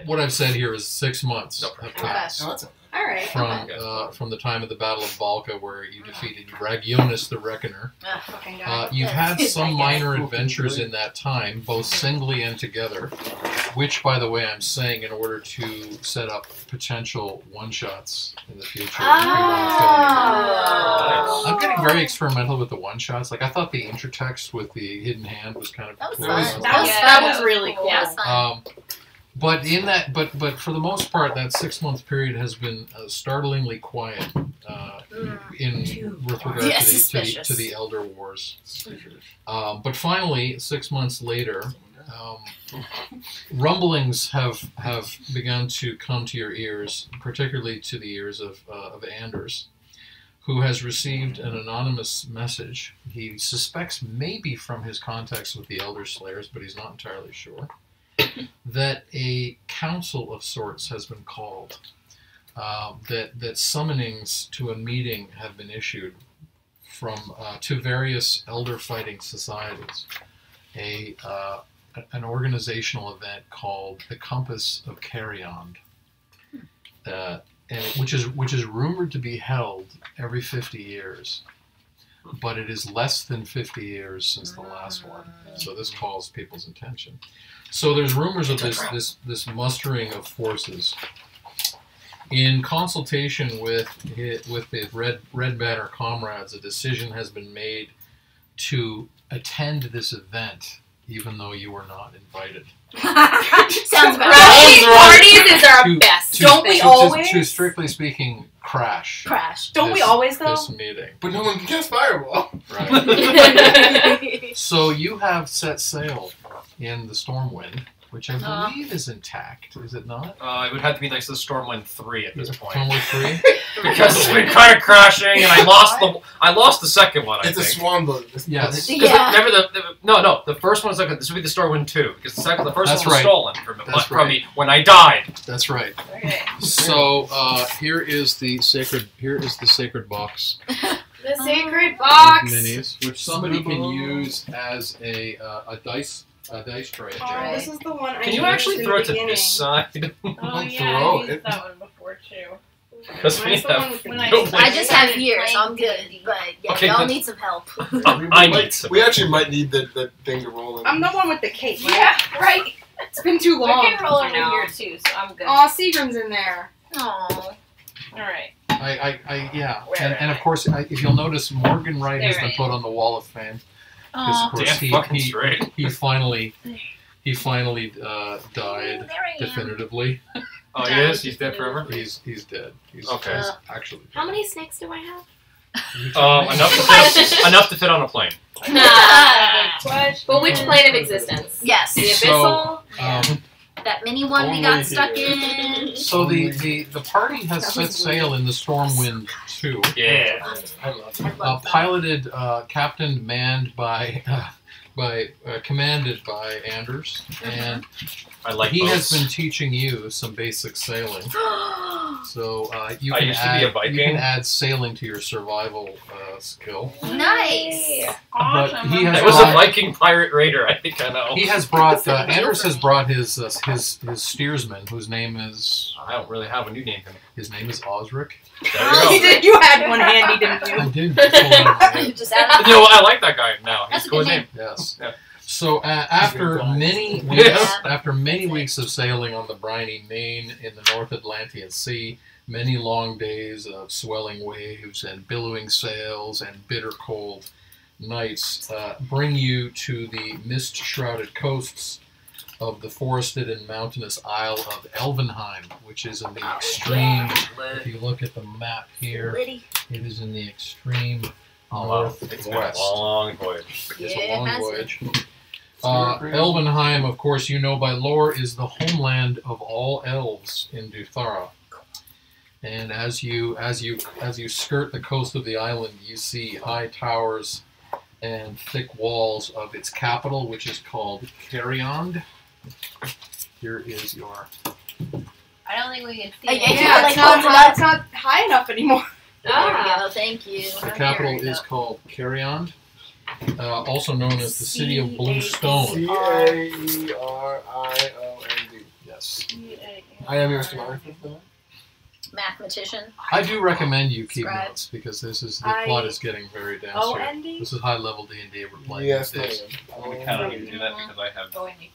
what I've said here is 6 months No have problem. passed. Oh, that's All right. From the time of the Battle of Balka, where you defeated Ragionis the Reckoner. Fucking guy. You've had some That minor guy. adventures in that time, both singly and together, which, by the way, I'm saying in order to set up potential one-shots in the future. Oh. I'm getting very experimental with the one-shots. Like, I thought the intertext with the hidden hand was kind of That was cool. fun. That was really cool. That was fun. But in that, but for the most part, that 6-month period has been startlingly quiet with regard Yeah, to suspicious. the Elder Wars. But finally, 6 months later, rumblings have begun to come to your ears, particularly to the ears of Anders, who has received an anonymous message. He suspects, maybe from his contacts with the Elder Slayers, but he's not entirely sure, that a council of sorts has been called, that summonings to a meeting have been issued from to various elder fighting societies, an organizational event called the Compass of Caeriond, which is rumored to be held every 50 years. But it is less than 50 years since the last one, so this calls people's attention. So there's rumors of this mustering of forces. In consultation with the Red Banner comrades, a decision has been made to attend this event, even though you were not invited. Sounds about Right? right. Parties is our best. Don't we always? To strictly speaking, crash. Crash. Don't we this- always, though? This meeting. But no one can cast Fireball. Right. So you have set sail in the Stormwind, which I believe is intact, is it not? It would have to be like the Stormwind 3 at this point. Stormwind 3? Because it's been kind of crashing, and I lost the second one. It's a think. swan boat. Yes. Yeah. Remember the first one is like this would be the Stormwind 2 because the first That's one was right. stolen That's from right. me when I died. That's right. Okay. So here is the sacred box The sacred of box. minis, which somebody can use as a dice tray. Oh, this is the one I Can you used actually in throw the it to beginning. this side? Oh Don't yeah, throw I used it. that one before too. Because we Mine's the one have with the When no I place. I just have here, so I'm good. But yeah, Okay, y'all then- need some help. I need some. We actually might need the thing to roll in. I'm the one with the cape, right? Yeah, right. It's been too We long. can roll I over know. here too, so I'm good. Aw, Seagram's in there. Aww. Alright. Yeah, Where and am of I? course, if you'll notice, Morgan Wright has There been I put on the Wall of Fame because, Aw. of course, Damn fucking straight. he finally died There I am. definitively. Oh, he is? He's dead forever? He's dead. He's Okay. actually dead. How many snakes do I have? Enough to fit on a plane. But which plane of existence? Yes. The So, abyssal? That mini one we Only got stuck here. in. So the party has set sail in the Stormwind 2, Yeah. I love it. I love that. piloted, captained, manned commanded by Anders, and I like he has boats. been teaching you some basic sailing. So you I can used to be a Viking. you can add sailing to your survival skill. Nice. But he has That was a brought, Viking pirate raider, I think I know. he has brought That's a deal Anders for has me. brought his steersman, whose name is I don't really have a new name for him. Osric. There you go. You had one handy, didn't you? I did. That's the one in my head. Just add You know what? I like that guy now. That's He's a cool good name. Yes. Yeah. So after He's gonna many die. weeks, Yeah. after many weeks of sailing on the briny main in the North Atlantean Sea, many long days of swelling waves and billowing sails and bitter cold nights bring you to the mist-shrouded coasts of the forested and mountainous Isle of Elvenheim, which is in the extreme. If you look at the map here, Liddy. it is in the extreme Oh, wow. It's northwest. been a long voyage. It's Yeah, a long has it? voyage. Elvenheim, of course, you know by lore, is the homeland of all elves in Düthara. And as you skirt the coast of the island, you see high towers and thick walls of its capital, which is called Caeriond. Here is your. I don't think we can see I- it. I- Yeah, like, it's not, oh, my- it's not high enough ananymore. There we go. Thank you. The capital is called Caeriond, also known as the City of Blue Stone. C-A-E-R-I-O-N-D. Yes. Yes. I am your stenographer for that. Mathematician. I do recommend you keep Scribe. notes because the plot is getting very dense Oh, here. Andy? This is high level D&D we're playing Yes, these days. We kind of need to do that because I have. Oh, Andy.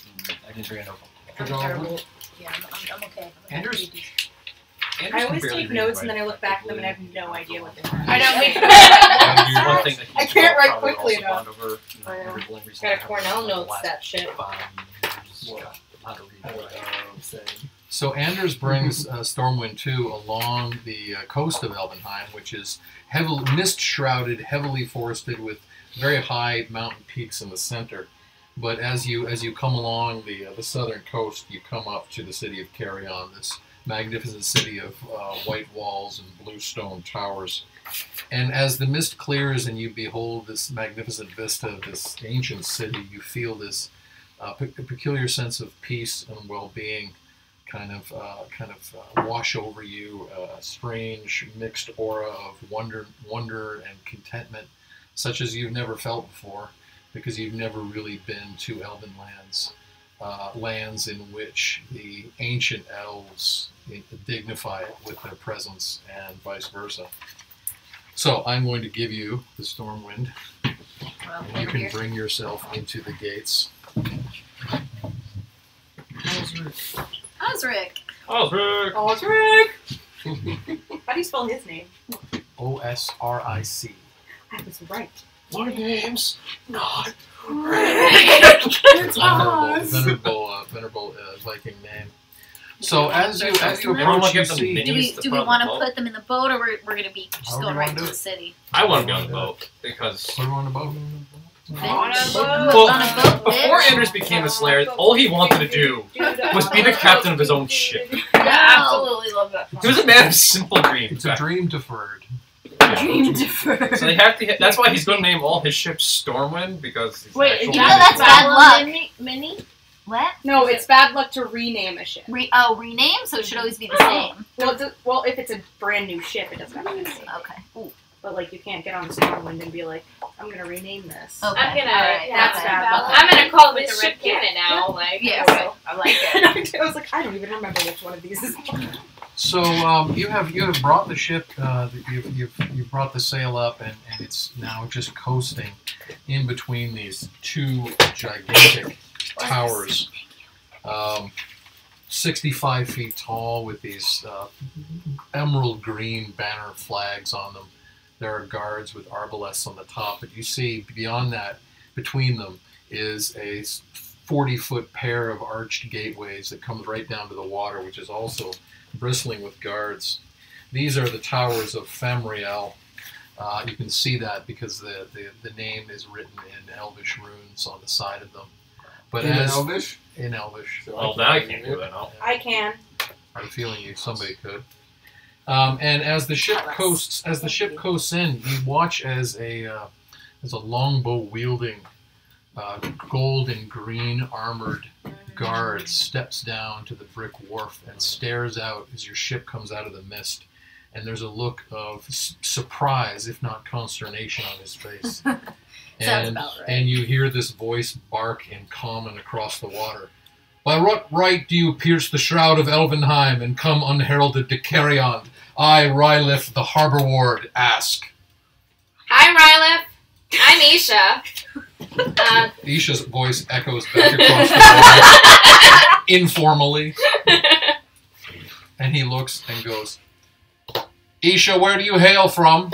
I didn't bring a notebook. I'm terrible. Yeah, I'm okay. Andrew's- I always take notes and then I look back at them and I have no idea what they are. I don't make One thing that I he's can't write probably quickly also enough. gone over, I know. every delivery Got a center Cornell over the notes last that shit. 5 years. How to read. Same. So Anders brings Stormwind 2 along the coast of Elvenheim, which is heavily mist-shrouded, heavily forested with very high mountain peaks in the center. But as you come along the southern coast, you come up to the city of Caeriond, this magnificent city of white walls and blue stone towers. And as the mist clears and you behold this magnificent vista of this ancient city, you feel this peculiar sense of peace and well-being kind of wash over you, a strange mixed aura of wonder and contentment, such as you've never felt before, because you've never really been to Elven lands, lands in which the ancient elves dignify it with their presence, and vice versa. So I'm going to give you the Stormwind, Well, and you can bring yourself into the gates. Osric. Oh, Rick! Osric! How do you spell his name? Osric. I was right. My name's not Venerable Viking name. So as you Everyone approach, you get them see. minis. Do we want to put them in the boat, or we're going to be just However going you right wanna to do the it. city? I want to be on the boat because Put her on the boat. On a boat. Well, On a boat, before bitch. Anders became a Slayer, all he wanted to do was be the captain of his own ship. I absolutely love that. He was a man of simple dreams. It's a dream deferred. Dream deferred. So they have to. That's why he's going to name all his ships Stormwind because. He's Wait, actual is You know that that's bad luck. Mini? What? No, it's bad luck to rename a ship. Rename? So it should always be the same. Well, if it's a brand new ship, it doesn't have to be the same. Okay. Ooh. But like, you can't get on Stormwind and be like, I'm gonna rename this. Okay. I'm gonna. Alright, that's okay. bad luck. I'm gonna call With this the red ship cannon now. Like, Yeah, so I like it. I was like, I don't even remember which one of these is. So you have brought the ship. You've brought the sail up, and it's now just coasting in between these two gigantic towers, 65 feet tall, with these emerald green banner flags on them. There are guards with arbaleths on the top, but you see beyond that, between them, is a 40-foot pair of arched gateways that comes right down to the water, which is also bristling with guards. These are the towers of Famriel. You can see that because the name is written in Elvish runes on the side of them. But In as Elvish? in Elvish, So Well, now I can't do that. No. I can. I have a feeling somebody could. And as the ship coasts in, you watch as a longbow wielding, gold and green armored guard steps down to the brick wharf and stares out as your ship comes out of the mist. And there's a look of surprise, if not consternation, on his face. Sounds about right. And you hear this voice bark in common across the water. By what right do you pierce the shroud of Elvenheim and come unheralded to Caeriond? I, Rylith, the harbor ward, ask. Hi, Rylith. I'm Isha. Isha's voice echoes back across the water, informally. And he looks and goes, Isha, where do you hail from?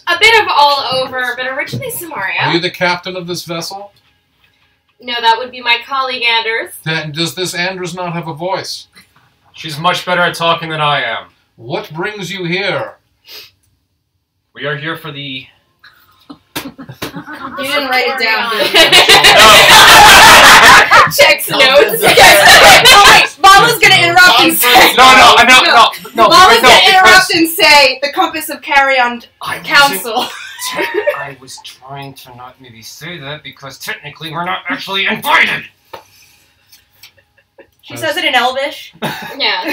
A bit of all over, but originally Samaria. Are you the captain of this vessel? No, that would be my colleague Anders. Then does this Anders not have a voice? She's much better at talking than I am. What brings you here? We are here for the. You didn't write it down. Checks notes. Wait, Mama's gonna interrupt and say. No. Mama's gonna because interrupt and say the compass of Caeriond I Council. I was trying to not maybe say that because technically we're not actually invited. She says it in Elvish. Yeah.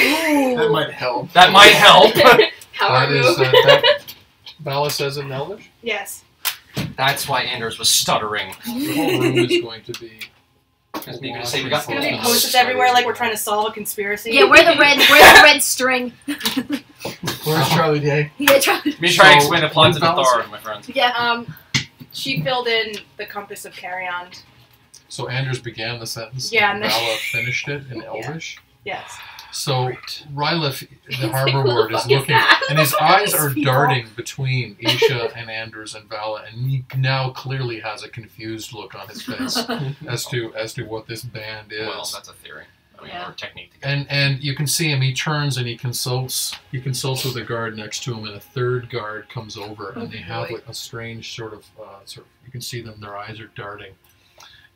That might help. That might help. Power That is move. that Vala says in Elvish. Yes. That's why Anders was stuttering. The whole room is going to be Just maybe to say we got It's gonna be Wow. posters everywhere like we're trying to solve a conspiracy. Yeah, wear the red string. Where's Charlie Day? Yeah, try. Me try to So, explain the plot to balance- Düthara, my friend. Yeah. She filled in the compass of Caeriond. So Anders began the sentence. Yeah, and and then- Vala finished it in Elvish. Yes. So Rylif, the harbor ward, is What is looking, that? and his eyes are People. darting between Isha and Anders and Vala, and he now clearly has a confused look on his face as to what this band is. Well, that's a theory. I mean, Yeah. or technique. And you can see him. He turns and he consults. He consults with a guard next to him, and a third guard comes over, and they have like a strange sort of. You can see them. Their eyes are darting,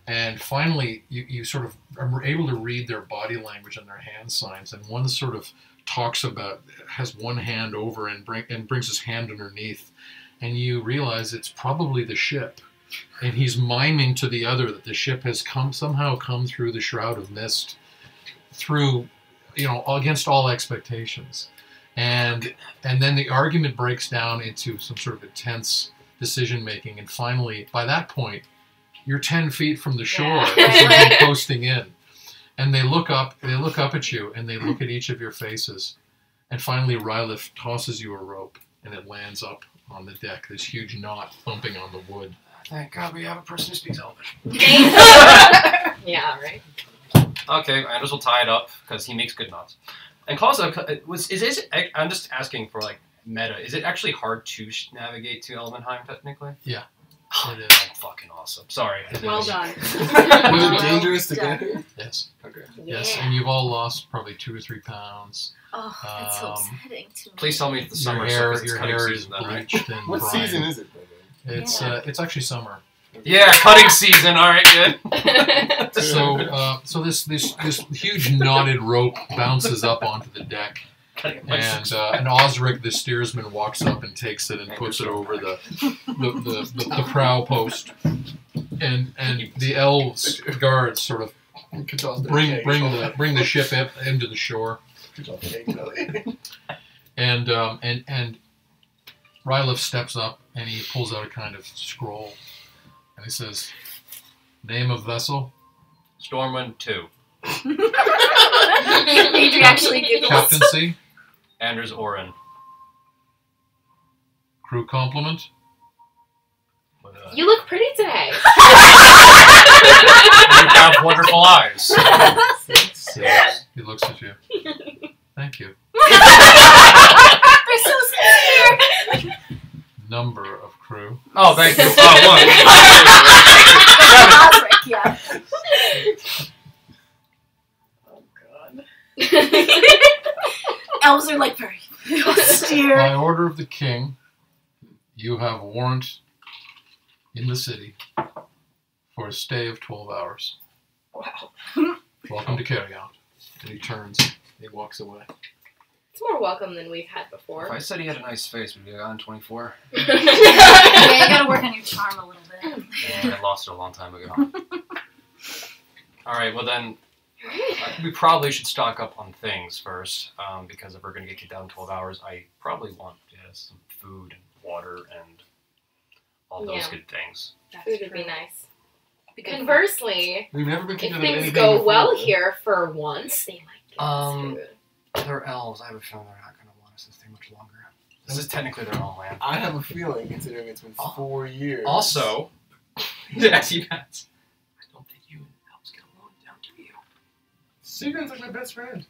and finally, you sort of are able to read their body language and their hand signs. And one sort of talks about has one hand over and brings his hand underneath, and you realize it's probably the ship. And he's miming to the other that the ship has somehow come through the shroud of mist. Through, against all expectations, and then the argument breaks down into some sort of intense decision making, and finally, by that point, you're 10 feet from the shore, Yeah. coasting in, and they look up at you, and they look at each of your faces, and finally, Rylif tosses you a rope, and it lands up on the deck. This huge knot thumping on the wood. Thank God we have a person who speaks Elvish. Yeah, right. Okay, Anders will tie it up because he makes good knots. And Klaus, I'm just asking for like meta. Is it actually hard to navigate to Elvenheim technically? Yeah, it is. I'm fucking awesome. Sorry. Well done. Was it dangerous to get here? Yes, Okay. yes, and you've all lost probably 2 or 3 pounds. Oh, that's so Um, upsetting to me. Please tell me it's the summer. Your so it's hair cutting is season then, right? bleached and What brine. season is it, by the way? It's actually summer. Yeah, cutting season. All right, good. So this huge knotted rope bounces up onto the deck, and Osric, the steersman, walks up and takes it and puts it over the prow post, and the elves guards sort of bring the ship into the shore, and Rylif steps up and he pulls out a kind of scroll. And he says, "Name of vessel, Stormwind 2. Adrian actually giggles. captaincy, Anders Oren. crew complement." You look pretty today. You have wonderful eyes. Yes. He looks at you. Thank you. They're so scared. Number of crew. Oh, thank you. Osric, yeah. Oh god. Elves are like very austere. By order of the king, you have warrant in the city for a stay of 12 hours. Wow. Welcome to Caeriond. And he turns. He walks away. It's more welcome than we've had before. If I said he had a nice face, would he have gotten 24? Yeah, you gotta work on your charm a little bit. Yeah, I lost it a long time ago. Alright, well then, we probably should stock up on things first, because if we're going to get kicked out in 12 hours, I probably want some food and water and all those Yeah. good things. Food would be nice. Conversely, We've never been if kicked out of things anything go before. well here for once, they might give us food. They're elves. I have a feeling they're not going to want us to stay much longer. This is technically their own land. I have a feeling, considering it's been 4 years. Also, yes, you guys. I don't think you and elves get along down to you. Sigurd's like my best friend.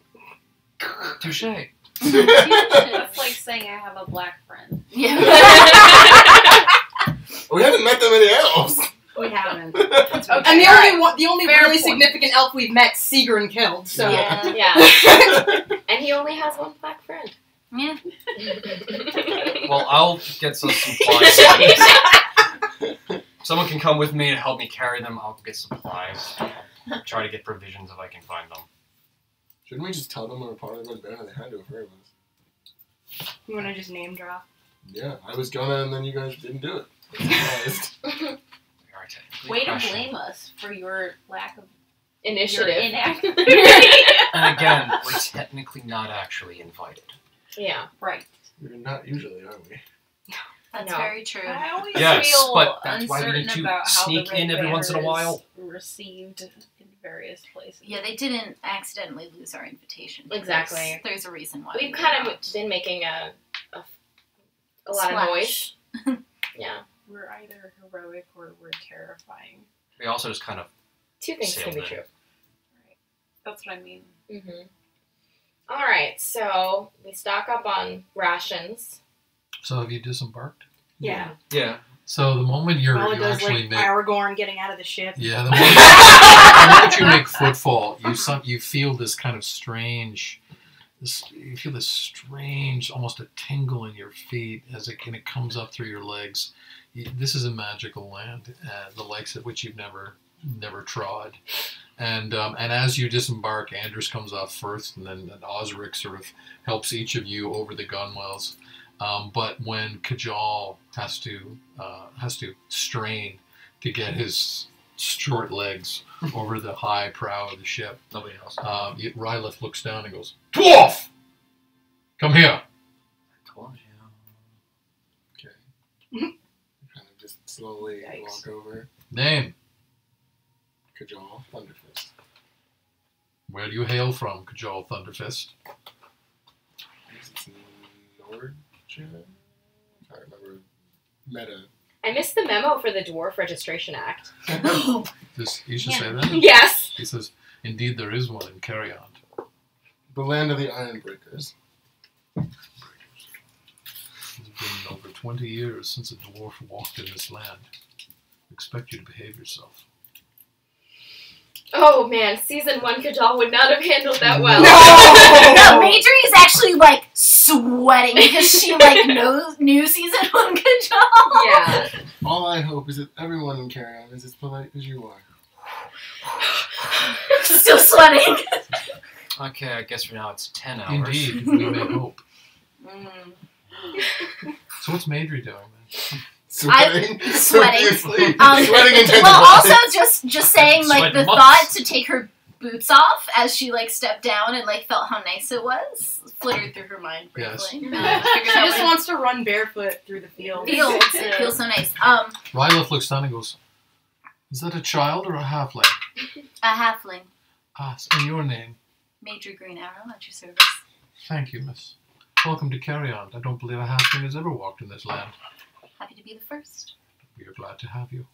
Touche. That's like saying I have a black friend. Yeah. We haven't met that many elves. We haven't. Okay, And the alright. only one, the only Fair really point. significant elf we've met, Sigrun killed. So Yeah. Yeah. And he only has one black friend. Yeah. Well, I'll get some supplies. Someone can come with me and help me carry them. I'll get supplies. Try to get provisions if I can find them. Shouldn't we just tell them we're part of it better? They had to have heard of us. you want to just name drop? Yeah, I was gonna, and then you guys didn't do it. Alright, Way to blame us for your lack of your Initiative. inactivity. And again, we're technically not actually invited. Yeah. Right. We're not usually, are we? That's No. very true. I always Yes, feel but that's why we uncertain need to about how sneak the Red in every once in a Banner is while. received in various places. Yeah, they didn't accidentally lose our invitation. Exactly. There's a reason why. We've kind of been making a lot of noise. Yeah. We're either heroic or we're terrifying. We also just kind of Two things can be sailed in. true. Right. That's what I mean. Mm-hmm. All right, so we stock up on rations. So have you disembarked? Yeah. Yeah. So the moment you All it does actually like make Aragorn getting out of the ship. the moment you make footfall, you feel this kind of strange. You feel this strange, almost a tingle in your feet as it comes up through your legs. This is a magical land, the likes of which you've never trod. And as you disembark, Anders comes off first, and then Osric sort of helps each of you over the gunwales. But when Kajal has to strain to get his short legs over the high prow of the ship, Nobody else. Rylith looks down and goes, "Dwarf! Come here!" I told you. Okay. Kind of just slowly Yikes. walk over. Name. Kajal, Thunderfist. Where do you hail from, Kajal Thunderfist? I guess it's Nordja? I remember Meta. I missed the memo for the Dwarf Registration Act. You should say that. Yes. He says, "Indeed, there is one in Caeriond." The land of the Ironbreakers. It's been over 20 years since a dwarf walked in this land. Expect you to behave yourself. Oh man, season 1 Kajal would not have handled that well. No, Majorie is actually like sweating because she like knew season 1 Kajal. Yeah. All I hope is that everyone in Caeriond is as polite as you are. Still sweating. Okay, I guess for now it's 10 hours. Indeed, we may hope. Mm. So what's Majorie doing then? Sweating? Sweating. Profusely. Well, Sweating intensely. also just saying like Sweating the months. thought to take her boots off as she like stepped down and like felt how nice it was flittered through her mind Yes. briefly. She just wants to run barefoot through the field. It feels so nice. Rylith looks down and goes, "Is that a child or a halfling?" A halfling, Ah, and your name? Major Green Arrow at your service. Thank you, miss. Welcome to Caeriond. I don't believe a halfling has ever walked in this land. Happy to be the first. We are glad to have you.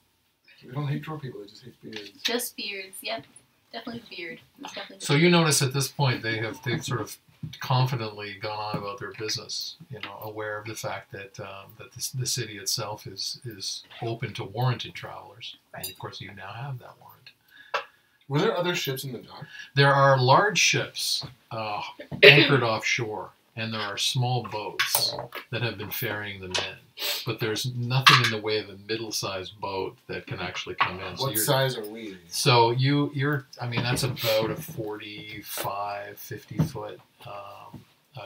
We don't hate dwarf people, we just hate beards. Just beards. Yep, definitely beard. It's definitely the So you notice at this point they've sort of confidently gone on about their business, aware of the fact that the city itself is open to warranted travelers, and of course you now have that warrant. Were there other ships in the dock? There are large ships anchored offshore, and there are small boats that have been ferrying them in. But there's nothing in the way of a middle-sized boat that can actually come in. What size are we? So you're, that's about a 45, 50-foot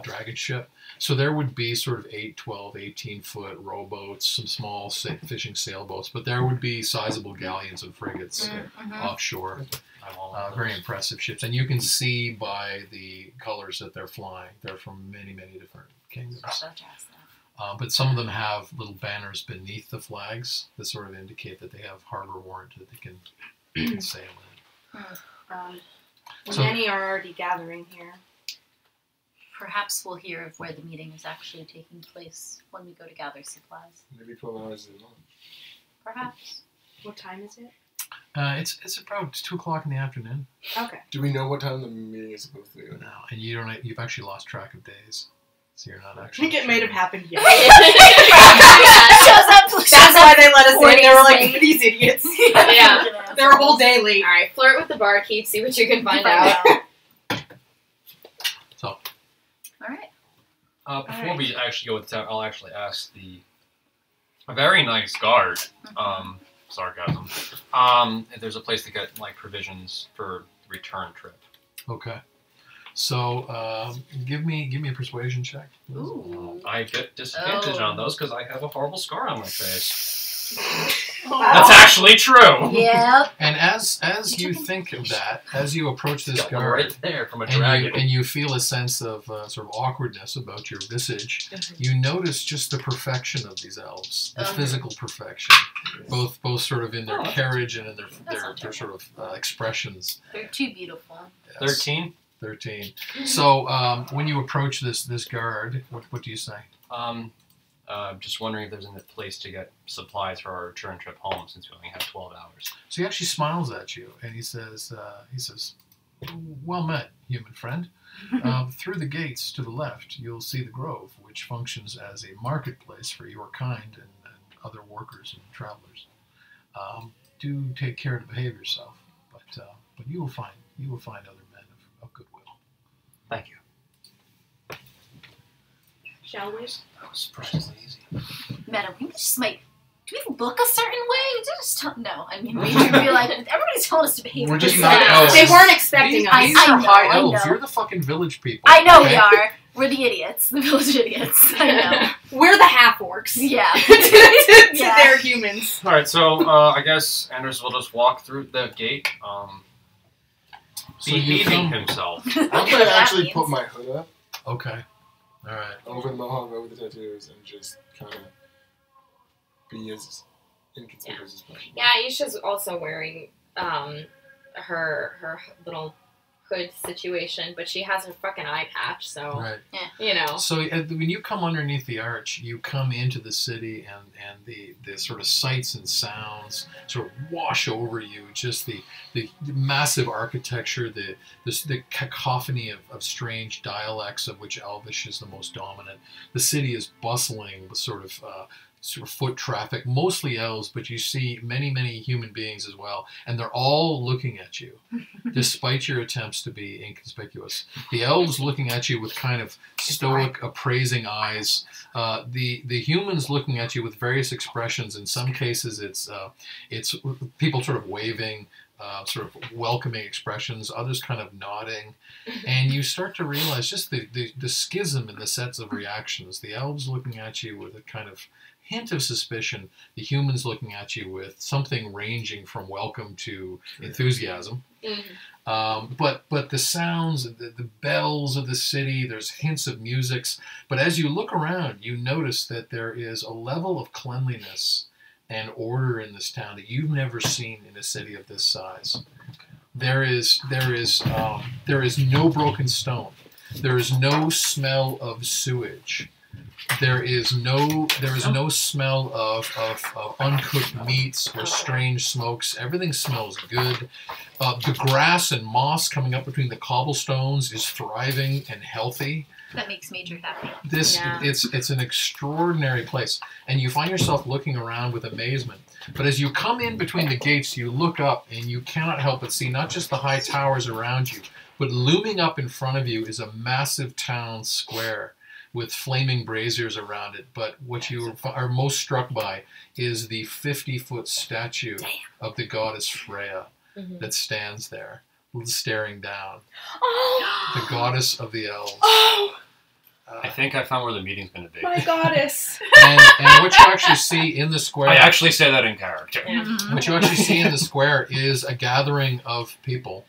dragon ship. So there would be sort of 8, 12, 18-foot rowboats, some small fishing sailboats, but there would be sizable galleons and frigates offshore. Very impressive ships. And you can see by the colors that they're flying. They're from many, many different kingdoms. But some of them have little banners beneath the flags that sort of indicate that they have harbor warrant that they can sail in. So- Many are already gathering here. Perhaps we'll hear of where the meeting is actually taking place when we go to gather supplies. Maybe 12 hours is long. Perhaps. What time is it? It's about 2 o'clock in the afternoon. Okay. Do we know what time the meeting is supposed to be? No, and you've actually lost track of days, so you're not I actually. think it may have happened yet. Shows That's why they let us 4 in. They were like, days late. these idiots. Yeah. They're a whole day late. All right, flirt with the barkeep, see what you can find out. So, Alright. Before we actually go with the town, I'll actually ask a very nice guard, sarcasm, if there's a place to get like provisions for the return trip. okay. So, give me a persuasion check. Ooh. I get disadvantage on those because I have a horrible scar on my face. That's actually true. Yep. And as you think of that, as you approach this Got one guard, right there from a dragon. and you feel a sense of sort of awkwardness about your visage, you notice just the perfection of these elves, the physical perfection, both sort of in their carriage and in their sort of expressions. They're too beautiful. Yes. 13. So when you approach this guard, what do you say? Just wondering if there's a place to get supplies for our return trip home, since we only have 12 hours. So he actually smiles at you, and he says, "Well met, human friend. Through the gates to the left, you'll see the grove, which functions as a marketplace for your kind and other workers and travelers. Do take care to behave yourself, but you will find other men of goodwill." Thank you. Shall we? That was surprisingly easy. Man, are we just like, do we look a certain way? Just no. I mean, we should be like, everybody's telling us to behave. We're just ourselves. not elves. They weren't expecting us. These are know, high I elves. know. You're the fucking village people. I know okay? we are. We're the idiots, the village idiots. I know. We're the half orcs. Yeah. to Yeah. their humans. All right, so I guess Anders will just walk through the gate, So you behaving come- himself. I'm What gonna that actually means. put my hood up Okay. All right. over the mohawk, over the tattoos, and just kind of be as inconspicuous as possible. Yeah, Aisha's also wearing her little hood situation, but she has her fucking eye patch, so Right. you know. So when you come underneath the arch, you come into the city, and the sort of sights and sounds sort of wash over you. Just the massive architecture, the cacophony of strange dialects, of which Elvish is the most dominant. The city is bustling with sort of foot traffic, mostly elves, but you see many human beings as well, and they're all looking at you, despite your attempts to be inconspicuous. The elves looking at you with kind of stoic, appraising eyes. The humans looking at you with various expressions. In some cases, it's people sort of waving, sort of welcoming expressions. Others kind of nodding, and you start to realize just the schism in the sets of reactions. The elves looking at you with a kind of hint of suspicion, the humans looking at you with something ranging from welcome to enthusiasm. But the sounds, the bells of the city, there's hints of musics. But as you look around, you notice that there is a level of cleanliness and order in this town that you've never seen in a city of this size. There is no broken stone. There is no smell of sewage. There is no smell of uncooked meats or strange smokes. Everything smells good. The grass and moss coming up between the cobblestones is thriving and healthy. That makes Major happy. It's an extraordinary place, and you find yourself looking around with amazement. But as you come in between the gates, you look up, and you cannot help but see not just the high towers around you, but looming up in front of you is a massive town square with flaming braziers around it. But what you are most struck by is the 50-foot statue of the goddess Freya that stands there, staring down. The goddess of the elves. I think I found where the meeting's going to be. My goddess. And what you actually see in the square... I actually say that in character. What you actually see in the square is a gathering of people.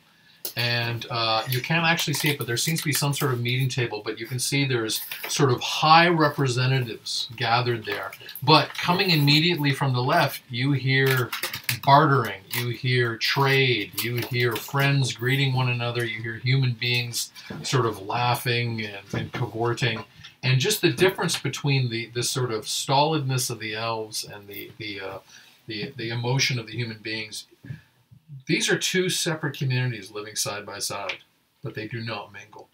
And you can't actually see it, but there seems to be some sort of meeting table. But you can see there's sort of high representatives gathered there. But coming immediately from the left, you hear bartering, you hear trade, you hear friends greeting one another, you hear human beings sort of laughing and cavorting. And just the difference between the sort of stolidness of the elves and the emotion of the human beings. These are two separate communities living side by side, but they do not mingle.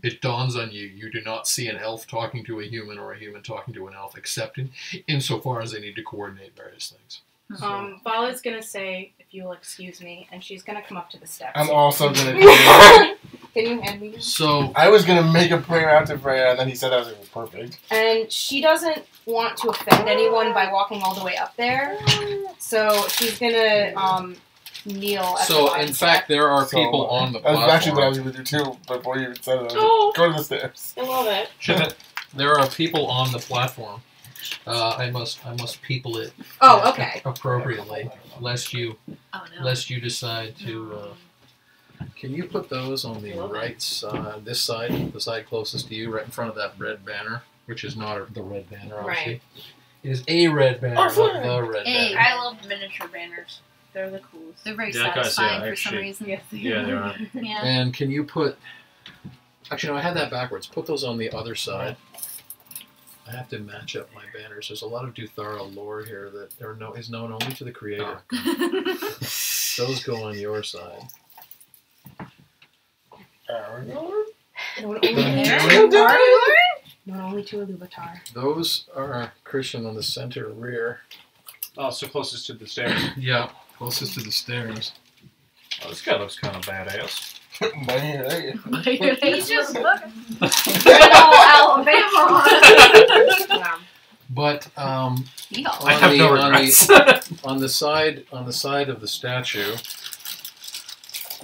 It dawns on you, you do not see an elf talking to a human or a human talking to an elf, except insofar as they need to coordinate various things. Vala's gonna say, if you'll excuse me, and she's gonna come up to the steps. I'm also gonna do it. Can you hand me? So I was gonna make a prayer out to Freya, and then he said that was perfect. And she doesn't want to offend anyone by walking all the way up there, so she's gonna kneel at the So, bottom in fact, there are people on the That was actually what I platform. was gonna do too, before you even said it. I was Oh. like, go to the stairs. I love it. There are people on the platform, I must people it. Oh, okay. Appropriately, lest you Oh no. decide to. Can you put those on the right side? This side, the side closest to you, right in front of that red banner, which is not the red banner, obviously. Right. It is a red banner, not the red A. banner. I love miniature banners. They're the coolest. They're very Yeah, guys, satisfying yeah, for some actually. reason. Yes. Yeah, they are. Yeah. And can you put? Actually, no, I had that backwards. Put those on the other side. I have to match up my banners. There's a lot of Düthara lore here that is known only to the creator. Those go on your side. Not only to Iluvatar. Those are Christian on the center rear. Oh, so closest to the stairs. Yeah, closest to the stairs. Oh, this guy looks kind of badass. He's just Alabama. Yeah. But Yeehaw. I have no regrets. on the side of the statue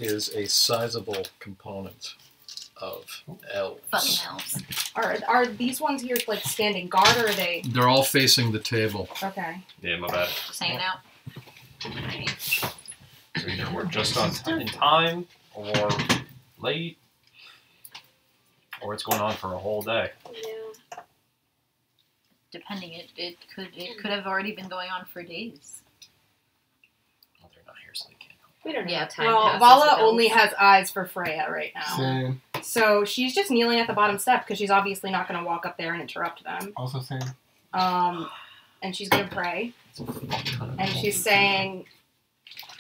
is a sizable component of elves. Fucking elves. Are these ones here like standing guard, or are they? They're all facing the table. Okay. Yeah, my bad. Just hanging out. So either we're just in time, or late, or it's going on for a whole day. Depending, it could have already been going on for days. Well, they're not here, so they can't. We don't know Yeah. how time Well, passes Vala with only elves. has eyes for Freya right now, Same. so she's just kneeling at the bottom step because she's obviously not going to walk up there and interrupt them. Also same. And she's going to pray, and she's saying,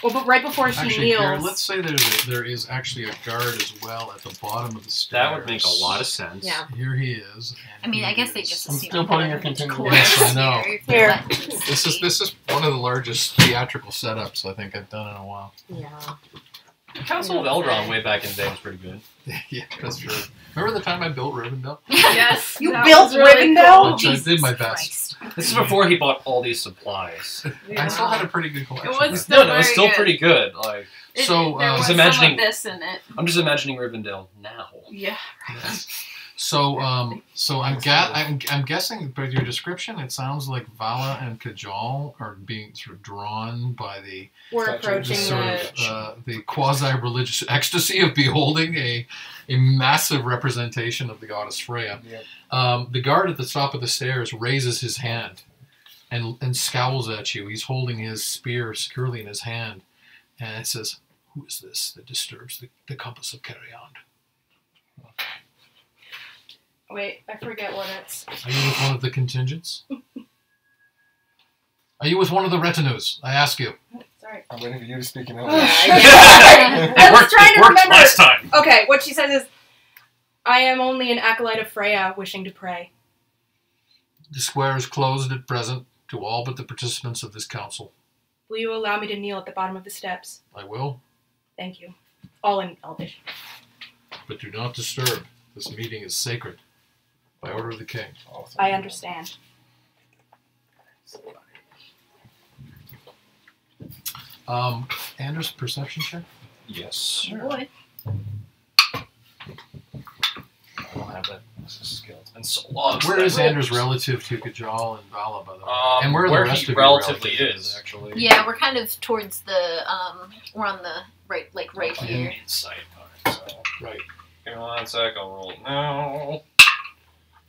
well, but right before she Actually, kneels, here, let's say there is actually a guard as well at the bottom of the stairs. That would make a lot of sense. Yeah. Here he is. and I mean, I he guess they is- just I'm assume still putting that your continued- course Yes, I know. Here. This is one of the largest theatrical setups I think I've done in a while. Yeah. Council of Eldron way back in the day was pretty good. Yeah, that's true. Remember the time I built Rivendell? Yes. You that built was really Rivendell? I did my best. Christ. This is before he bought all these supplies. Cool. I still had a pretty good collection. It was but- still No, it was very still good. pretty good. Like, So, there was just some imagining- of this in it. I'm just imagining Rivendell now. Yeah. Yes. So I'm guessing by your description, it sounds like Vala and Kajal are being sort of drawn by the we're Gotcha. approaching sort the. of the quasi-religious ecstasy of beholding a massive representation of the goddess Freya. Yep. The guard at the top of the stairs raises his hand and scowls at you. He's holding his spear securely in his hand, and it says, "Who is this that disturbs the compass of Caeriond? Wait, I forget what it's. Are you with one of the contingents? Are you with one of the retinues? I ask you." Sorry. I'm waiting for you to speak in Yeah, English. I was trying to It worked remember. last time. Okay, what she says is, I am only an acolyte of Freya wishing to pray. The square is closed at present to all but the participants of this council. Will you allow me to kneel at the bottom of the steps? I will, Thank you. All in Elvish. but do not disturb. This meeting is sacred. By order of the king. Awesome. I understand. Anders, perception check? Yes. Boy. I don't have that skill. It's been so long. Where since is I rolled. Anders relative to Kajal and Vala, by the way? And Where the rest he of you relatively relative is, actually. Yeah, we're kind of towards the we're on the right, like right here. Insight. Alright, so. Right. Give me 1 sec, I'll roll it now.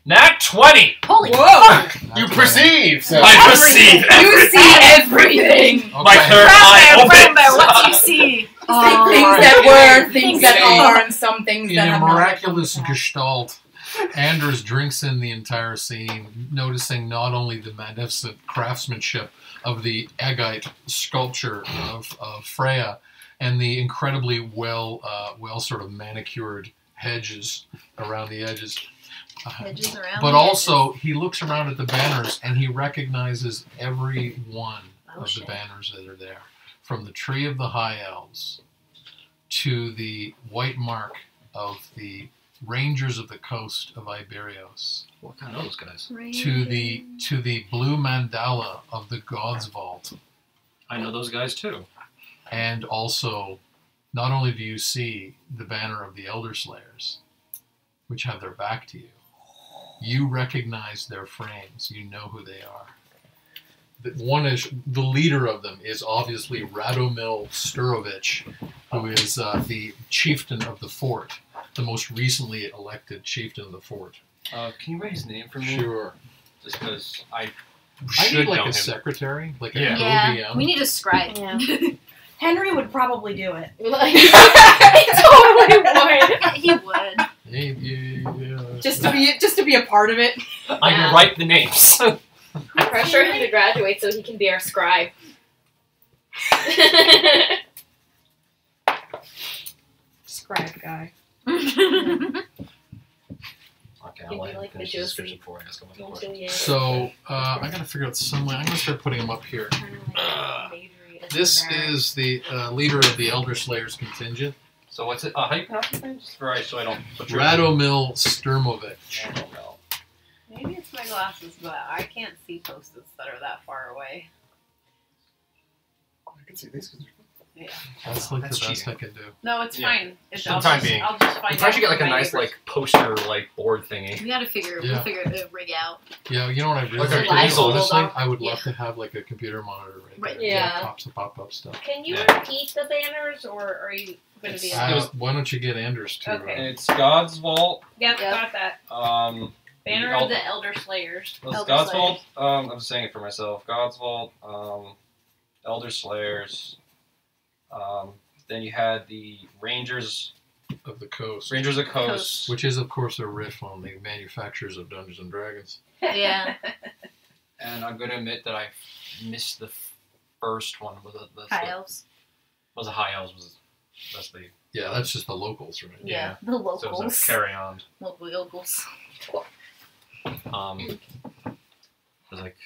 Nat 20! Holy Whoa! You perceive! So. I perceive everything! see everything. Okay. My third eye Remember opens! what you see. Things that were, things that are, and some things In that a have not. miraculous gestalt, Anders drinks in the entire scene, noticing not only the magnificent craftsmanship of the agate sculpture of Freya and the incredibly well sort of manicured hedges around the edges. Hedges around But the also, he looks around at the banners and he recognizes every one Oh, of shit. the banners that are there. From the Tree of the High Elves to the white mark of the Rangers of the Coast of Iberios What kind of those guys? edges. to the blue mandala of the God's Vault. I know those guys too. And also, not only do you see the banner of the Elder Slayers, which have their back to you, You recognize their frames. You know who they are. One is the leader of them is obviously Radomil Sturovich, who is the chieftain of the fort, the most recently elected chieftain of the fort. Can you write his name for me? Sure. Just because I I should need like know a him. secretary, like a Yeah, co-DM. we need a scribe. Yeah. Henry would probably do it. Like, he totally would. He would. Yeah. Just to be a part of it. I Yeah. can write the names. Pressure him to graduate so he can be our scribe. Scribe guy. Okay, You'd I'll be like finish the the description Josie. before I ask him what the question. So I gotta figure out some way. I'm gonna start putting them up here. This is the leader of the Elder Slayers contingent, So what's it? How do you pronounce his name? Just for so I don't butcher it. Radomil Sturmovich. I don't know. Maybe it's my glasses, but I can't see post-its that are that far away. I can see these. That's like That's the best cheating. I can do. No, it's Yeah. fine. It's, For the I'll time just, being. I'll just find We probably should get like a my nice neighbors. like poster like board thingy. We gotta figure. Yeah. We'll figure a rig out. Yeah, you know what I really Like like a to do, easel. honestly? I would Yeah. love to have like a computer monitor right there. Yeah. Pops and pop-up stuff. Can you Yeah. repeat the banners, or are you going to be? Why don't you get Anders to? Okay. It's God's Vault. Yep, Yep. got that. Banner El- of the Elder Slayers. Well, it's Elder God's Slayers. Vault. I'm saying it for myself. God's Vault. Elder Slayers. Then you had the Rangers. Of the Coast. Rangers of Coast. Which is, of course, a riff on the manufacturers of Dungeons and Dragons. Yeah. And I'm going to admit that I missed the first one. High elves. Was a High Elves. That's the Yeah, that's just the locals, right? Yeah. The so locals. it was Caeriond. Local locals. I was like,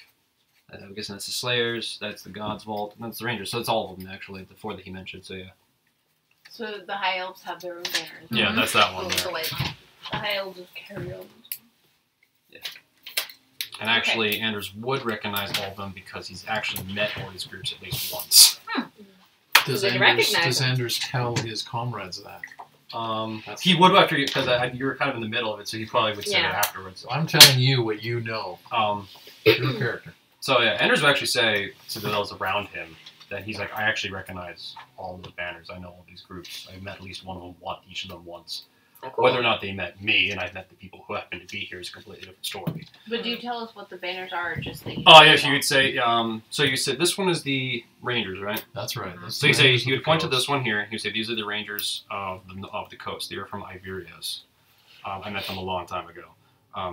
I'm guessing that's the Slayers, that's the God's Vault, and that's the Rangers. So it's all of them actually, the four that he mentioned. So yeah, So the High Elves have their own banners. yeah, Mhm. that's that one The there. white one. The High Elves is Caeriond. And actually, Anders would recognize all of them because he's actually met all these groups at least once. Does So they Anders, recognize does him. Anders tell his comrades that? He would after you because you were kind of in the middle of it, so he probably would say Yeah. it afterwards. I'm telling you what you know. You're a character. So yeah, Anders would actually say to those around him that he's like, I actually recognize all of the banners. I know all these groups. I've met at least one of them, each of them once. Oh, cool. Whether or not they met me and I've met the people who happen to be here is a completely different story. But do you tell us what the banners are, or just that you Oh yes, you would say. So you said this one is the Rangers, right? That's right. That's So you the say Rangers you of would the point to Coast. this one here. You say these are the Rangers of the coast. They are from Iberias. I met them a long time ago.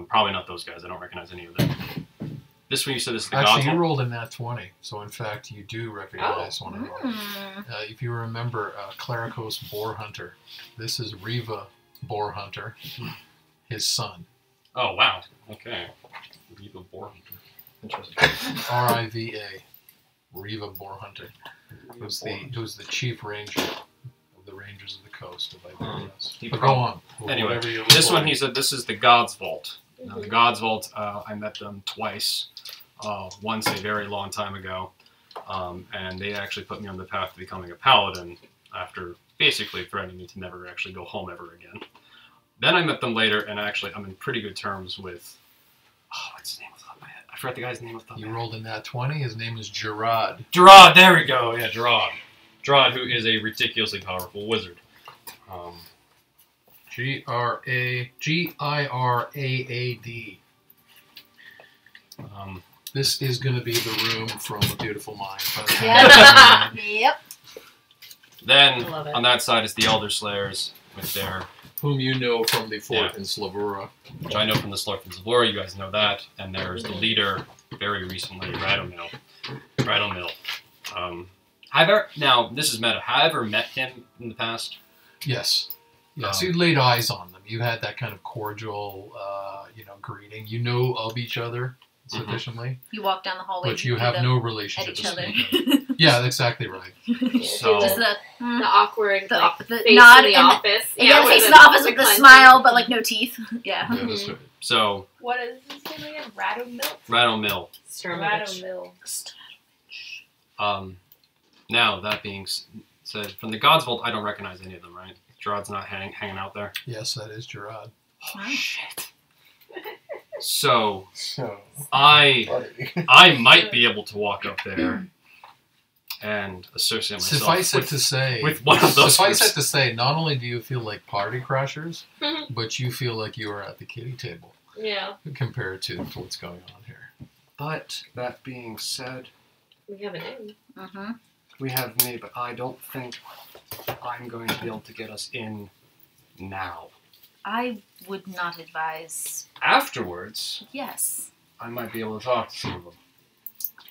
Probably not those guys. I don't recognize any of them. This one you said this is the Actually, God's you Vault. rolled a nat 20, so in fact, you do recognize one of them. Mm. If you remember Clericos Boar Hunter, this is Riva Boar Hunter, his son. Oh wow. Okay. Riva Boar Hunter. Interesting. R-I-V-A, Riva Boar Hunter, who's the chief ranger of the Rangers of the Coast of Iberias. He But go on. Anyway, Whatever you're this one reporting. he said this is the God's Vault. Now the God's Vault, I met them twice. Once a very long time ago, and they actually put me on the path to becoming a paladin after basically threatening me to never actually go home ever again. Then I met them later, and actually I'm in pretty good terms with. Oh, what's his name off the top of my head? I forgot the guy's name off the top of You my head. rolled a nat 20. His name is Gerard. Gerard, there we go. Yeah, Gerard. Gerard, who is a ridiculously powerful wizard. G-I-R-A-A-D. This is going to be the room from A Beautiful Mind. by the time Yep. Yep. Then I love it. on that side is the Elder Slayers with their, Whom you know from the fort Yeah. in Slavura. which I know from the Slurp and Zavora, you guys know that. And there's the leader, very recently, Radomil. Now, this is meta. Have I ever met him in the past? Yes. Yes, Um, you laid eyes on them. You had that kind of cordial, greeting. You know of each other sufficiently, You walk down the hallway. but you beat have them no at relationship each to other. speak of. Yeah, that's exactly right. So- Just the, The awkward the, like, the face nod in the and office. the, yeah, the with face in the office with the clenched smile, but like no teeth. Yeah. Yeah, that's right. So, What is his name again? Radomil? Radomil. Sturmovich. Radomil. Now, that being said, from the God's Vault, I don't recognize any of them, right? Gerard's not hanging out there. Yes, that is Gerard. Oh, shit. So So, I buddy. might be able to walk up there and associate myself Suffice it with, to say, with one of those suffice groups. it to say, not only do you feel like party crashers, but you feel like you are at the kiddie table Yeah. compared to what's going on here. But that being said, We have an in. Mm-hmm. we have me, but I don't think I'm going to be able to get us in now. I would not advise. Afterwards, Yes. I might be able to talk to some of them.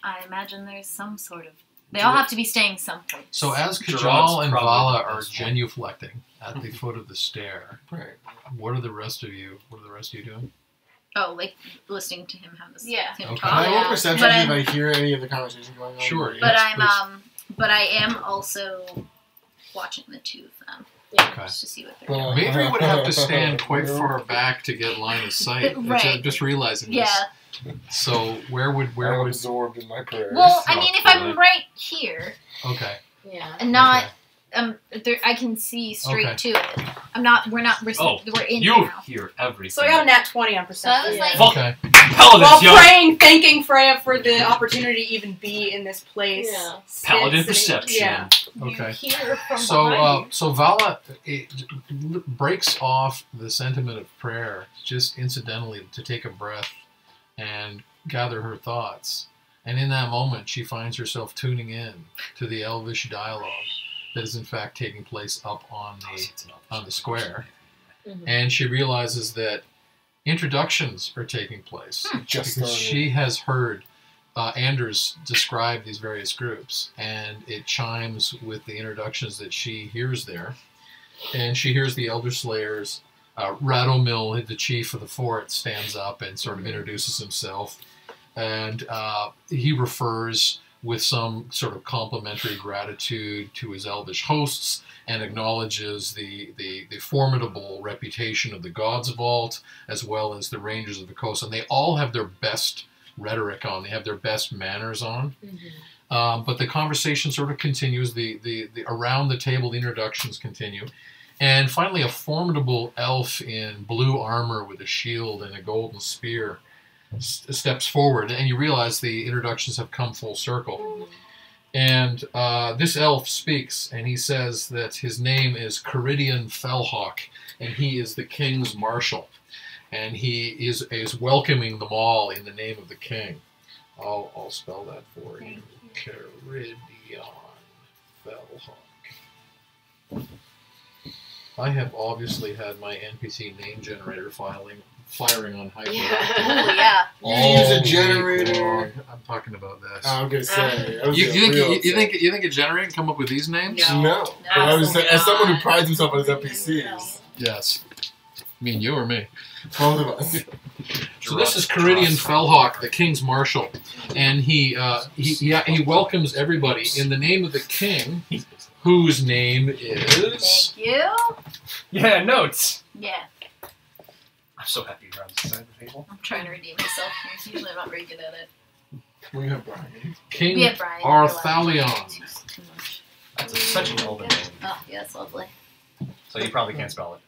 I imagine there's some sort of. They all have to be staying someplace. So as Gerard's Kajal and probably Vala the are best one. genuflecting at the foot of the stair, Right. what are the rest of you doing? Oh, like listening to him have this. Yeah. Him Okay. talk. Can I roll yeah. perception But if I hear any of the conversation going on? Sure, But yes, But I am also watching the two of them Okay. just to see what they're doing. Well, Maybe we would have to stand quite far back to get line of sight. Right. Just realizing this. Yeah. So where would I'm absorbed in my prayers. Well, I Oh, mean, if I'm really? right here okay. Yeah. and not, Okay. there, I can see straight Okay. to it. I'm not. We're not. We're, Oh, we're in you here now. hear everything. So I got a nat 20 on So I was perception. like, Fuck. Okay. Paladins, While yo! praying, thanking Freya for the opportunity to even be in this place. Yeah. Paladin Sitting- perception. Yeah. Okay. You hear from So, behind you. so Vala breaks off the sentiment of prayer just incidentally to take a breath and gather her thoughts. And in that moment, she finds herself tuning in to the elvish dialogue that is in fact taking place up on the square. Mhm. And she realizes that introductions are taking place Just because started. she has heard Anders describe these various groups, and it chimes with the introductions that she hears there. And she hears the Elder Slayers. Radomil, the chief of the fort, stands up and sort of introduces himself, and he refers with some sort of complimentary gratitude to his elvish hosts and acknowledges the formidable reputation of the Gods Vault as well as the Rangers of the Coast. And they all have their best rhetoric on. They have their best manners on. But the conversation sort of continues. The around the table, the introductions continue. And finally, a formidable elf in blue armor with a shield and a golden spear steps forward, and you realize the introductions have come full circle. And this elf speaks, and he says that his name is Caeriond Fellhawk, and he is the king's marshal. And he is welcoming them all in the name of the king. I'll spell that for you. Caeriond Fellhawk. I have obviously had my NPC name generator firing on hyper. Oh yeah. You use a generator. I'm talking about this. I'm gonna say. You think a generator can come up with these names? No. But I was saying, as someone who prides himself on his NPCs, Yes. I mean, you or me. both of us. So this is Caeriond Fellhawk, the King's Marshal, and he welcomes everybody in the name of the king, whose name is. Thank you. Yeah, notes. Yeah. I'm so happy you're on this side of the table. I'm trying to redeem myself. Usually I'm not very good at it. We have Brian. King We have Brian. Arthalion. Too much. That's such an old name. Oh, yeah, that's lovely. So you probably can't spell it.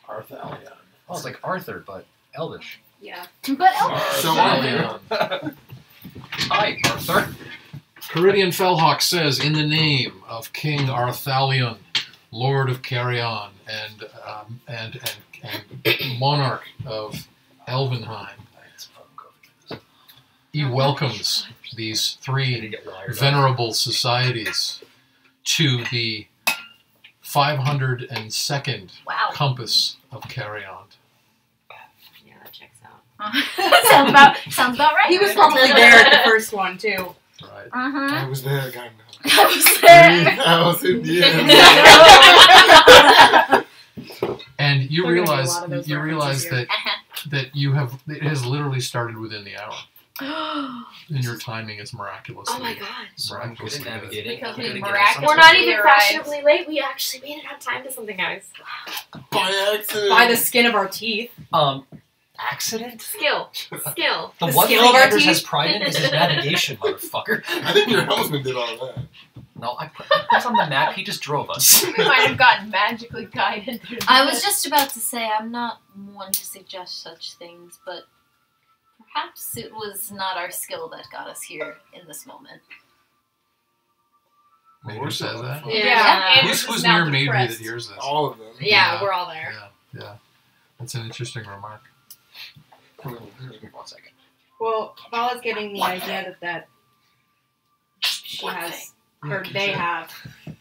Arthalion. Oh, it's like Arthur, but Elvish. Yeah. But So Arthalion. Hi, Arthur. Caeriond Fellhawk says, in the name of King Arthalion, Lord of Caeriond, and monarch of Elvenheim, he welcomes these three venerable societies to the 502nd wow. compass of Caeriond. Yeah, that checks out. sounds about right. He was probably there at the first one, too. Right. I was there, guy. I was there. I was Indian. And you There are gonna be a realize lot of those you realize references that it has literally started within the hour, and your timing is miraculously. Oh my god. So I'm good at miraculously good. navigating. Because I'm we good at miraculously getting We're not even arrived. fashionably late. We actually made it on time to something, guys. By accident. By the skin of our teeth. Accident? Skill. The The one skill thing of our Anders teeth? has pride in is his navigation, motherfucker. I think your helmsman did all that. No, I put us on the map, he just drove us. We might have gotten magically guided through I was just about to say I'm not one to suggest such things, but Perhaps it was not our skill that got us here in this moment. Major says that. Yeah. Andrew's Who's now near Major depressed. that hears this? All of them. Yeah, Yeah. we're all there. Yeah. That's an interesting remark. Give me 1 second. Well, Vala's getting the idea that she has, or they have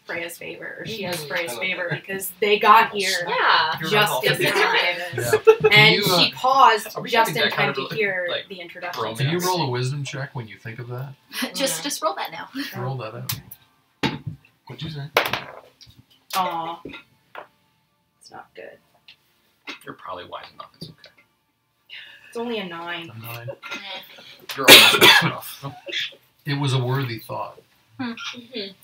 Freya's favor, or she has Freya's favor because they got here Yeah. just in Just in time. Yeah. And You, she paused are we just having in that kind time of, to hear like, the introduction. romance? Can you roll a wisdom check when you think of that? Just roll that now. Roll that out. What'd you say? Aw. It's not good. You're probably wise enough. It's okay. It's only a 9. A 9. You're almost wise enough. It was a worthy thought. Mhm.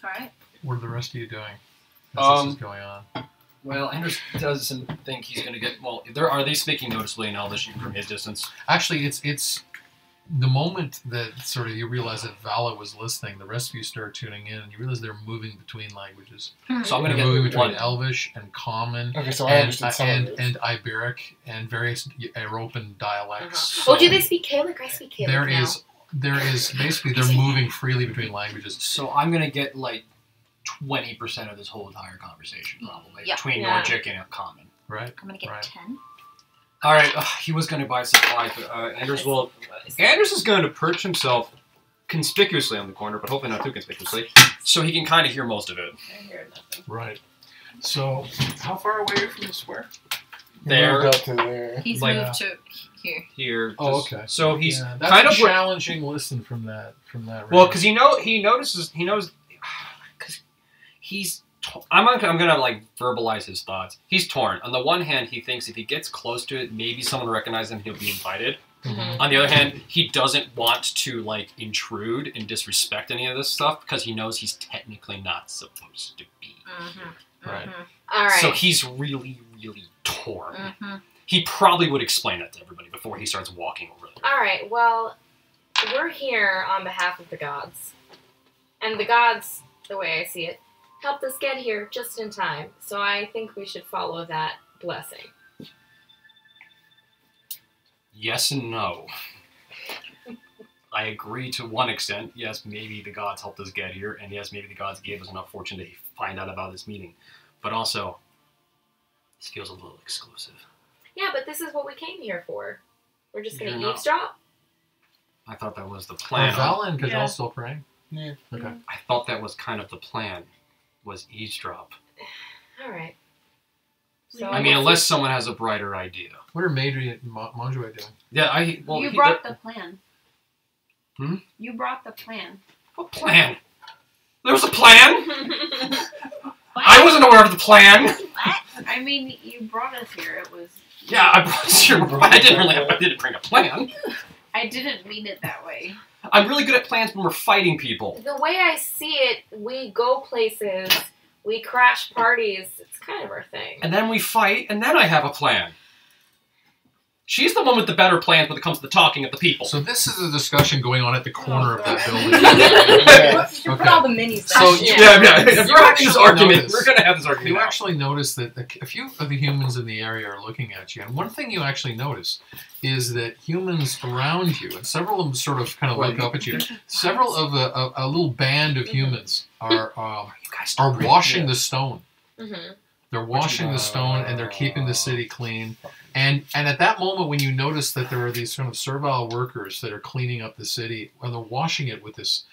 Alright. What are the rest of you doing as this is going on? Well, Anders doesn't think he's going to get... Well, are they speaking noticeably in Elvish from his distance? Actually, it's the moment that sort of you realize that Vala was listening, the rest of you start tuning in, and you realize they're moving between languages. So I'm going to They're moving get between one. Elvish and Common Okay, so I and, understood some of it. and Iberic and various European dialects. Oh, do they speak Gaelic? I speak Gaelic There now. is basically they're moving freely between languages. So I'm going to get like 20% of this whole entire conversation, probably, Yeah. between Yeah. Nordic and Common. Right? I'm gonna get Right. 10. All right, he was going to buy supplies, but Anders is going to perch himself conspicuously on the corner, but hopefully not too conspicuously, so he can kind of hear most of it. I hear nothing. Right. So, how far away are you from the square? There. Moved up to there. He's Like- moved to here. Here. Oh, just- okay. So he's Yeah, that's kind a of where, challenging listen from that. well, because he knows because he's. I'm gonna like verbalize his thoughts. He's torn. On the one hand, he thinks if he gets close to it, maybe someone will recognize him. He'll be invited. Mhm. On the other hand, he doesn't want to like intrude and disrespect any of this stuff because he knows he's technically not supposed to be. Mm-hmm. Right. All right. So he's really, really torn. Mm-hmm. He probably would explain that to everybody before he starts walking over there. All right. Well, we're here on behalf of the gods, and the gods, the way I see it, helped us get here just in time. So I think we should follow that blessing. Yes and no. I agree to one extent. Yes, maybe the gods helped us get here, and yes, maybe the gods gave us enough fortune to find out about this meeting. But also, this feels a little exclusive. Yeah, but this is what we came here for. We're just going You're to not- eavesdrop. I thought that was the Are plan. Vala and Kajal Yeah. still praying? Yeah. Okay. I thought that was kind of the plan, was eavesdrop. All right. So I mean, unless someone has a brighter idea. What are Madri and Monjoy doing? Yeah, You brought the plan. Hmm? You brought the plan. What plan? There was a plan? I wasn't aware of the plan! I mean, you brought us here. It was. Yeah, I brought your plan. I didn't bring a plan. I didn't mean it that way. I'm really good at plans when we're fighting people. the way I see it, we go places, we crash parties. It's kind of our thing. And then we fight, and then I have a plan. She's the one with the better plans when it comes to talking at the people. So this is a discussion going on at the corner of that building. Yeah. You put Okay. all the minis So back. you- yeah. If You we're having this actually argument, notice- we're going to have this argument You now. actually notice that a few of the humans in the area are looking at you, and one thing you actually notice is that humans around you, and several of them sort of kind of look up at you. Several of a little band of humans are washing the stone. Mm-hmm. They're washing the stone and they're keeping the city clean. And at that moment, when you notice that there are these kind of servile workers that are cleaning up the city, and they're washing it with this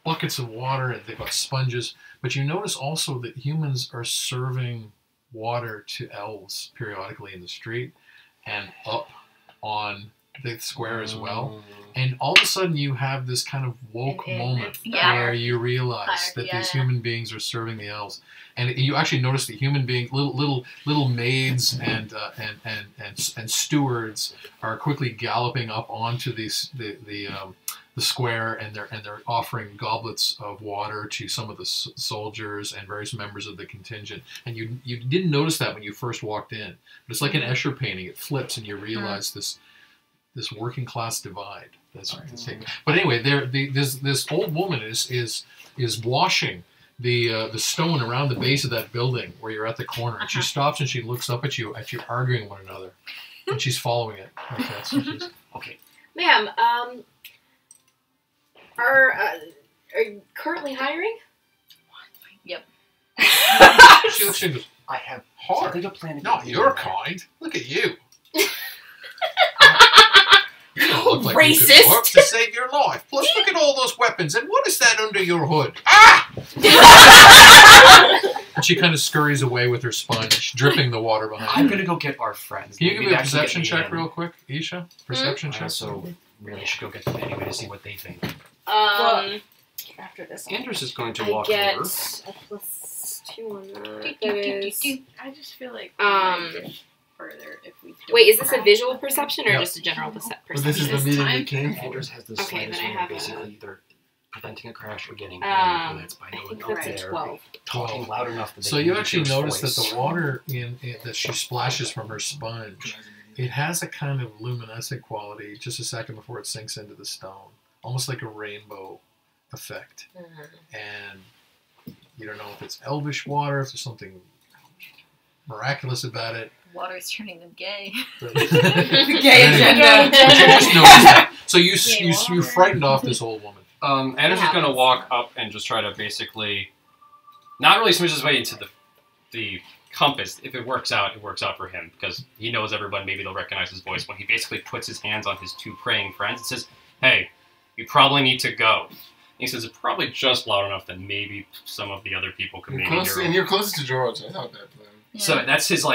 buckets of water, and they've got sponges. But you notice also that humans are serving water to elves periodically in the street and up on the square as well. And all of a sudden, you have this kind of woke And moment it's the where you realize hierarchy, that yeah, these yeah. human beings are serving the elves, and you actually notice that human beings, little maids and stewards are quickly galloping up onto the square, and they're offering goblets of water to some of the soldiers and various members of the contingent. And you didn't notice that when you first walked in, but it's like an Escher painting. It flips, and you realize this working class divide. That's taking. But anyway, this old woman is washing the stone around the base of that building where you're at the corner, and she stops and she looks up at you as you're arguing one another, and she's following it. Like that. So she's, Okay, Ma'am, are you currently hiring? She looks at you and goes, I have hard. something to plan to Not get your in. kind. Look at you. You don't look like you could Racist. work to save your life. Plus, look at all those weapons. And what is that under your hood? Ah! And she kind of scurries away with her sponge, dripping the water behind her. I'm gonna go get our friends. Can you give Maybe me a that can get perception me check in. real quick, Isha? Perception I check. also really should go get them anyway to see what they think. After this. Anders is going to I walk get over. a +2 on that. That is. I just feel like further if we don't Wait, is this a crash visual it. perception or Yeah. just a general But perception? this is the This meeting time? we came for. Anders has the Okay, slightest then I way of have basically either preventing a crash or getting in, I and that's by going think up that's a there, 12. talking loud enough that they So can you hear actually his notice voice. that the water that she splashes from her sponge, it has a kind of luminescent quality just a second before it sinks into the stone, almost like a rainbow effect. And you don't know if it's elvish water, if there's something miraculous about it. Water's turning them gay. But, Gay Anyway, agenda. but you just noticed that. So you Gay you water. frightened off this old woman. Anders is going to happens. walk up and just try to basically, not really smooch his way into the compass. If it works out for him because he knows everyone. Maybe they'll recognize his voice when he basically puts his hands on his two praying friends and says, "Hey, you probably need to go." And he says it's probably just loud enough that maybe some of the other people could maybe hear him. And you're closest to George. I thought that plan. So that's his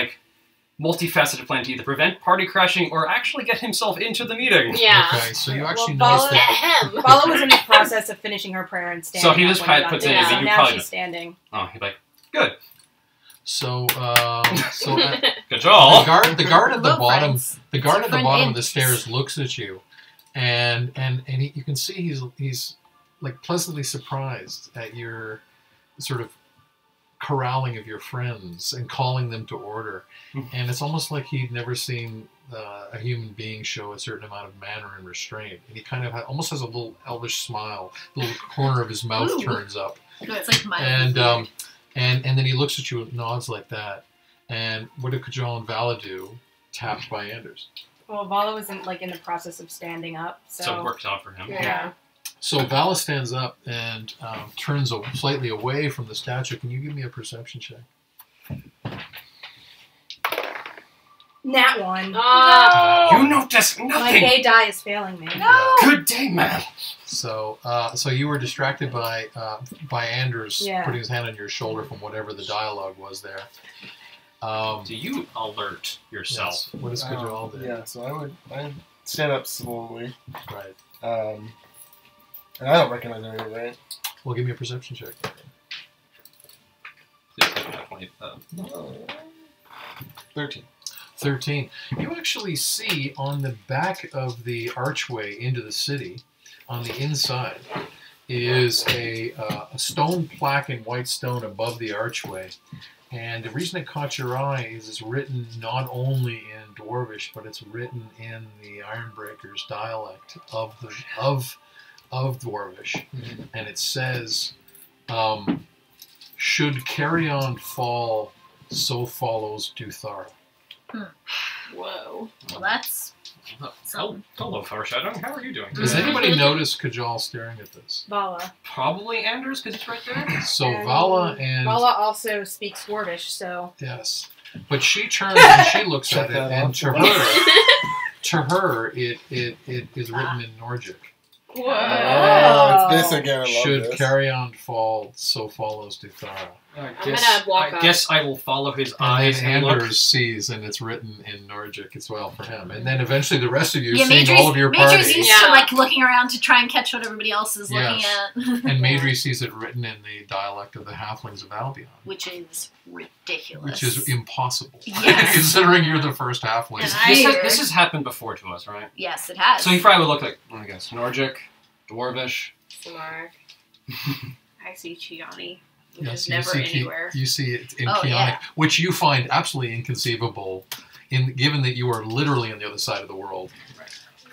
multifaceted plan to either prevent party crashing or actually get himself into the meeting. Yeah. Okay, so you actually Well, notice that. Ahem. Vala was in the process of finishing her prayer and standing. So he up just when kind of got puts there. it in, So but you now probably she's standing. Oh, he's like, good, So good job. the guard at the Hello, bottom. friends. The guard at the Friend bottom of the Andy's. stairs looks at you, and you can see he's like pleasantly surprised at your sort of corralling of your friends and calling them to order, and it's almost like he'd never seen a human being show a certain amount of manner and restraint, and he kind of almost has a little elvish smile. The little corner of his mouth Ooh. turns up, No, it's like my and then he looks at you and nods like that. And what do Kajal and Vala do? Tapped by Anders. Well, Vala was in the process of standing up. So it works out for him. Yeah. So Vala stands up and turns slightly away from the statue. Can you give me a perception check? Nat one. You notice My nothing. gay die is failing me. No. Good day, man. So you were distracted by Anders Yeah. putting his hand on your shoulder from whatever the dialogue was there. Do you alert yourself? Yes. What does Kajal do? Yeah, so I'd stand up slowly. Right. And I don't recognize anything, right? Well, give me a perception check. Definitely, 13. 13. You actually see on the back of the archway into the city, on the inside, is a stone plaque in white stone above the archway. And the reason it caught your eye is it's written not only in Dwarvish, but it's written in the Ironbreakers dialect of Dwarvish. And it says, should Caeriond fall, so follows Düthara. Whoa. Well, that's Hello, foreshadowing. How are you doing? Does anybody notice Kajal staring at this? Vala. Probably Anders, because it's right there. So And Vala and Vala also speaks Dwarvish, so yes, but she turns and she looks Check at it, that and out. to her, it is written in Nordic. Oh, it's this again. I love Should this. Caeriond fall, so follows Düthara. I gonna walk up. guess I will follow his And eyes then and look. Anders sees, and it's written in Nordic as well for him. And then eventually the rest of you, yeah. seeing Madry's, all of your Madry's party, used Yeah. to like looking around to try and catch what everybody else is Yes. looking at, and Madry sees it written in the dialect of the halflings of Albion, which is ridiculous. which is impossible, Yes. considering you're the first halfling. And This has happened before to us, right? Yes, it has. So he probably would look like, I guess, Nordic, Dwarvish. Smart. I see Chiani, which Yes, is you never see, anywhere. you see it in Oh, Keonic, yeah. which you find absolutely inconceivable, given that you are literally on the other side of the world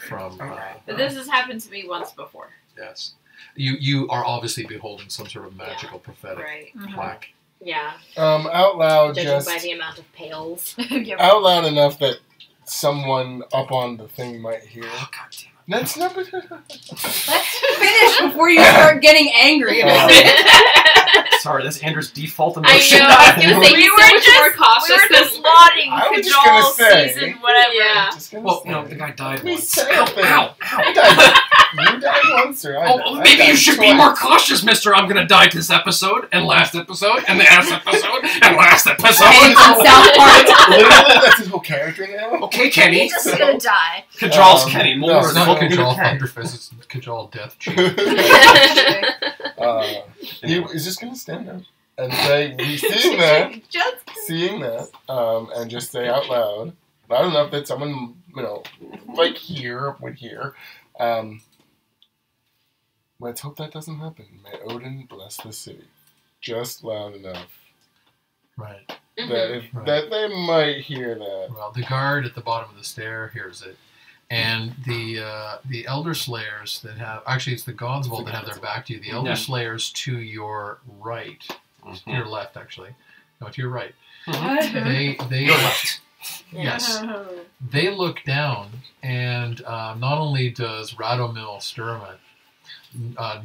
from. But this has happened to me once before. Yes, you are obviously beholding some sort of magical prophetic Right. Mhm. plaque. Yeah. Out loud, Judging just by the amount of pails. Yeah. out loud enough that someone up on the thing might hear. Oh, God damn it. Let's not. Let's finish before you start getting angry about it. Sorry, that's Andrew's default I emotion. know. I was gonna say We he's were so much just- more cautious. We were than- just lauding I was just gonna Cajole say- season, whatever. Yeah. Just gonna Well, say. no, the guy died We once. say Ow, a thing. ow, ow. You died once, or I died. Oh, I maybe died you should be twice. more cautious, mister. I'm gonna die this episode, and last episode, and the last episode, and last episode. Kenny from South Park. Literally, that's his whole character now. Okay, Kenny. He's just gonna die. Cajole's Kenny. no, More It's not Okay. Cajole Thunderfist, it's Cajole Death Chief. He is just gonna stand up and say, seeing that, and just say out loud, loud enough that someone, like here would hear. Let's hope that doesn't happen. May Odin bless the city. Just loud enough Right. that they might hear that. Well, the guard at the bottom of the stair hears it. And the Elder Slayers that have... Actually, it's the God's Vault that have their back to you. The Elder Slayers to your right. To your left, actually. No, to your right. They Your left. Yes. They look down, and not only does Radomil Sturmat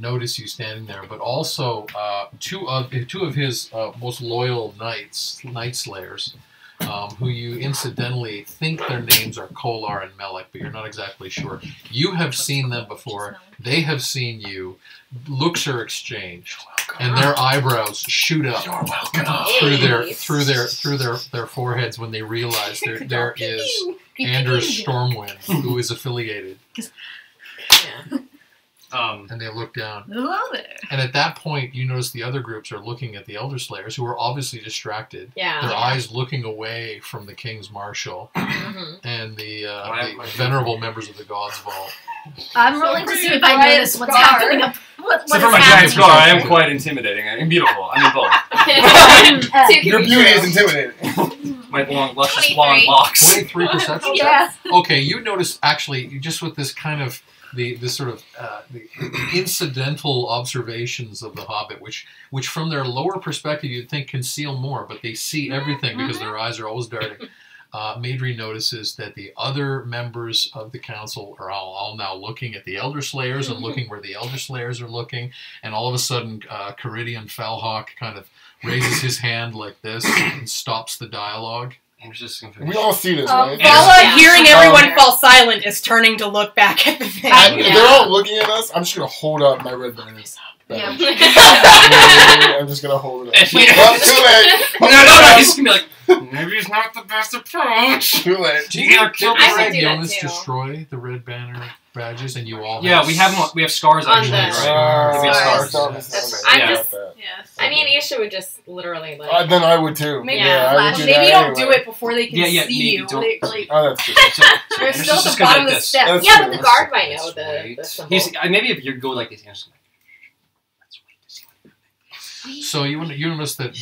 notice you standing there, but also two of his most loyal knights, Night Slayers, who you incidentally think their names are Kolar and Melek, but you're not exactly sure. You have seen them before. They have seen you. Looks are exchanged, and their eyebrows shoot up through their foreheads when they realize there is Anders Stormwind, who is affiliated. And they look down. Hello there. And at that point, you notice the other groups are looking at the Elder Slayers, who are obviously distracted. Yeah. Their eyes looking away from the King's Marshal and the venerable members of the God's Vault. I'm rolling to see if I notice what's happening up. What So is for my giant happening. scar, I am quite intimidating. I'm beautiful. I mean both. Your beauty is intimidating. My long, luscious 23. blonde locks. 23 perception? Yeah. Okay, you notice actually, just with this kind of the sort of the incidental observations of the Hobbit, which from their lower perspective you'd think conceal more, but they see everything because their eyes are always darting. Maedry notices that the other members of the council are all now looking at the Elder Slayers and looking where the Elder Slayers are looking, and all of a sudden Caeriond Fellhawk kind of raises his hand like this and stops the dialogue. We all see this, Vala, right? hearing everyone fall silent, is turning to look back at the thing. If they're all looking at us, I'm just gonna hold up my red banners. Yeah. I'm just gonna hold it up. Well, too late. No, he's gonna be like, maybe it's not the best approach. Too late. Do you I would do that Jonas too. destroy the red banner badges, and you all Yeah, we have scars On actually, the- right? We have Scars. scars. I'm Yeah. just. Yes. I mean, Isha would just literally like. Then I would too. Maybe, yeah, I would do maybe that don't anyway. do it before they can Yeah, see maybe you. don't. They, like, Oh, that's true. they're It's still at just the gonna bottom be of the this. steps. That's Yeah, true. but the guard might know the symbol. Maybe if you go like this, you're just like, So you notice that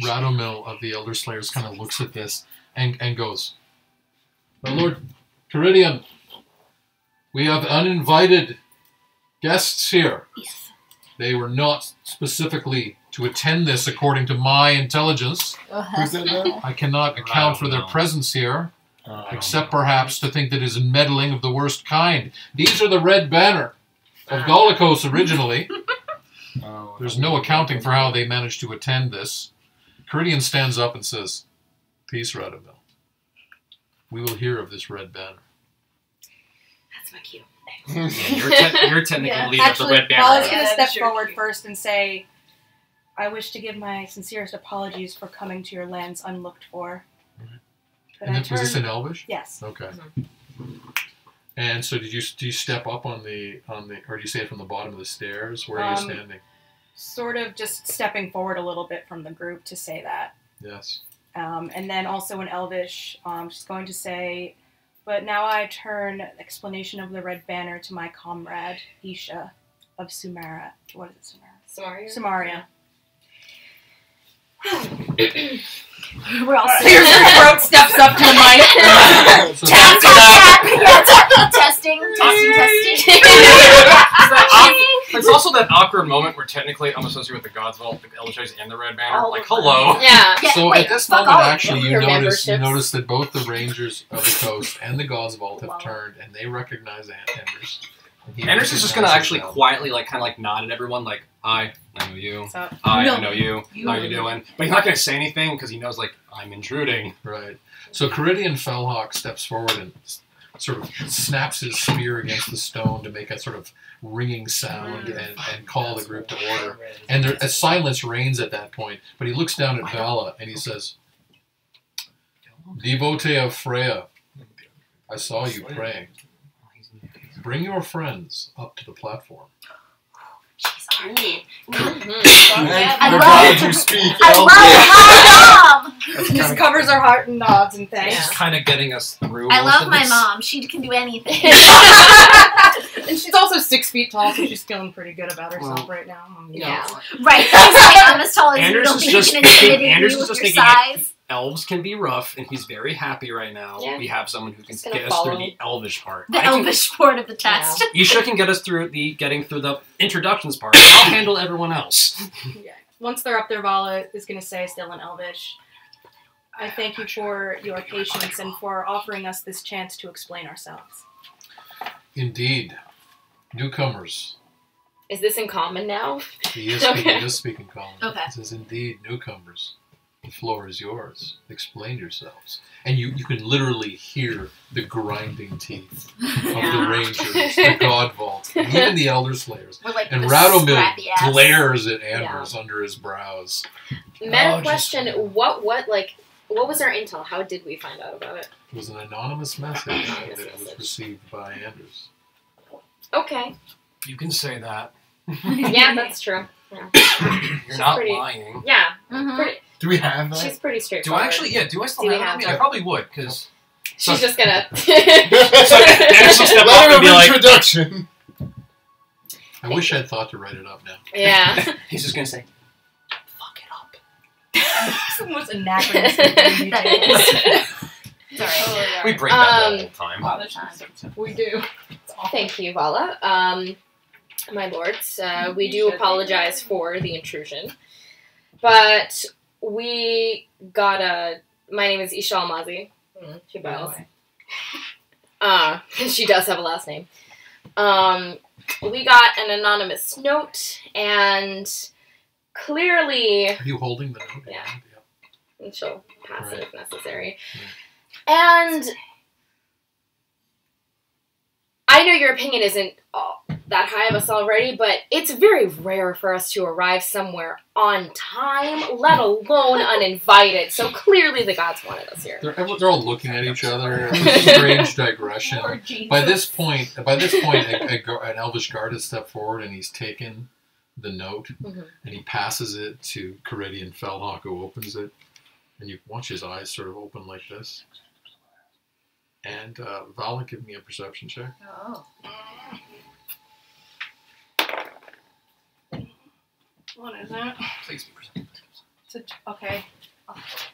Radomil of the Elder Slayers kind of looks at this and goes, "My Lord Caeriond, we have uninvited guests here. Yes. They were not specifically to attend this according to my intelligence. Who's that now? I cannot account for their Radomil. presence here, except perhaps to think that it is meddling of the worst kind. These are the Red Banner of Golikos originally. There's no accounting for how they managed to attend this." Caeriond stands up and says, "Peace, Radomil. We will hear of this Red Banner." That's my cue. you're technically Yeah. leader of the Actually, red banner. Vala's Yeah, going to that's step your forward cue. first and say, "I wish to give my sincerest apologies for coming to your lands unlooked for." But And I was this in turned- Elvish? Yes. Okay. And so do you step up on the or do you say it from the bottom of the stairs? Where are you standing? Sort of just stepping forward a little bit from the group to say that. Yes. And then also in Elvish, she's going to say, "But now I turn explanation of the Red Banner to my comrade, Isha of Sumara." What is it, Samaria? Samaria? We're all Here's your throat steps up to the mic. So Tap, tap, tap. Yeah, testing. It's also that awkward moment where technically I'm associated with the God's Vault, the Elder and the Red Banner. All Like, of them. hello. Yeah. So wait, at this fuck moment, all of actually, you. you Your notice memberships. that both the Rangers of the Coast and the God's Vault have turned, and they recognize Anders. And he Anders is just gonna recognizes actually them. quietly, like, kind of like nod at everyone, like, I know you. So, I No. know you. How you doing? But he's not gonna say anything because he knows, like, I'm intruding. Right. So Caeriond Fellhawk steps forward and sort of snaps his spear against the stone to make a sort of ringing sound and call the group to order. And a silence reigns at that point, but he looks down at Vala and he says, Devotee of Freya, I saw you praying. Bring your friends up to the platform. Mhm. I The love- God you speak. I love my mom. Just covers her heart and nods and thanks. He's kind of getting us through. I most love of my this. mom. She can do anything. And she's also 6 feet tall, so she's feeling pretty good about herself right now. Yeah. Right. He's like, I'm as tall as you. Anders Don't is think just you can intimidate thinking- Anders me is with just your thinking size. Elves can be rough, and he's very happy right now. Yeah. We have someone who can Just gonna get us through follow. the Elvish part. The elvish part of the test. Isha can get us through getting through the introductions part. I'll handle everyone else. Yeah. Once they're up there, Vala is going to say, still in Elvish, I thank you for your patience and for offering us this chance to explain ourselves. Indeed. Newcomers. Is this in common now? He is Okay. speaking common. Okay. He says, indeed, newcomers. The floor is yours. Explain yourselves. And you can literally hear the grinding teeth of the Rangers, the God Vault, and even the Elder Slayers. We're like And the Radomil scrappy ass. glares at Anders under his brows. Meta question: What was our intel? How did we find out about it? It was an anonymous message that was received by Anders. Okay. You can say that. Yeah, that's true. Yeah. You're not pretty- lying. Yeah. Mhm. Pretty, Do we have that? she's pretty Do straightforward. I actually? Yeah. Do I still Do we have it? have I mean, I to? probably would, because... She's just gonna. Anders will step up Letter and of be like... introduction. I wish I'd thought to write it up now. Yeah. He's just going to say, fuck it up. Someone's anachronistic details. Sorry. We break that Um, all the time. All the time. We do. Thank you, Vala. My lords, we do apologize for the intrusion, but we got a. My name is Isha Almazi. She bows. She does have a last name. We got an anonymous note, and clearly, Are you holding the note? Yeah. and she'll pass it if necessary. Right. And I know your opinion isn't that high of us already, but it's very rare for us to arrive somewhere on time, let alone uninvited. So clearly the gods wanted us here. They're all looking at each other. It's a strange digression. By this point, an elvish guard has stepped forward and he's taken the note Mhm. and he passes it to Caeriond Fellhawk, who opens it, and you watch his eyes sort of open like this. And Vala, give me a perception check. Oh. What is that? Please be present. Okay.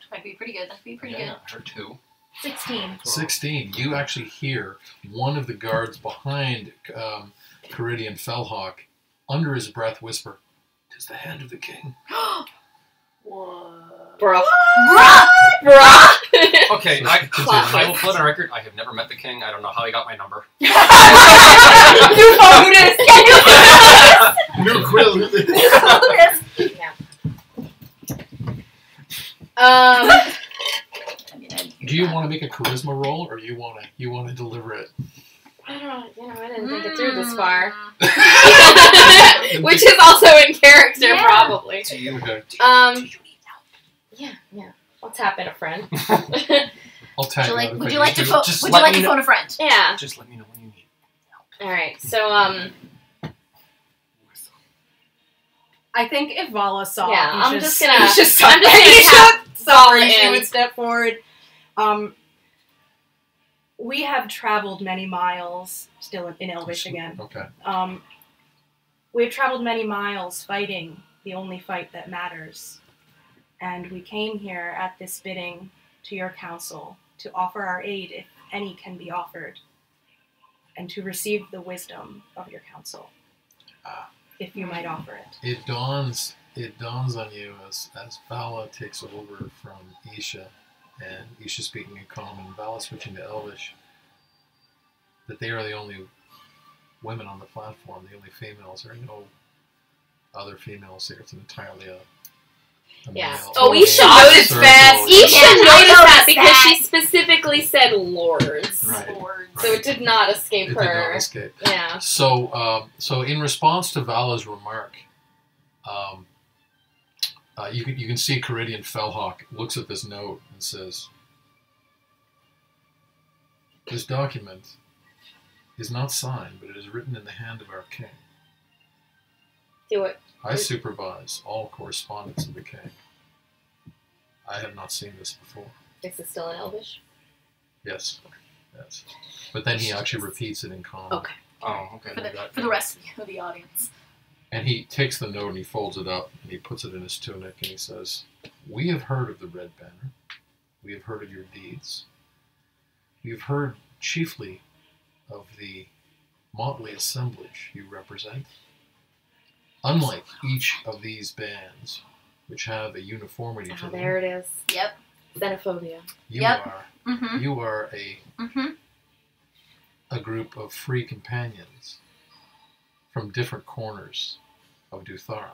That'd be pretty good. That'd be pretty Yeah, her too. 16. 16. You actually hear one of the guards behind Caeriond Fellhawk, under his breath, whisper, "'Tis the hand of the king." What? Bruh. Bruh! Okay, I will put on record, I have never met the king. I don't know how he got my number. New quill. Do you want to make a charisma roll, or do you want to deliver it? I don't know, I didn't think it through this far. Mm. Which is also in character, Yeah. probably. Okay. Yeah. I'll tap in a friend. I'll tag you. Would you like to phone Just a let me know. friend? Yeah. Just let me know when you need. Alright, so, I think if Vala saw Yeah, I'm Isha's- just gonna Isha's tap sorry, Vala she in. would step forward. We have traveled many miles, still in Elvish again. Okay. We have traveled many miles fighting the only fight that matters. And we came here at this bidding to your council to offer our aid, if any can be offered, and to receive the wisdom of your council. if you might offer it. It dawns on you as Vala takes over from Isha, and Isha speaking in Common, Vala switching to Elvish, that they are the only women on the platform, the only females. There are no other females here. It's entirely a Yeah. male. Oh, Isha noticed noticed that. Isha noticed that because she specifically said lords. Right. So it did not escape It her. did not escape. Yeah. So in response to Vala's remark, you can see Caeriond Fellhawk looks at this note and says, "This document is not signed, but it is written in the hand of our king. Do it. I supervise all correspondence of the king. I have not seen this before." Is it still in Elvish? Yes. Yes. But then he actually repeats it in Common. Okay. Oh, okay. For the rest of the audience. And he takes the note and he folds it up and he puts it in his tunic and he says, "We have heard of the Red Banner. We have heard of your deeds. We have heard chiefly of the motley assemblage you represent. Unlike each of these bands, which have a uniformity to Oh, them, there it is. Yep. Xenophobia. you Yep. are Mm-hmm. you are Mm-hmm. a group of free companions from different corners of Düthara.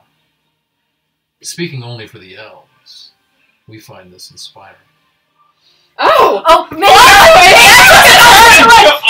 Speaking only for the elves, we find this inspiring." Oh! Oh,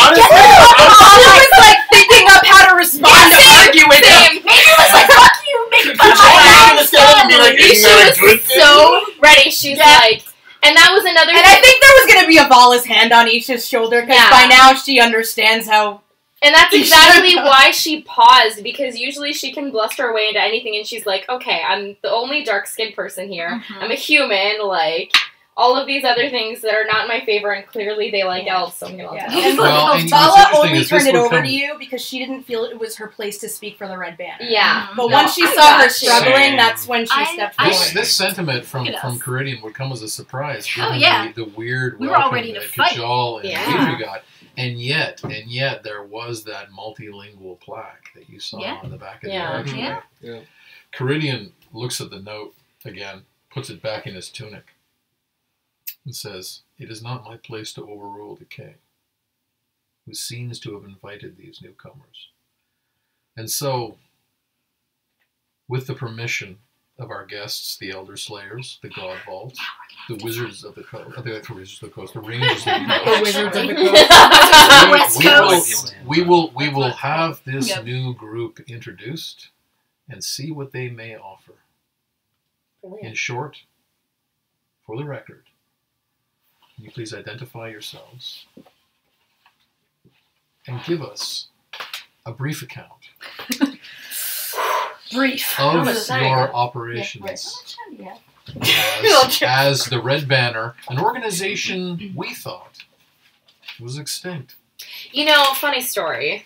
I was like thinking up how to respond to argue with him. Maybe it was like, fuck you, making fun of Could you my imagine own this guy would be like, She "Isn't that a good was thing?" so ready. She's like, and that was another And I think there was gonna be a Vala's hand on Isha's shoulder because Yeah. by now she understands how. And that's You exactly should. why she paused, because usually she can bluster her way into anything, and she's like, okay, I'm the only dark-skinned person here. Mhm. I'm a human, like, all of these other things that are not in my favor, and clearly they like Yeah. elves, so I'm gonna Yeah. let them. And Well, and what's Vala interesting only is this turned it would over come- to you because she didn't feel it was her place to speak for the Red Banner. Yeah. But No, once she I saw got her you. struggling, Same. that's when she stepped I- forward. This sentiment from Look at us. Caeriond would come as a surprise, Oh, given yeah. the weird We were all welcome ready to that fight. Kajal and Yeah. Isha got. And yet, there was that multilingual plaque that you saw Yeah. on the back of Yeah. the archway. Yeah. Yeah. Caeriond looks at the note again, puts it back in his tunic, and says, "It is not my place to overrule the king, who seems to have invited these newcomers. And so, with the permission of our guests, the Elder Slayers, the God Vault, the Wizards of the Coast, the Wizards of the Coast, the Rangers of the Coast, The Wizards of the West we will- Coast. we will have this Yep. new group introduced and see what they may offer. In Brilliant. short, for the record, can you please identify yourselves and give us a brief account Brief. of was a your tiger. operations Yeah. as the Red Banner, an organization we thought was extinct. You know, funny story.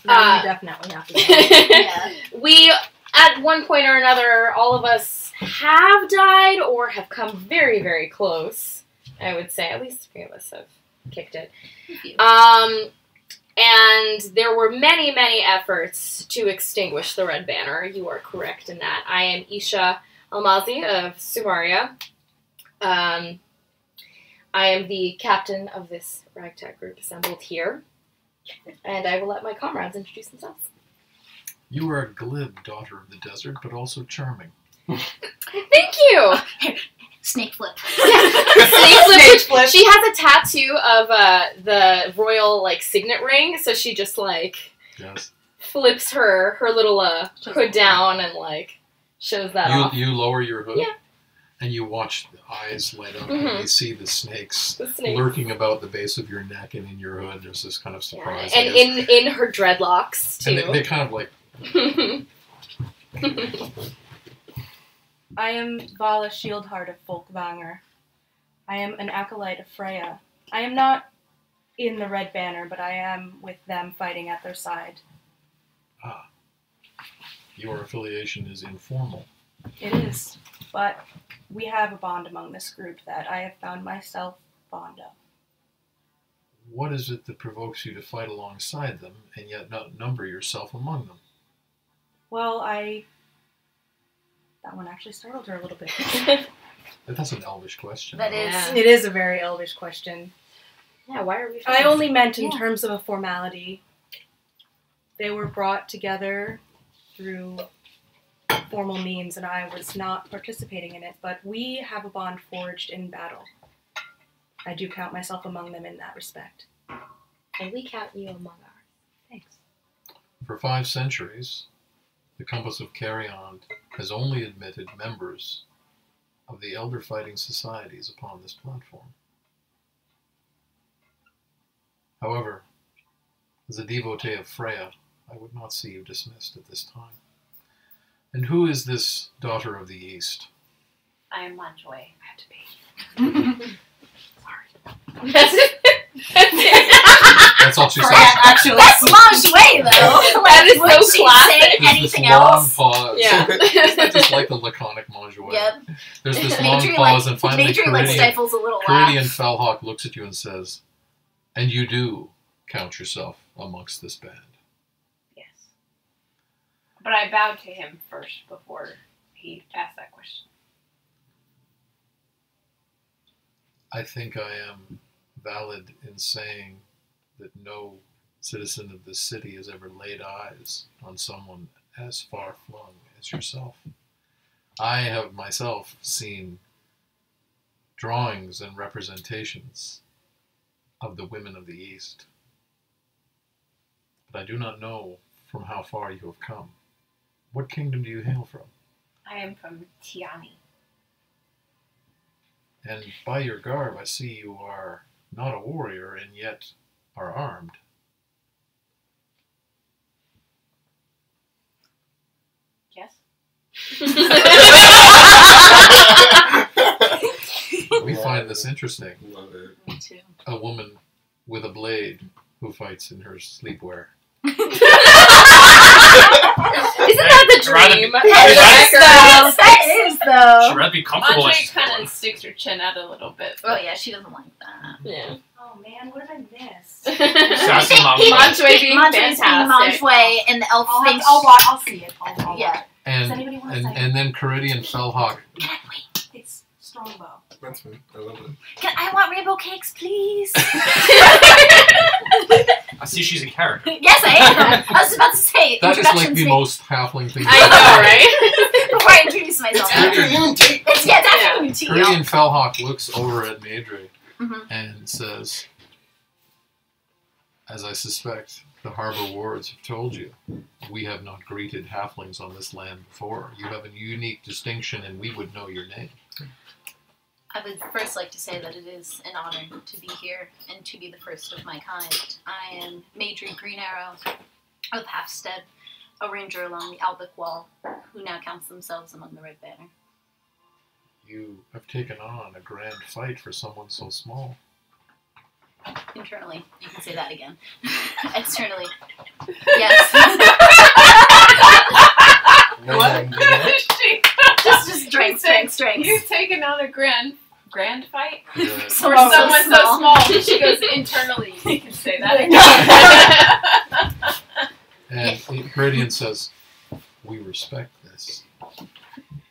No, you definitely have to. Yeah. We, at one point or another, all of us have died or have come very, very close. I would say at least 3 of us have kicked it. And there were many, many efforts to extinguish the Red Banner. You are correct in that. I am Isha Almazi of Sumaria. I am the captain of this ragtag group assembled here. And I will let my comrades introduce themselves. You are a glib daughter of the desert, but also charming. Thank you! Snake flip. Snake flip. She has a tattoo of the royal signet ring, so she just Yes. flips her little hood down and shows that off. You lower your hood. Yeah. And you watch the eyes light up, Mhm. and you see the snakes The snake. lurking about the base of your neck and in your hood. There's this kind of Yeah. surprise. And I guess. in her dreadlocks And too. they kind of I am Vala Shieldheart of Folkvanger. I am an acolyte of Freya. I am not in the Red Banner, but I am with them fighting at their side. your affiliation is informal. It is, but we have a bond among this group that I have found myself fond of. What is it that provokes you to fight alongside them and yet not number yourself among them? Well, that one actually startled her a little bit. That's an elvish question. That is. Yeah. It is a very elvish question. Yeah, why are we I only meant in Yeah. terms of a formality. They were brought together through formal means, and I was not participating in it, but we have a bond forged in battle. I do count myself among them in that respect. And we count you among ours. Thanks. For 5 centuries, the Compass of Caeriond has only admitted members of the elder fighting societies upon this platform. However, as a devotee of Freya, I would not see you dismissed at this time. And who is this daughter of the East? I am Manjoy. I have to pee. Sorry. That's it. That's all she said. Actually, that's Manjoué, though. That is would so she classic. say There's anything this long else? pause. Yeah. I just like the laconic Manjoué. Yep. There's this long Matri, pause, and finally Matri stifles a little Caeriond laugh. Fellhawk looks at you and says, "And you do count yourself amongst this band." Yes. But I bowed to him first before he asked that question. I think I am valid in saying that no citizen of this city has ever laid eyes on someone as far-flung as yourself. I have myself seen drawings and representations of the women of the East, but I do not know from how far you have come. What kingdom do you hail from? I am from Tiani. And by your garb, I see you are not a warrior and yet are armed. Yes? We find this interesting. Love it. Me too. A woman with a blade who fights in her sleepwear. Isn't that the dream? That is, though. She'd rather be comfortable as Manjoy she's kind born. of sticks her chin out a little bit. Oh, yeah, she doesn't like that. Yeah. Oh man, what did I miss? Sassy Manjoué. Manjoy being Manjoué's being fantastic. Manjoué, and the elf thinks... I'll see it. I'll Yeah. Does anybody want to say? And then Caeriond Fellhawk. Can I wait? It's Strongbow. That's me. I love it. I want rainbow cakes, please. I see she's a character. Yes, I am. I was about to say, That is like introductions the make- most halfling thing. I know, right? Before I introduce myself. Afternoon tea. It's afternoon tea. Caeriond Fellhawk looks over at Madre Mhm. and says, "As I suspect the harbor wards have told you, we have not greeted halflings on this land before. You have a unique distinction, and we would know your name." I would first like to say that it is an honor to be here and to be the first of my kind. I am Madry Greenarrow of Halfstead, a ranger along the Albic Wall, who now counts themselves among the Red Banner. You have taken on a grand fight for someone so small. Internally, you can say that again. Externally, yes. What? just strength. You've taken on a grand fight? Yeah. So we're Someone so so small. small. She goes internally. You can say that again. And Caeriond says, "We respect this."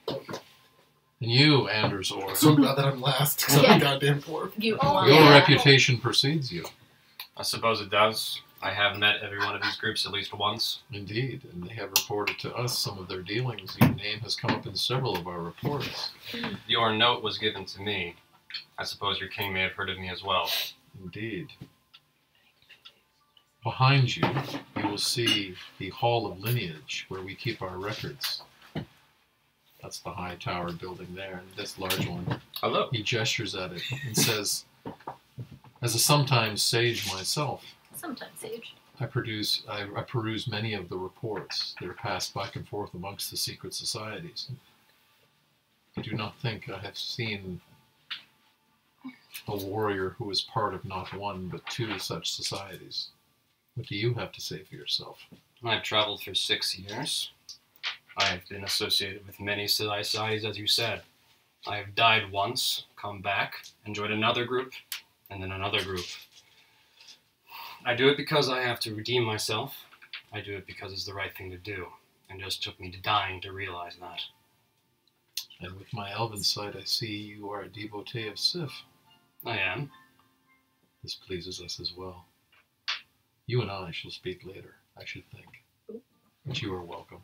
And you, Anders Orr, So glad that I'm last because I'm a goddamn dwarf. You your reputation precedes you. I suppose it does. I have met every one of these groups at least once. Indeed, and they have reported to us some of their dealings. Your name has come up in several of our reports. Your note was given to me. I suppose your king may have heard of me as well. Indeed. Behind you, you will see the Hall of Lineage, where we keep our records. That's the high tower building there, and this large one. Hello. He gestures at it and says, "As a sometimes sage myself, Sometimes, Sage. I peruse many of the reports that are passed back and forth amongst the secret societies. I do not think I have seen a warrior who is part of not one but 2 such societies. What do you have to say for yourself?" I've traveled for 6 years. I have been associated with many societies, as you said. I have died once, come back, enjoyed another group, and then another group. I do it because I have to redeem myself. I do it because it's the right thing to do. And just took me to dying to realize that. And with my elven sight, I see you are a devotee of Sif. I am. This pleases us as well. You and I shall speak later, I should think. But you are welcome.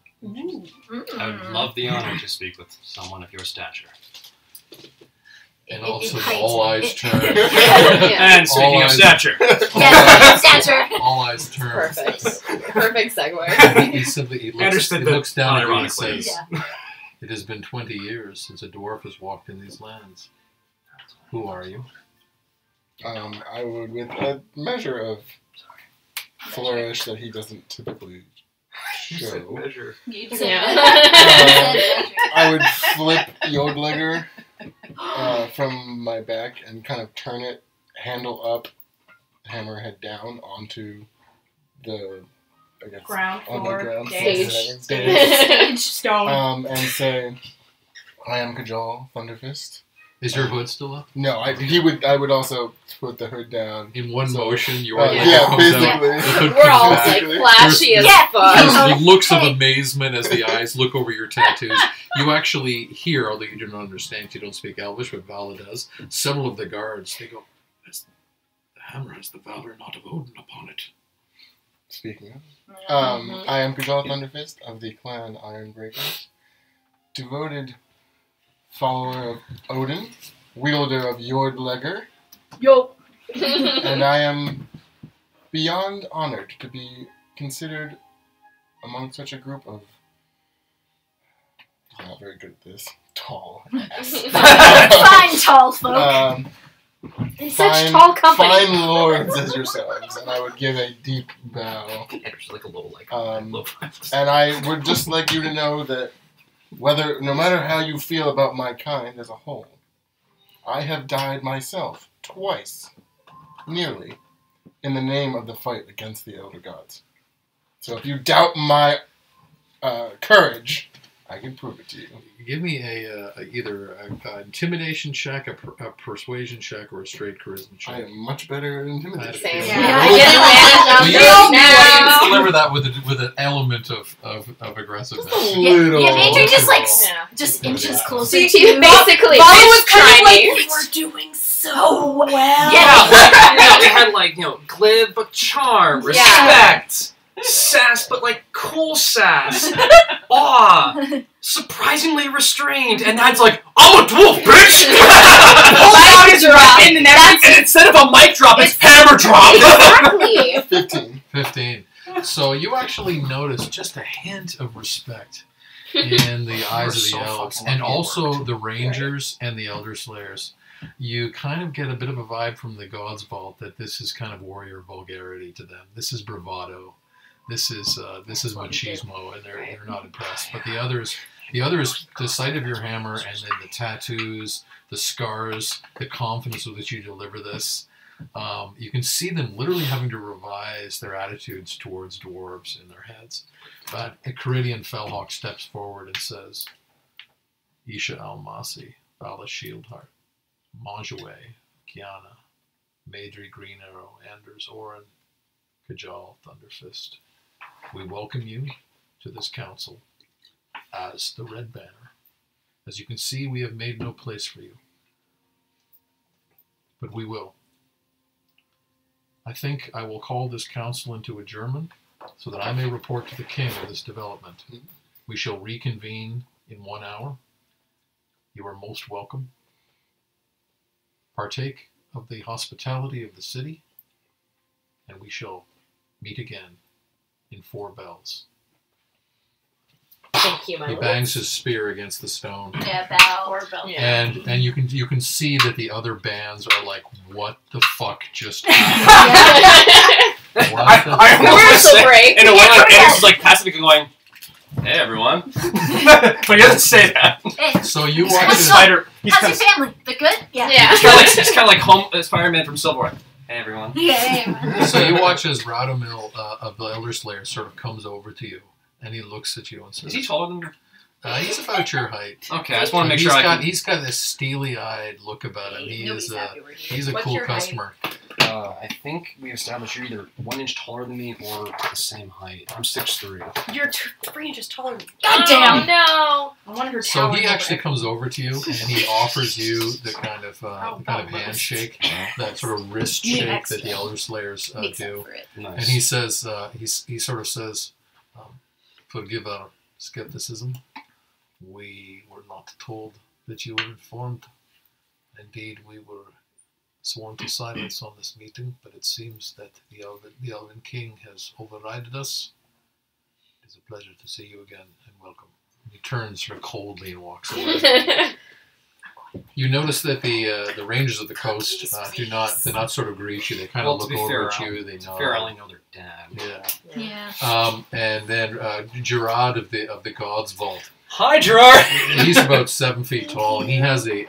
I would love the honor to speak with someone of your stature. And also, all eyes turn. And speaking of stature. All eyes turn. Perfect. Perfect segue. He looks down at you and says, "It has been 20 years since a dwarf has walked in these lands. Who are you?" I would, with a measure of flourish that he doesn't typically show. Measure. I would flip Yodlegger from my back and kind of turn it, handle up, hammerhead down onto the, I guess, ground on floor, the ground stage stone. and say, "I am Kajal Thunderfist." Is your hood still up? No, I would also put the hood down. In one motion, your yeah, comes basically. out, the hood We're all comes like back. flashy as fuck. There's looks of amazement as the eyes look over your tattoos. You actually hear, although you do not understand, you don't speak Elvish, but Vala does. Several of the guards, they go, "The hammer has the valor not of Odin upon it." Speaking of, I am Kajal Thunderfist of the clan Ironbreakers, devoted follower of Odin, wielder of Yordlegger. Yo. And I am beyond honored to be considered among such a group of, I'm not very good at this, tall ass. Fine, tall folk. In such tall company. Fine lords as yourselves, and I would give a deep bow. Just like a little, And I would just like you to know that no matter how you feel about my kind as a whole, I have died myself twice, nearly, in the name of the fight against the Elder Gods. So if you doubt my courage, I can prove it to you. Give me either an intimidation check, a persuasion check, or a straight charisma check. I am much better at intimidation. Same. You deliver that with an element of aggressiveness. Just a little. Yeah, Major just inches closer to See, you. basically, Vala was kind of like, tiny. "We're doing so well." Yeah, they had glib but charm, respect, sass but cool sass, awe, surprisingly restrained, and that's like, "I'm a dwarf, bitch!" Mic drop. And instead of a mic drop, it's hammer drop. Exactly. 15. So you actually notice just a hint of respect in the eyes of the elves, and also the rangers and the elder slayers. You kind of get a bit of a vibe from the God's Vault that this is kind of warrior vulgarity to them. This is bravado. This is machismo, and they're not impressed. But the others, the sight of your hammer, and then the tattoos, the scars, the confidence with which you deliver this. You can see them literally having to revise their attitudes towards dwarves in their heads. But a Caeriond Fellhawk steps forward and says, "Isha Almasi, Vala Shieldheart, Manjaway, Kiana, Maedri Green Arrow, Anders Oren, Kajal Thunderfist. We welcome you to this council as the Red Banner. As you can see, we have made no place for you. But we will. I think I will call this council into adjournment so that I may report to the king of this development. We shall reconvene in 1 hour. You are most welcome. Partake of the hospitality of the city, and we shall meet again in 4 bells." Thank you, my He lord. bangs his spear against the stone. Yeah, bow. And you can see that the other bands are like, "What the fuck just happened?" I Commercial break. in a way, Anders is passively going, "Hey, everyone," but he doesn't say that. Hey, So you How's watch your this. Spider. He's how's kind your family? They're good? Yeah. He's kind of like home Spider-Man from Civil War. "Hey, everyone." Yeah. So you watch as Radomil of the Elder Slayer sort of comes over to you, and he looks at you and says, Is he taller than me? He's about your height. Okay, I just want to make sure He's got this steely-eyed look about him. He's a What's cool your height? customer. I think we established you're either 1 inch taller than me or the same height. I'm 6'3". You're 3 inches taller than me. God damn! No. I wanted her So he towering actually over comes over to you and he offers you the kind of handshake, that sort of wrist You mean shake extra. that the Elder Slayers Makes up do. for it. Nice. And he says, he sort of says, forgive our skepticism. We were not told that you were informed. Indeed, we were sworn to silence on this meeting, but it seems that the Elven King has overridden us. It is a pleasure to see you again, and welcome. He turns sort of coldly and walks away. You notice that the rangers of the coast do not sort of greet you. They kind of to look be over fair, at you. They nod. Fair, I only know their dad. Yeah. Yeah. And then Gerard of the God's Vault. Hi, Gerard! He's about 7 feet tall, and he has a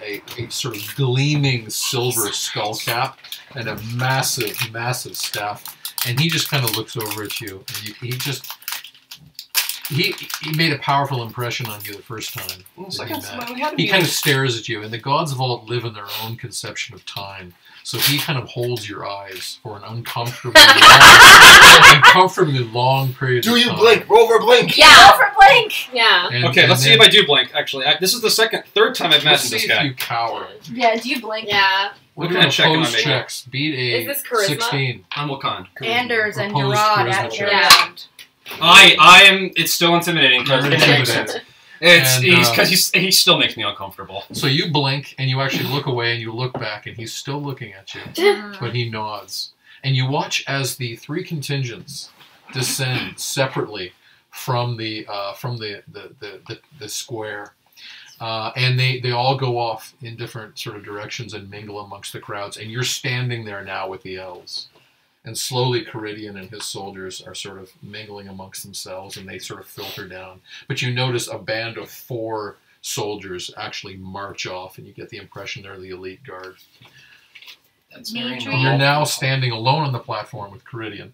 sort of gleaming silver skull cap and a massive, massive staff. And he just kind of looks over at you, and he made a powerful impression on you the first time. He kind of stares at you, and the God's Vault live in their own conception of time. So he kind of holds your eyes for an uncomfortably long period of time. Do you blink? Roll for blink. Yeah, for blink. Yeah. Okay, let's see if I do blink, actually. This is the third time I've Let's imagined see this if guy. you cower. Yeah, do you blink? Yeah. We're What doing kind of check am I opposed making? checks. Beat a Is this charisma? 16. On what kind? Anders and Opposed Gerard charisma at check. Caeriond. I am. It's still intimidating because You're it makes intimidated. sense. It's And, because he still makes me uncomfortable. So you blink, and you actually look away, and you look back, and he's still looking at you. But he nods. And you watch as the 3 contingents descend separately from the square. And they all go off in different sort of directions and mingle amongst the crowds. And you're standing there now with the elves. And slowly Caeriond and his soldiers are sort of mingling amongst themselves, and they sort of filter down. But you notice a band of 4 soldiers actually march off, and you get the impression they're the elite guard. That's very Major. And you're normal. now standing alone on the platform with Caeriond.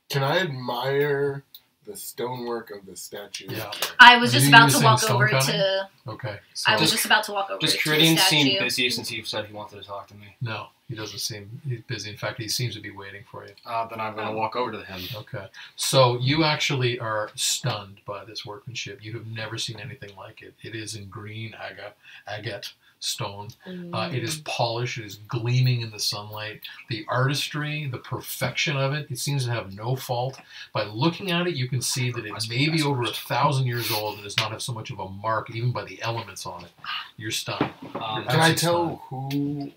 Can I admire the stonework of the statue? Yeah. I was Are just you about to using walk stone over cutting? to. Okay. I was So, just about to walk over Does to the Caeriond seem statue. busy since he said he wanted to talk to me? no, he doesn't seem he's busy. In fact, he seems to be waiting for you. Then I'm going to walk over to him. Okay. So you actually are stunned by this workmanship. You have never seen anything like it. It is in green agate stone. It is polished. It is gleaming in the sunlight. The artistry, the perfection of it, it seems to have no fault. By looking at it, you can see that it may be over 1,000 years old and does not have so much of a mark, even by the elements on it. You're stunned. Can I tell who,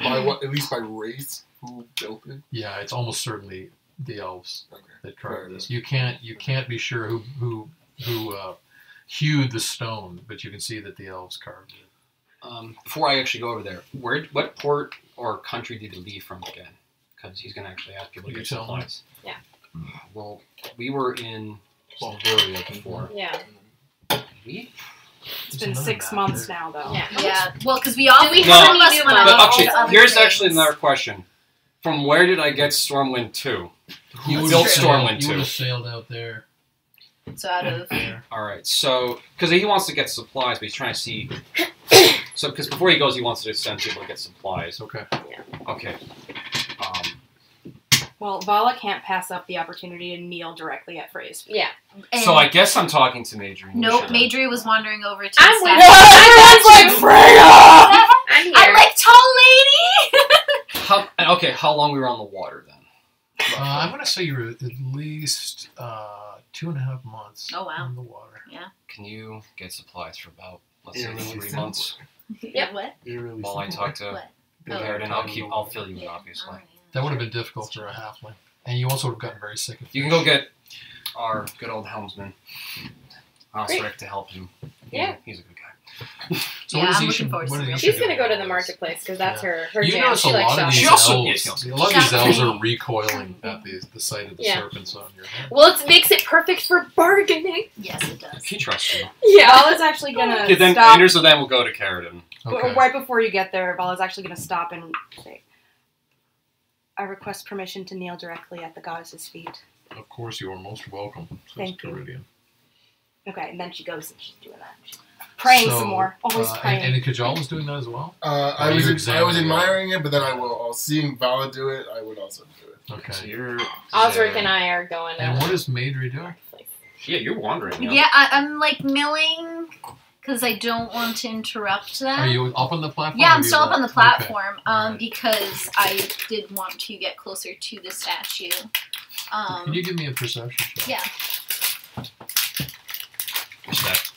by what, at least by race, who built it? Yeah, it's almost certainly the elves Okay. that Fair carved enough. this. You can't be sure who hewed the stone, but you can see that the elves carved it. Before I actually go over there, what port or country did he leave from again? Because he's going to actually ask people to You get tell me. supplies. Yeah. Well, we were in Bulgaria before. Yeah. We? It's been 6 months now, though. Yeah. Yeah, well, because we all Do we some have of any us new went money? on But all actually, the other here's things. actually another question. From where did I get Stormwind 2? You That's would built true. Stormwind You would 2. have sailed out there. So out of Alright, so, because he wants to get supplies, but he's trying to see. So, because before he goes, he wants to send people to get supplies. Okay. Okay. Well, Vala can't pass up the opportunity to kneel directly at Frey's feet. Yeah. So I guess I'm talking to Major. Nope, Madri was wandering over to I'm the with statue. Everyone's like, Freya! I'm here. I like tall lady. How long we were on the water then? I'm going to say you were at least 2.5 months Oh, wow. on the water. Can you get supplies for about, let's Yeah, say, really 3 simple. months? Yep. What? You're really While I talk to What? Garrett, and I'll fill you in, obviously. Oh, yeah. That would have been difficult for a halfling. And you also would have gotten very sick of You can go get our good old helmsman, Osric, to help him. Yeah. He's a good guy. So Yeah, what does I'm he looking should- forward to what does it. he She's should gonna do go to with the all marketplace because that's her You jam. notice She a likes lot of shopping. these She also- elves. yes, yes. A lot of these elves Shopping. are recoiling at the sight of the Yeah. serpents on your head. Well, it makes it perfect for bargaining. Yes, it does. He trusts you. Yeah. Vala's actually gonna Okay, then stop. Anders, so then we'll go to Caeriond. Okay. Right before you get there, Vala's actually gonna stop and say, "I request permission to kneel directly at the goddess's feet." Of course, you are most welcome, says Thank you. Caeriond. Okay, and then she goes and she's doing that. Praying So, some more. Always praying. And Kajal was doing that as well? I you was examining it? admiring it, but then seeing Vala do it, I would also do it. Okay. So you're Osric and I are going to... And what is Maedry doing? Yeah, you're wandering. Yeah, I'm like milling because I don't want to interrupt them. Are you up on the platform? Yeah, or I'm have you still up on the left? platform Okay. Alright. because I did want to get closer to the statue. Can you give me a perception check? Yeah. Respect.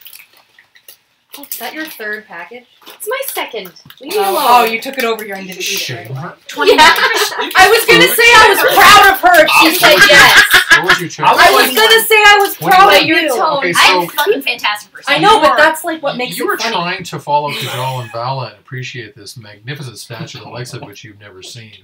Is that your third package? It's my second. Leave me alone. Oh, you took it over here and didn't eat it. Shame. Right? 29. I was gonna say I was proud of her if she said yes. What was your check? I was gonna say I was proud of your you. tone. Okay, I'm so fucking fantastic person. I know, You but are- that's like what makes you were it funny. trying to follow Kajal and Vala and appreciate this magnificent statue, the likes of which you've never seen.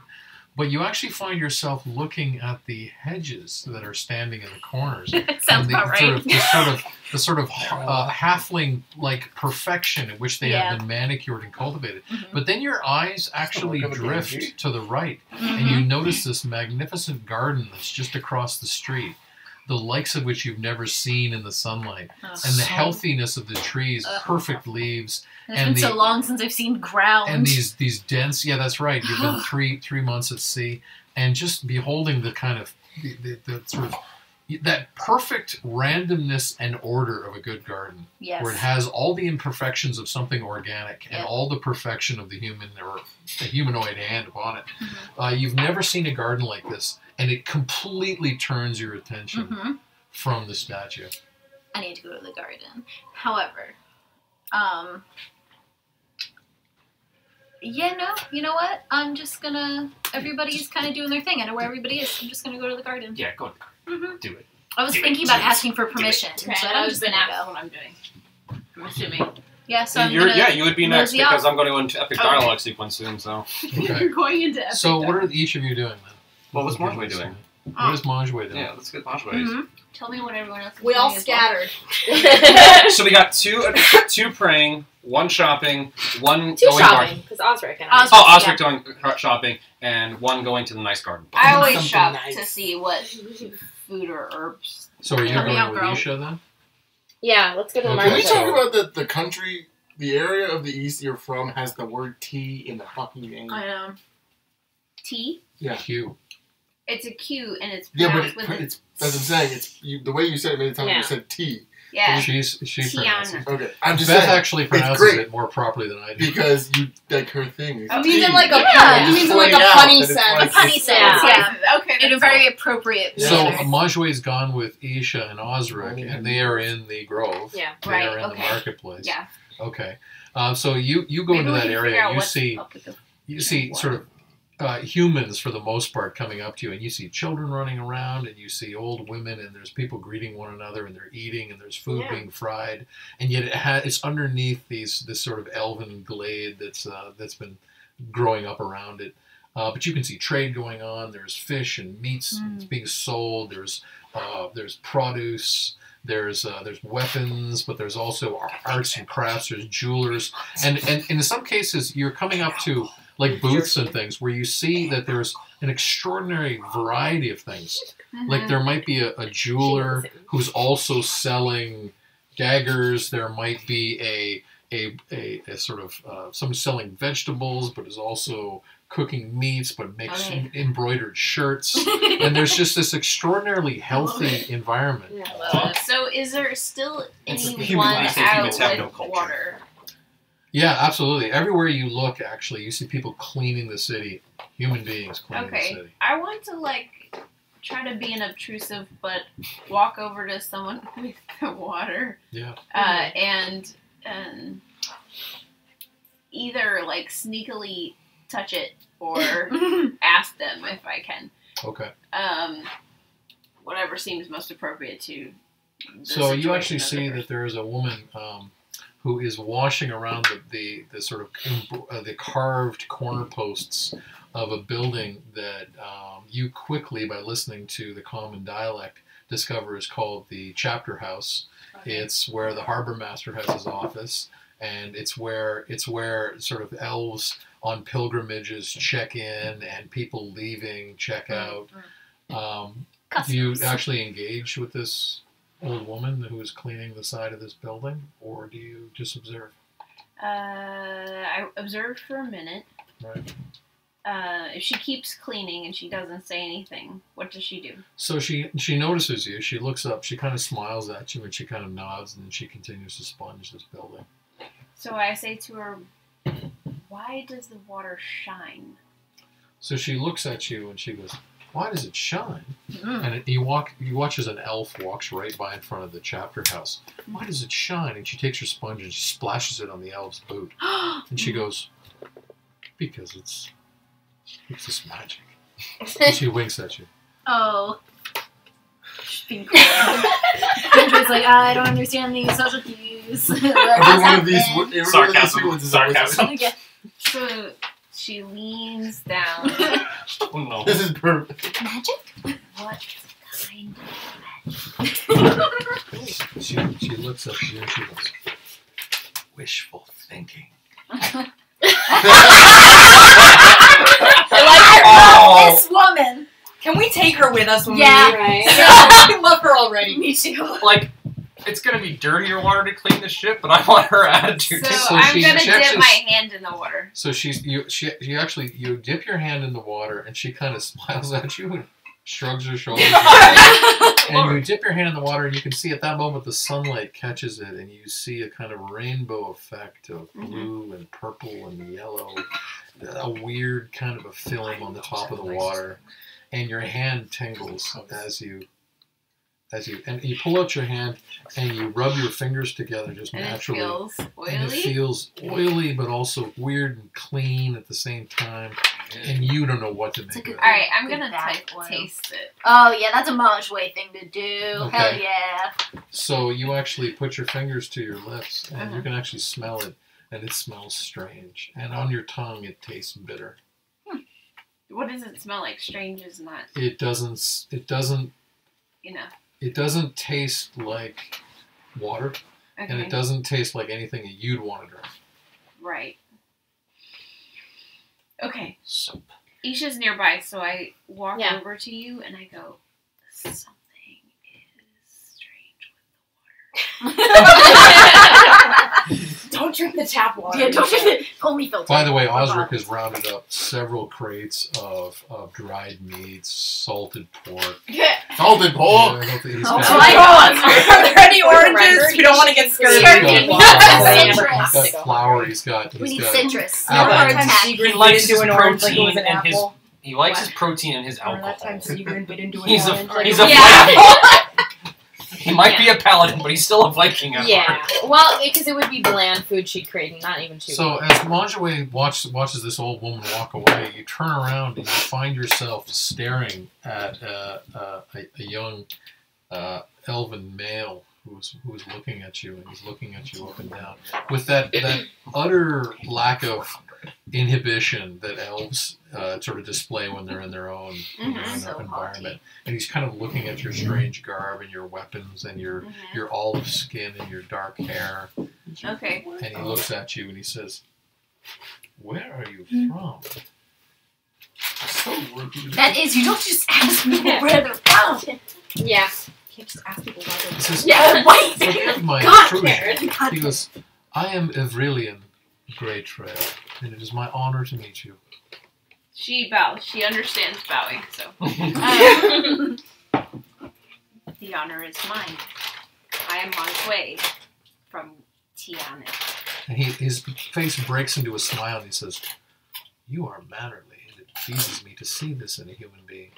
But you actually find yourself looking at the hedges that are standing in the corners. Sounds and the, about right. The sort of halfling-like perfection in which they Yeah. have been manicured and cultivated. Mhm. But then your eyes actually Look at the drift energy. to the right, and Mhm. you notice this magnificent garden that's just across the street, the likes of which you've never seen in the sunlight, Oh. and the healthiness of the trees, perfect leaves, It's and been so long since I've seen ground. and these dense. Yeah, that's right. You've been three months at sea, and just beholding the kind of the sort of that perfect randomness and order of a good garden, Yes. where it has all the imperfections of something organic and Yeah. all the perfection of the human or the humanoid hand upon it. Mm-hmm. You've never seen a garden like this, and it completely turns your attention Mhm. from the statue. I need to go to the garden. However, yeah, no, you know what? I'm just gonna. Everybody's kind of doing their thing. I know where everybody is. I'm just gonna go to the garden. Yeah, go. hmm Do it. I was Do it. thinking about Do it. asking for permission, Okay, so I I'm was just been gonna asked go. what I'm doing. I'm assuming. Yeah, so I'm gonna. You would be next mosey off. because I'm going to go into epic Okay. dialogue sequence soon. So Okay. You're going into epic So what dialogue. are each of you doing then? What was Marjolaine doing? What is Marjolaine doing? Yeah, let's get Marjolaine. Mhm. Tell me what everyone else is We all doing as well. scattered. So we got two praying, one shopping, one Two going shopping, because Osric and I. Osric. Oh, Osric going shopping, and one going to the nice garden. I always Something shop nice. to see what food or herbs. So are you Help me going out, with girl. Isha then? Yeah, let's go to the Okay, Can we market. talk about the country, the area of the east you're from has the word tea in the fucking name? I know. Tea. Yeah. Q. It's a Q and it's Yeah, pronounced but with it's as I'm saying, the way you said it made it sound like Yeah. you said tea. yeah. She Tiana. pronounces it. Okay, I'm just Beth saying actually it's pronounces great it more properly than I do. because you like her thing. Is Oh, It means in tea. like a Yeah. pun. It means in like a Pointing out funny that it's sense. like- A punny it's- sense, yeah. Okay. In a that's very fine. appropriate So manner. Majway's gone with Isha and Osric, and they are in the grove. Yeah. They Right, are in the okay. marketplace. Yeah. Okay. So you go Maybe into we that can figure area, out and what's up with the you see sort of humans for the most part coming up to you, and you see children running around, and you see old women, and there's people greeting one another, and they're eating, and there's food Yeah. being fried, and yet it's underneath this sort of elven glade that's been growing up around it. But you can see trade going on. There's fish and meats that's being sold. There's produce. There's weapons, but there's also arts and crafts. There's jewelers, and in some cases you're coming up to like booths and things where you see that there's an extraordinary variety of things. Like there might be a jeweler who's also selling daggers. There might be a sort of someone selling vegetables, but is also cooking meats, but makes Okay. embroidered shirts. And there's just this extraordinarily healthy environment. Yeah. Love it. So is there still It's anyone human- I think out humans have no with culture. water? Yeah, absolutely. Everywhere you look, actually, you see people cleaning the city. Human beings cleaning the Okay. city. I want to try to be unobtrusive, but walk over to someone with the water. Yeah. And either sneakily touch it or ask them if I can. Okay. Whatever seems most appropriate to. The So you actually situation see of the that there is a woman who is washing around the sort of the carved corner posts of a building that you quickly, by listening to the common dialect, discover is called the Chapter House. Okay. It's where the harbor master has his office, and it's where sort of elves on pilgrimages check in and people leaving check out. Do you Customs. actually engage with this old woman who is cleaning the side of this building, or do you just observe? I observed for a minute. Right. If she keeps cleaning and she doesn't say anything, what does she do? So she notices you. She looks up. She kind of smiles at you, and she kind of nods, and she continues to sponge this building. So I say to her, "Why does the water shine?" So she looks at you, and she goes, "Why does it shine?" And you watch as an elf walks right by in front of the chapter house. "Why does it shine?" And she takes her sponge and she splashes it on the elf's boot. And she goes, "Because it's just magic." And she winks at you. Oh. She's being cool. Andrew's like, I don't understand these social cues. Every one of these Sarcasm. ones is Sarcasm. Yeah. So she leans down. Oh no. This is perfect. Magic? What kind of magic? She looks up at you and she goes, "Wishful thinking." I love this woman. Can we take her with us when Yeah. we leave? Right. I love her already. Me too. Like, it's gonna be dirtier water to clean the ship, but I want her attitude. So So I'm she gonna dip actually- my hand in the water. So she dip your hand in the water and she kind of smiles at you and shrugs her shoulders. And you dip your hand in the water and you can see at that moment the sunlight catches it and you see a kind of rainbow effect of blue and purple and yellow, a weird kind of a film on the top of the water, and your hand tingles as you pull out your hand and you rub your fingers together just And naturally. it feels And it oily. feels oily, but also weird and clean at the same time. And you don't know what to make of it. Alright, I'm Good gonna bath oil. taste it. Oh, yeah, that's a Maj way thing to do. Okay. Hell yeah. So you actually put your fingers to your lips, and you Uh-huh. can actually smell it, and it smells strange. And on your tongue, it tastes bitter. What does it smell like? Strange is not, It doesn't. you know. It doesn't taste like water, Okay. and it doesn't taste like anything that you'd want to drink. Right. Okay. Soap. Isha's nearby, so I walk Yeah. over to you and I go, something is strange with the water. Don't drink the tap water. Yeah, don't just only filter. By the way, Osric has rounded up several crates of dried meats, salted pork. Salted pork. Yeah, he's Oh got- my God. Are there any oranges? We don't want to get scurvy. He's got Citrus. flour. He's got We need got citrus. apple. Remember that time Tack. Sigrid He likes bit into his an orange like it was protein an and his apple? He likes his protein and his Remember alcohol. that time Sigrid bit into an He's a orange? like he's it a was- Yeah. He might be a paladin, but he's still a Viking at Yeah. heart. Well, because it would be bland food she'd create and not even too. So as Manjaway watches this old woman walk away, you turn around and you find yourself staring at a young elven male who's looking at you, and he's looking at you up and down with that utter lack of inhibition that elves sort of display when they're in their own So environment. And he's kind of looking at your strange garb and your weapons and your olive skin and your dark hair. Okay. And he looks at you and he says, "Where are you from?" So rude. That is, you don't just ask people where they're from. Yeah. You can't just ask people why they're He says, Yeah, right. "Forgive my God, intrusion." Karen. He goes, "I am Evrilian Grey Trail, and it is my honor to meet you." She bows. She understands bowing, so. The honor is mine. I am Monquay from Tiana. And his face breaks into a smile and he says, "You are mannerly, and it pleases me to see this in a human being."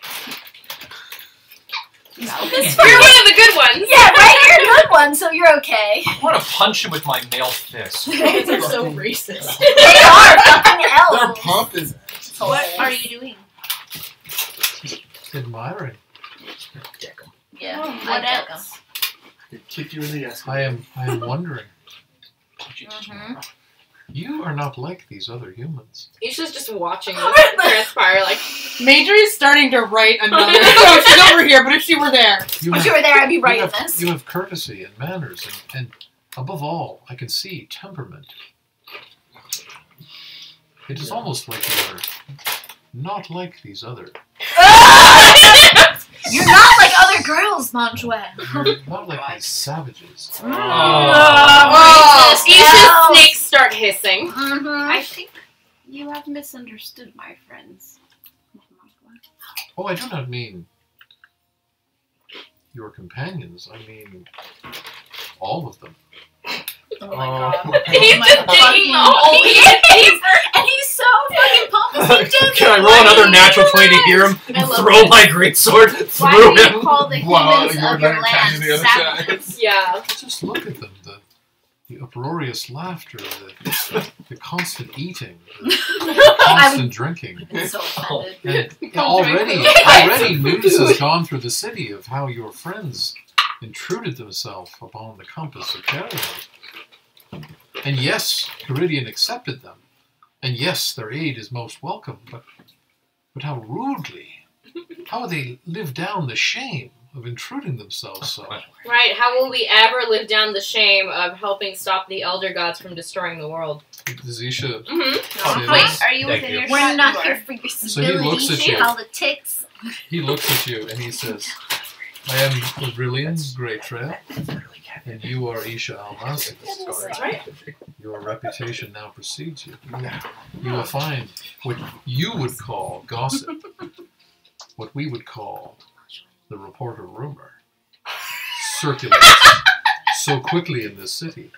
You're one of the good ones. Yeah, right? You're a good one, so you're okay. I want to punch him with my mail fist. They're so racist. They are fucking Their elves. pump is. What are you doing? Admiring. Yeah, What I else? They kick you in the ass. I am wondering. Mhm. You are not like these other humans. Isha's just watching this transpire like, Major is starting to write another. No, she's over here, but if she were there. You If you were there, I'd be you writing have, this. you have courtesy and manners, and above all, I can see temperament. It is almost like you are not like these other. You're not like other girls, Manjue. You're not like these savages. Isha's snakes start hissing. I think you have misunderstood my friends. Oh, I do not mean your companions. I mean all of them. Oh my god. He's just digging the whole paper, and he's so fucking pumped. Can I roll another natural 20 to hear him and throw my greatsword through Why do you him? call the Wow, humans you were of your not land catching the other savages? Yeah. Just look at them. The uproarious laughter, the constant eating, the constant drinking. I'm so offended. And already news has gone through the city of how your friends intruded themselves upon the compass of Caeriond. And yes, Caeriond accepted them. And yes, their aid is most welcome, but how rudely, how they live down the shame of intruding themselves so. Right, how will we ever live down the shame of helping stop the Elder Gods from destroying the world? Does Isha Wait, are you Thank within you. your We're not shot here door? for your So he looks at civility you. politics. He looks at you and he says, I am Aurelian's great trail, and you are Isha Almasi. That's right. Your reputation now precedes you. You will find what you would call gossip, what we would call the report of rumor, circulates so quickly in this city.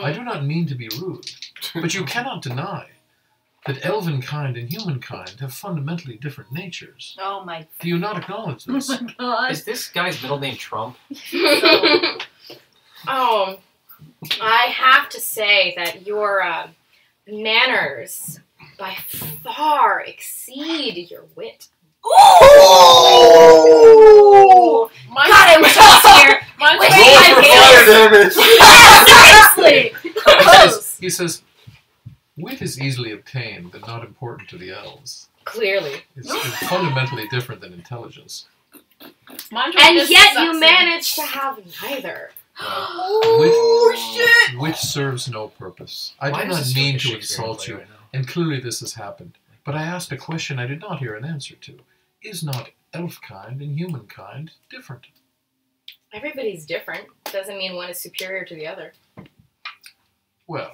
I do not mean to be rude, but you cannot deny that elven kind and humankind have fundamentally different natures. Oh my Do you not acknowledge this? god. Is this guy's middle name Trump? Oh, I have to say that your manners by far exceed your wit. Ooh! God, I wish I was here. Roll for fire damage! Seriously! Close. He says, wit is easily obtained, but not important to the elves. Clearly. It's fundamentally different than intelligence. And yet you manage to have neither. Wit serves no purpose. I Why do does not this feel mean like a to Shakespearean insult play you, right now? and clearly this has happened. But I asked a question I did not hear an answer to. Is not elf kind and humankind different? Everybody's different. Doesn't mean one is superior to the other. Well,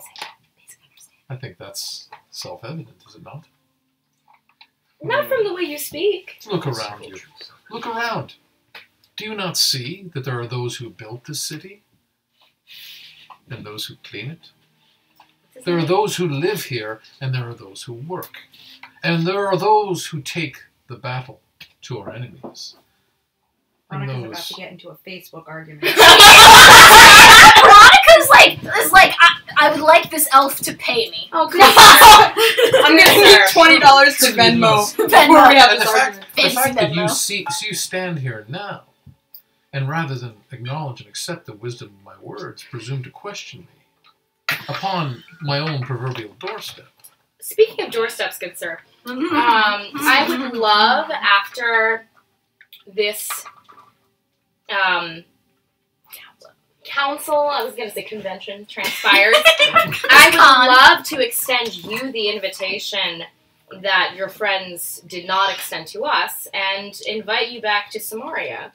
I think that's self-evident, is it not? Not from the way you speak. Look around you. Look around. Do you not see that there are those who built this city? And those who clean it? There are those who live here, and there are those who work. And there are those who take the battle to our enemies. And Veronica's about those... to get into a Facebook argument. Veronica's like, I would like this elf to pay me. Oh, good. I'm gonna need $20 to Venmo before we have And this the argument. fact that you Venmo. you stand here now, and rather than acknowledge and accept the wisdom of my words, presume to question me upon my own proverbial doorstep. Speaking of doorsteps, good sir, I would love after this council, I was going to say convention, transpires, I would love to extend you the invitation that your friends did not extend to us and invite you back to Samaria,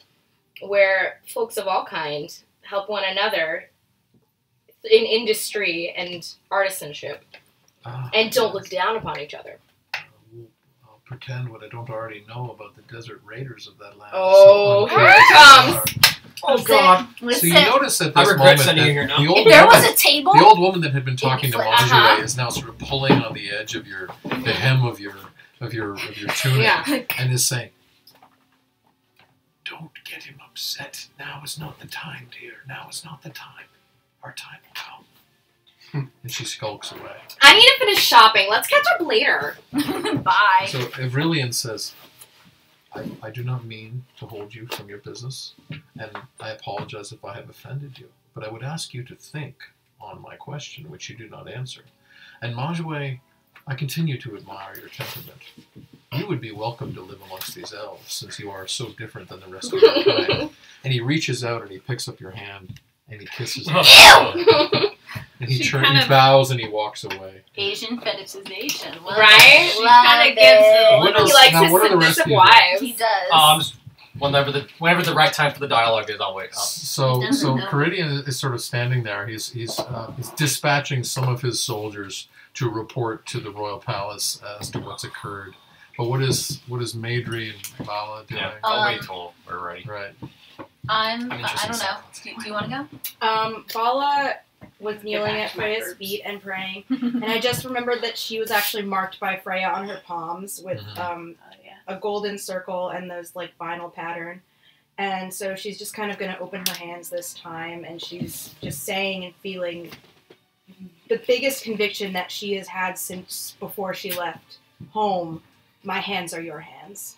where folks of all kind help one another in industry and artisanship and don't look down upon each other. I'll pretend what I don't already know about the desert raiders of that land. Oh, So here it comes. Oh God! So Listen, you notice at I this regret moment sending that you here now. the old if there woman, was a table, the old woman that had been talking to flip. Manjue is now sort of pulling on the edge of the hem of your tunic Yeah. and is saying, "Don't get him upset. Now is not the time, dear. Now is not the time. Our time will come." And she skulks away. I need to finish shopping. Let's catch up later. bye. So Avrilian says, I do not mean to hold you from your business, and I apologize if I have offended you, but I would ask you to think on my question, which you do not answer. And Manjue, I continue to admire your temperament. You would be welcome to live amongst these elves, since you are so different than the rest of your kind. And he reaches out and he picks up your hand, and he kisses it. And he bows and he walks away. Asian fetishization. Right? Love He kind of gives it. What he else- likes now, his what are the rest submissive of you wives. He does. I'm just Whenever the right time for the dialogue is, I'll wait. So Caeriond is sort of standing there. He's dispatching some of his soldiers to report to the royal palace as to what's occurred. But what is Maedry and Vala doing? Yeah, I'll wait till we're ready. Right. I don't know. Do you want to go? Vala was kneeling at Freya's feet and praying, and I just remembered that she was actually marked by Freya on her palms with a golden circle and those like vinyl pattern. And so she's just kind of going to open her hands this time, and she's just saying and feeling the biggest conviction that she has had since before she left home. My hands are your hands.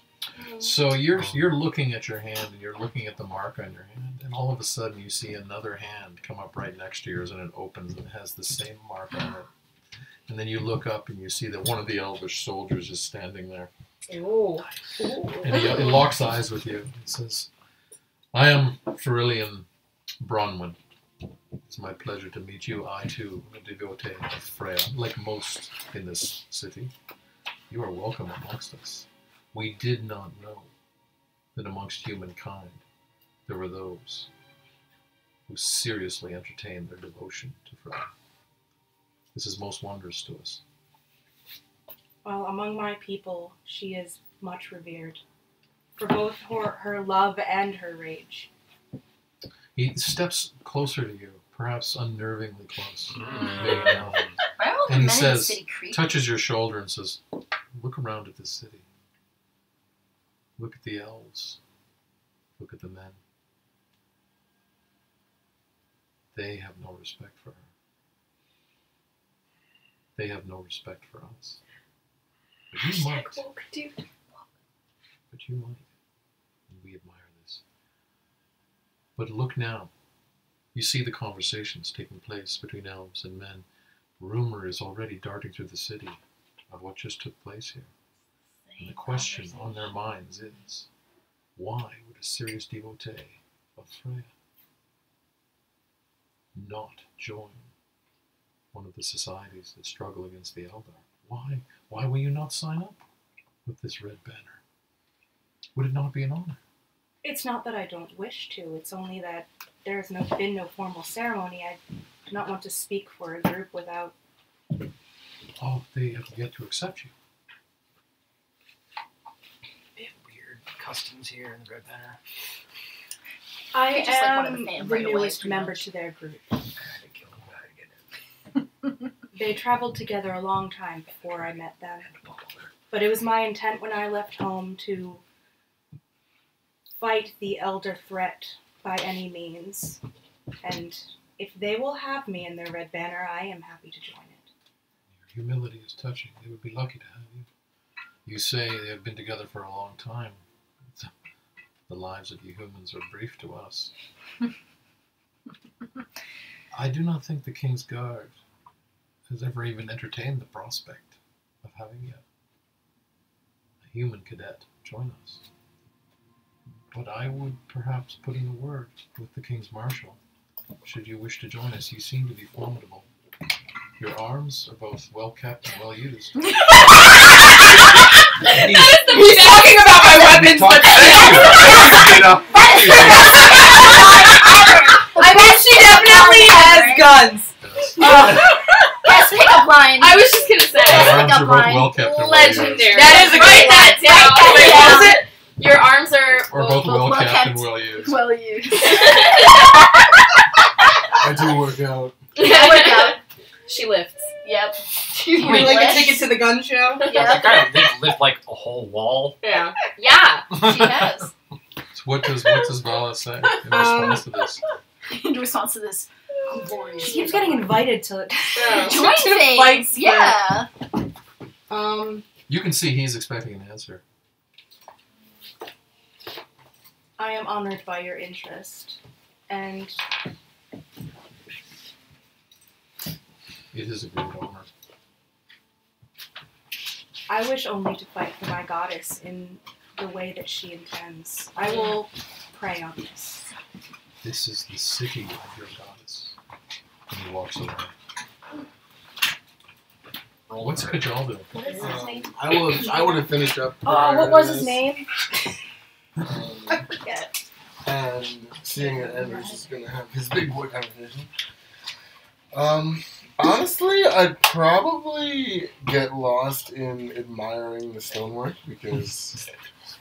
So you're looking at your hand, and you're looking at the mark on your hand, and all of a sudden you see another hand come up right next to yours, and it opens and it has the same mark on it. And then you look up and you see that one of the elvish soldiers is standing there. Ooh. And he locks eyes with you. He says, "I am Caeriond Bronwyn. It's my pleasure to meet you. I, too, am a devotee of Freya, like most in this city. You are welcome amongst us. We did not know that amongst humankind there were those who seriously entertained their devotion to Freya. This is most wondrous to us." Well, among my people, she is much revered for both her love and her rage. He steps closer to you, perhaps unnervingly close. Maybe now. Why are all the And he men in the says, city creepy? touches your shoulder and says, "Look around at this city. Look at the elves. Look at the men. They have no respect for her. They have no respect for us. But you might. But you might. And we admire this. But look now. You see the conversations taking place between elves and men. Rumor is already darting through the city of what just took place here. And the question on their minds is, why would a serious devotee of Freya not join one of the societies that struggle against the Eldar? Why will you not sign up with this red banner? Would it not be an honor? It's not that I don't wish to, it's only that there has been no formal ceremony. I do not want to speak for a group without... Oh, they have yet to accept you. They have weird customs here in the Red Banner. I You're just like one of the am fans the right away, newest pretty member much. to their group. They traveled together a long time before I met them. But it was my intent when I left home to fight the elder threat by any means. And if they will have me in their red banner, I am happy to join it. Your humility is touching. They would be lucky to have you. You say they have been together for a long time. The lives of you humans are brief to us. I do not think the King's Guard has ever even entertained the prospect of having a human cadet join us. But I would perhaps put in a word with the King's Marshal. Should you wish to join us, you seem to be formidable. Your arms are both well kept and well used. He's talking about my weapons, but I mean, she definitely has guns. Yes, pickup line. I was just gonna say, Your arms are both line. well kept and well used. legendary. That is a great that down. Wait, what was it? Your arms are Or both well well kept kept. and well used. Well used. I do work out. She lifts. Yep. Would you like a ticket to the gun show? That guy lift like a whole wall. Yeah. Yeah. She has. So what does Vala say in response to this? In response to this glorious. She keeps getting invited to join things. fights. Yeah. You can see he's expecting an answer. I am honored by your interest, and It is a great honor. I wish only to fight for my goddess in the way that she intends. I will pray on this. This is the city of your goddess. And he walks away. What's Kajal doing? What is his name? I would have finished up. Oh, what was his name? and seeing that Anders is going to have his big boy conversation. Honestly, I'd probably get lost in admiring the stonework because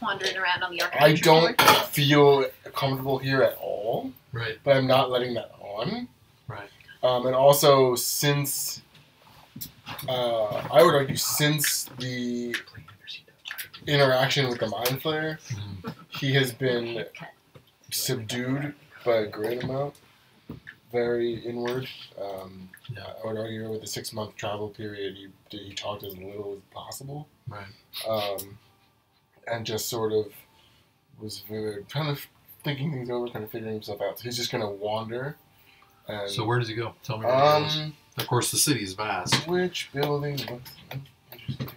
Wandering around on the I architecture don't tour. feel comfortable here at all. Right. But I'm not letting that on. Right. And also, since I would argue, since the interaction with the Mind Flayer, he has been subdued by a great amount, very inward. I would argue over the 6-month travel period, he talked as little as possible. Right. And just sort of was kind of thinking things over, kind of figuring himself out. So he's just going to wander. And, So where does he go? Tell me where he goes. Of course, the city is vast. Which building looks interesting?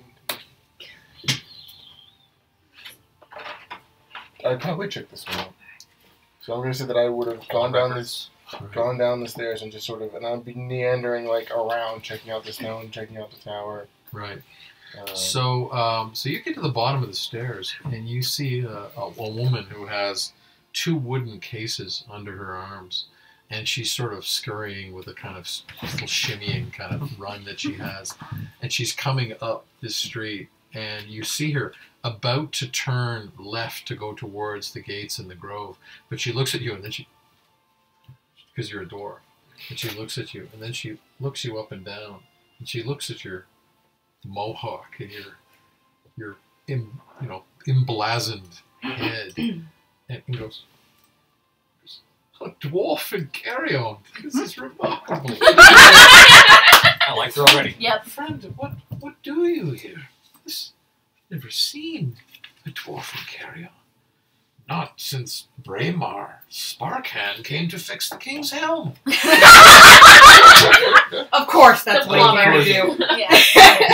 I'd probably check this one out. So I'm going to say that I would have gone down the stairs and just sort of, and I'd be meandering like around, checking out the stone, checking out the tower. Right. So you get to the bottom of the stairs and you see a woman who has 2 wooden cases under her arms, and she's sort of scurrying with a kind of little shimmying kind of run that she has, and she's coming up this street, and you see her about to turn left to go towards the gates in the grove, but she looks at you, and then because you're a dwarf, and she looks at you, and then she looks you up and down, and she looks at your mohawk and your emblazoned head, and goes, "A dwarf in Caeriond. This is remarkable." I like her already. Yep. Friend, what do you here? I've never seen a dwarf in Caeriond. Not since Braemar Sparkhand came to fix the king's helm. Of course, that's The what plumber. you do. Yeah.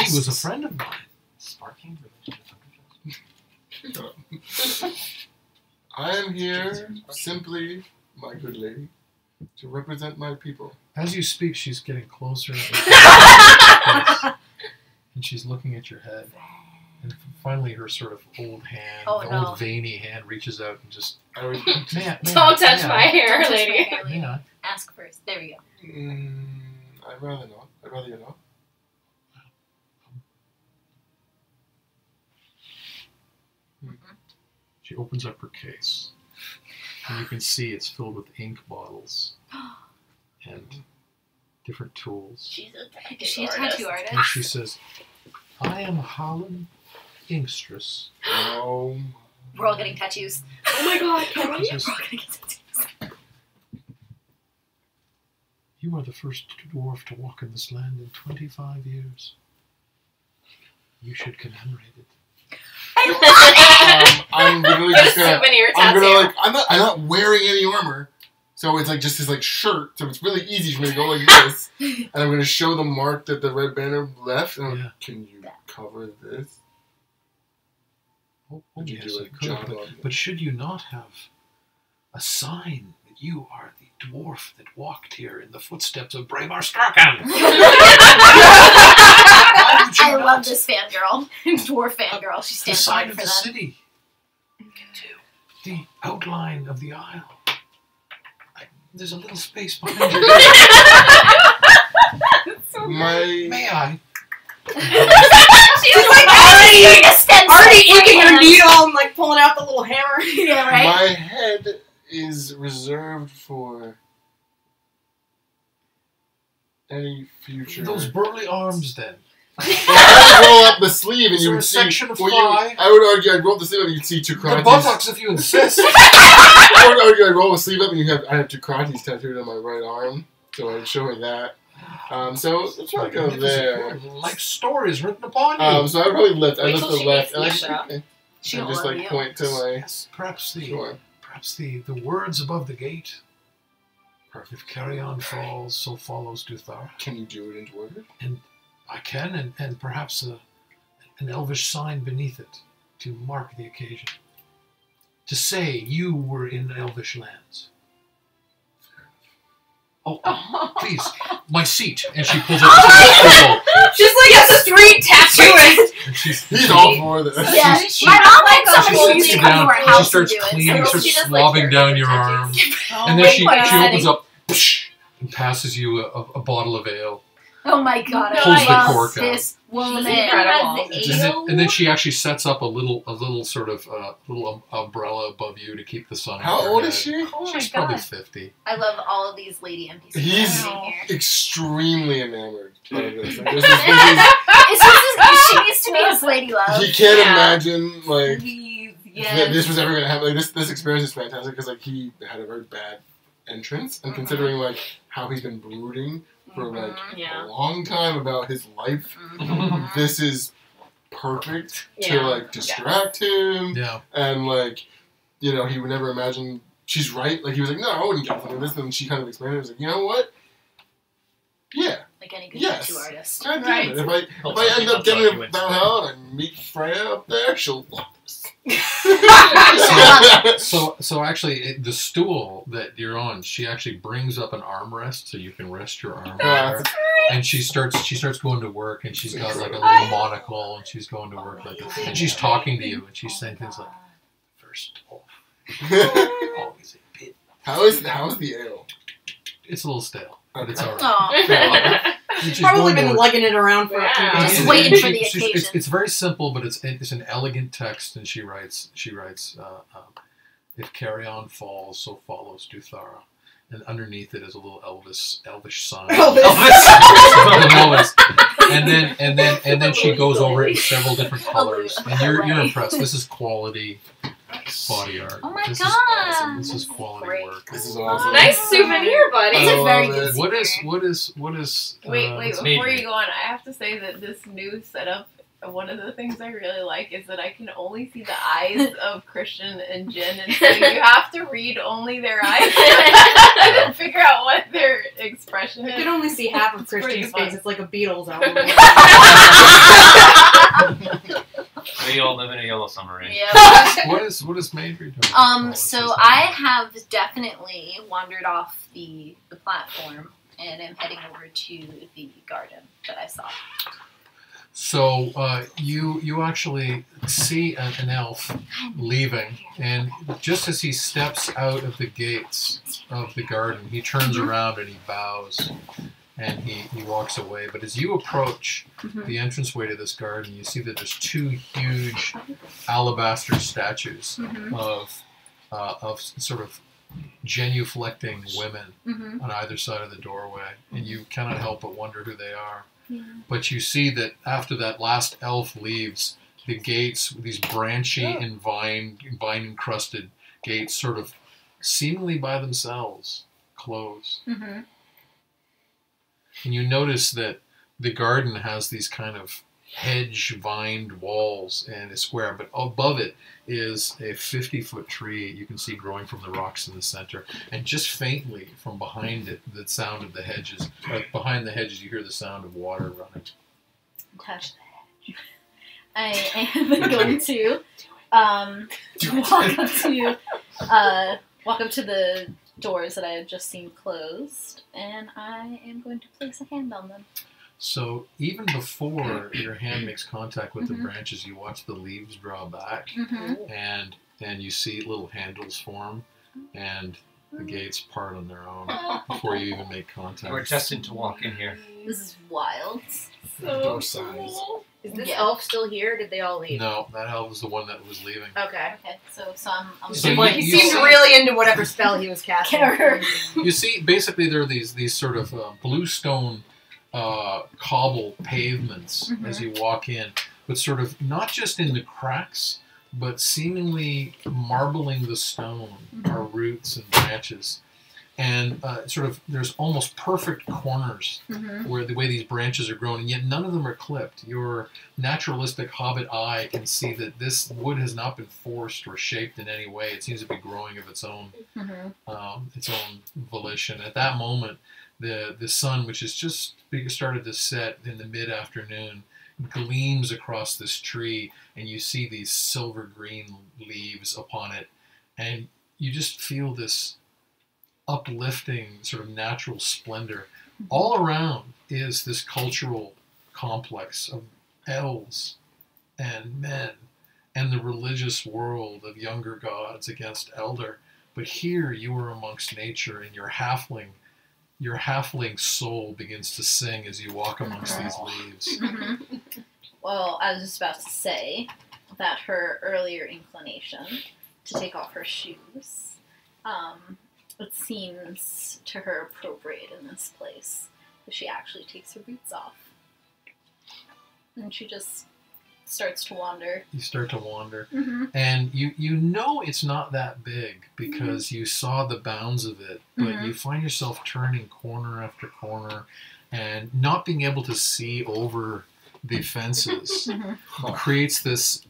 He was a friend of mine. Sparking? I am here simply, my good lady, to represent my people. As you speak, she's getting closer. And she's looking at your head. And finally, her sort of old hand, old veiny hand, reaches out and just... Man, Don't touch my hair, Touch my lady. hair, lady. Yeah. Ask first. There we go. I'd rather not. I'd rather you not. She opens up her case. And you can see it's filled with ink bottles and different tools. She's a tattoo artist. And she says, "I am Holland Inkstress." Oh. We're all getting tattoos. Oh my god, can She we? says, We're all getting tattoos. "You are the first dwarf to walk in this land in 25 years. You should commemorate it." I'm literally Get a just gonna. souvenir I'm tattoo. gonna I'm not wearing any armor, so it's like just this like shirt. So it's really easy for me to go like this, and I'm gonna show the mark that the red banner left. And I'm like, can you cover this? Oh, Did you yes, do I a could, job but, on it? but should you not have a sign that you are the dwarf that walked here in the footsteps of Braemar Sparkhand? I love this fangirl. Dwarf fangirl. She The stands sign fine of for the that. city. The outline of the isle. There's a little space behind you. May I? She's like already inking her needle and like pulling out the little hammer. Yeah, right? My head is reserved for any future. Those burly arms, then. I would roll up the sleeve and Is you there would a see. section of well, thigh? I would argue I'd roll up the sleeve and you'd see 2 The crotches. buttocks, if you insist. I would argue I'd roll the sleeve up and I have 2 crotches tattooed on my right arm, so I'd show her that. So let's probably go there. Like stories written upon you. So I would probably lift. I Wait lift till the she left, meets and I Yasha. She and don't just love like you. point to my. Yes, perhaps Sure. the words above the gate. If Caeriond falls, so follows Düthara. Can you do it in word? I can, and perhaps an elvish sign beneath it to mark the occasion. To say you were in elvish lands. Oh, please, my seat. And she pulls out the table. She's like a street tattooist. And He's all for this. Yeah, She- my mom she likes some sits people you to come to down, our she house starts and do cleaning, it. starts she does, swabbing like, down your tattoos. arm. And then she my God. opens up and passes you a bottle of ale. Oh my god, Pulls I the love cork out. this woman. incredible. And then she actually sets up a little sort of little umbrella above you to keep the sun. How off your old head. is she? Oh my She's probably god. 50. I love all of these lady NPCs He's living here. extremely enamored by this. Like, She needs to be his lady love. he can't Yeah. imagine like Please, that yes. this was ever gonna happen. Like this experience is fantastic because like he had a very bad entrance, and considering like how he's been brooding for like Yeah. a long time about his life, Mhm. this is perfect to Yeah. like distract him, Yeah. and like he would never imagine she's right. Like he was like, no, I wouldn't get something like this, and she kind of explained it. Was like, you know what? Yeah, Like any good Yes. tattoo artist. God damn Right. it. If I end up getting it down hell and I meet Freya up there, she'll love this. So actually, the stool that you're on, she actually brings up an armrest so you can rest your arm there. And she starts going to work, and she's got like a little monocle, and she's going to work like, and she's talking to you, and she's saying things like, "First off, always a bit." How's the ale? It's a little stale, but it's alright. Aw. And she's Probably going to been work. lugging it around for a few Wow. days. Just waiting for the It's occasion. very simple, but it's an elegant text, and she writes, if Caeriond falls, so follows Düthara. And underneath it is a little elvish sign. Elvis. And then she goes over it in several different colors, and you're impressed. This is quality body art. Oh my this god. Is awesome. This is quality Great. work. This is awesome. Nice souvenir, buddy. It's a very love good it. What is? Wait, it's before major. you go on, I have to say that this new setup, one of the things I really like is that I can only see the eyes of Christian and Jen, and so you have to read only their eyes and figure out what their expression I is. can only see half of It's pretty Christian's fun. face. It's like a Beatles album. We all live in a yellow submarine. Yeah. What is Majory doing? So I have definitely wandered off the platform and am heading over to the garden that I saw. So you actually see an elf leaving, and just as he steps out of the gates of the garden, he turns around and he bows, and he walks away. But as you approach the entranceway to this garden, you see that there's two huge alabaster statues of sort of genuflecting women on either side of the doorway, and you cannot help but wonder who they are. But you see that after that last elf leaves, the gates, these branchy and vine encrusted gates, sort of seemingly by themselves, close. Mm-hmm. And you notice that the garden has these kind of hedge-vined walls and a square, but above it is a 50-foot tree you can see growing from the rocks in the center. And just faintly from behind it, the sound of the hedges. Behind the hedges, you hear the sound of water running. Touch the hedge. I am going to walk up to the doors that I have just seen closed, and I am going to place a hand on them. So even before your hand makes contact with the branches, you watch the leaves draw back, and you see little handles form, and the gates part on their own before you even make contact. We're destined to walk in here. This is wild. Door size. Is this Yeah. elf still here? Did they all leave? No, that elf was the one that was leaving. Okay. Okay, so I'm So He you seemed see- really into whatever spell he was casting. Care. You see, basically, there are these sort of bluestone cobble pavements as you walk in, but sort of not just in the cracks, but seemingly marbling the stone are roots and branches. And sort of there's almost perfect corners where the way these branches are grown, and yet none of them are clipped. Your naturalistic hobbit eye can see that this wood has not been forced or shaped in any way. It seems to be growing of its own volition. At that moment, the sun, which has just started to set in the mid-afternoon, gleams across this tree, and you see these silver green leaves upon it, and you just feel this uplifting sort of natural splendor. All around is this cultural complex of elves and men and the religious world of younger gods against elder. But here you are amongst nature, and your halfling soul begins to sing as you walk amongst these leaves. Mm-hmm. Well, I was just about to say that her earlier inclination to take off her shoes, it seems to her appropriate in this place, that she actually takes her boots off. And she just starts to wander. You start to wander. Mm-hmm. And you know it's not that big because you saw the bounds of it, but you find yourself turning corner after corner and not being able to see over the fences creates this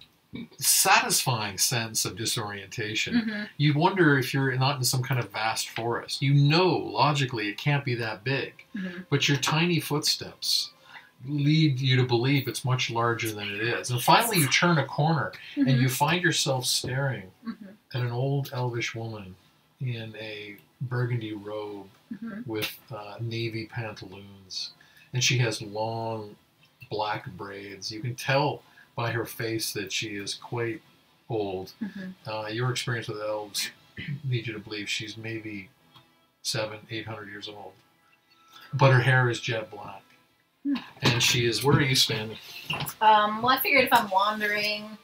satisfying sense of disorientation. You wonder if you're not in some kind of vast forest. You know logically it can't be that big, but your tiny footsteps lead you to believe it's much larger than it is. And finally you turn a corner and you find yourself staring at an old elvish woman in a burgundy robe with navy pantaloons. And she has long black braids. You can tell by her face that she is quite old. Your experience with elves leads you to believe she's maybe 700-800 years old. But her hair is jet black. And she is, where are you standing? Well, I figured if I'm wandering...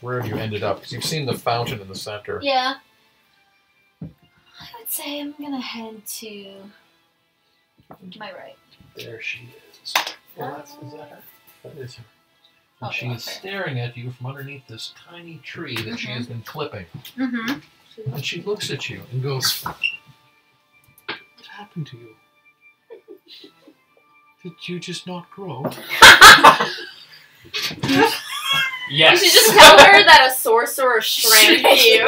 Where have you ended up? Because you've seen the fountain in the center. Yeah. I would say I'm going to head to my right. There she is. Well, is that her? That is her. And Oh, she's okay. staring at you from underneath this tiny tree that she has been clipping. Mm-hmm. And she looks at you and goes, "What happened to you? Did you just not grow?" Yes. You should just tell her that a sorcerer shrank you.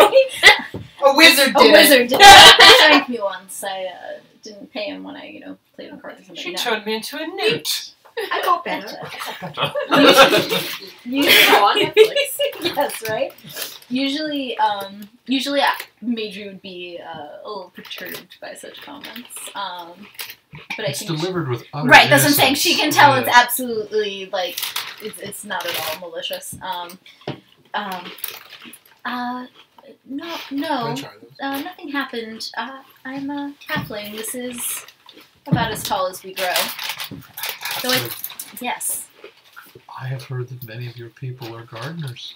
A wizard A did wizard did it. Shrank me once. I didn't pay him when I, played on cards or something. She No. turned me into a newt. I got better. Usually, on Netflix. yes, right. Usually, Madry would be a little perturbed by such comments. But I It's think delivered with utter right. That's what I'm saying. innocence. She can tell it's Yes. absolutely it's not at all malicious. No, Can I try those? nothing happened. I'm a halfling. This is about as tall as we grow. So yes, I have heard that many of your people are gardeners,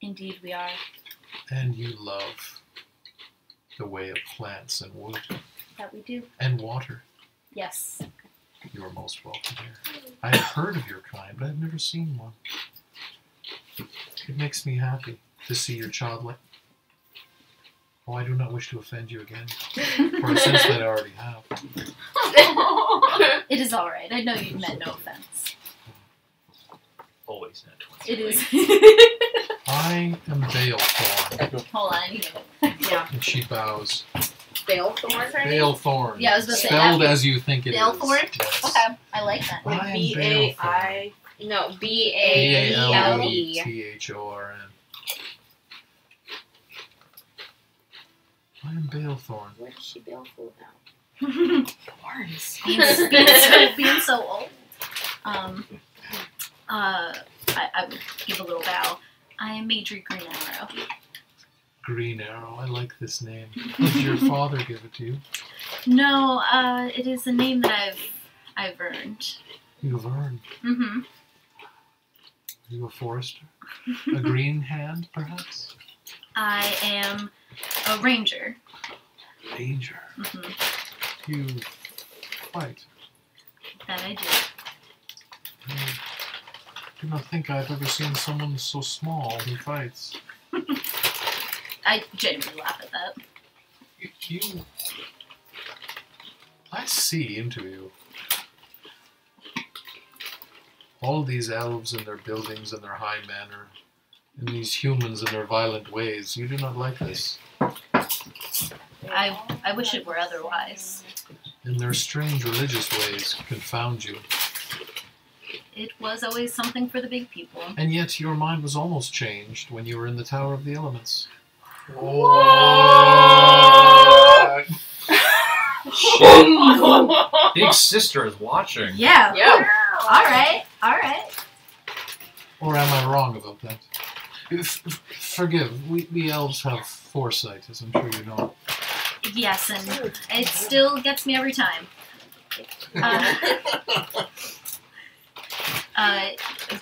indeed we are. and you love the way of plants and wood That we do. and water. Yes. You are most welcome here. I have heard of your kind, but I've never seen one. It makes me happy to see your childlike. Oh, I do not wish to offend you again, for I sense that I already have. It is all right. I know you meant no offense. Always net It is. I am Balethorn. Hold on. I need to- Yeah. And she bows. Balethorn? Balethorn. Yeah, I was gonna say Spelled that. as you think it is. Balethorn? Yes. Okay, I like that. I am B-A-I... No, B-A-E-L-E. Balethorn. I am Balethorn. What is she baleful about? Thorns. being so old. I would give a little bow. I am Madry Green Arrow. Green Arrow. I like this name. Did your father give it to you? No, it is a name that I've earned. You've earned. Mm-hmm. Are you a forester? A green hand, perhaps? I am a ranger. Ranger. Mm-hmm. You fight. That I do. I do not think I've ever seen someone so small who fights. I genuinely laugh at that. You... I see into you. All these elves and their buildings and their high manner, and these humans and their violent ways, you do not like this. I wish it were otherwise. And their strange religious ways confound you. It was always something for the big people. And yet your mind was almost changed when you were in the Tower of the Elements. Big sister is watching. Yeah. Yeah. All right. Or am I wrong about that? Forgive, we elves have foresight, as I'm sure you know. Yes, and it still gets me every time.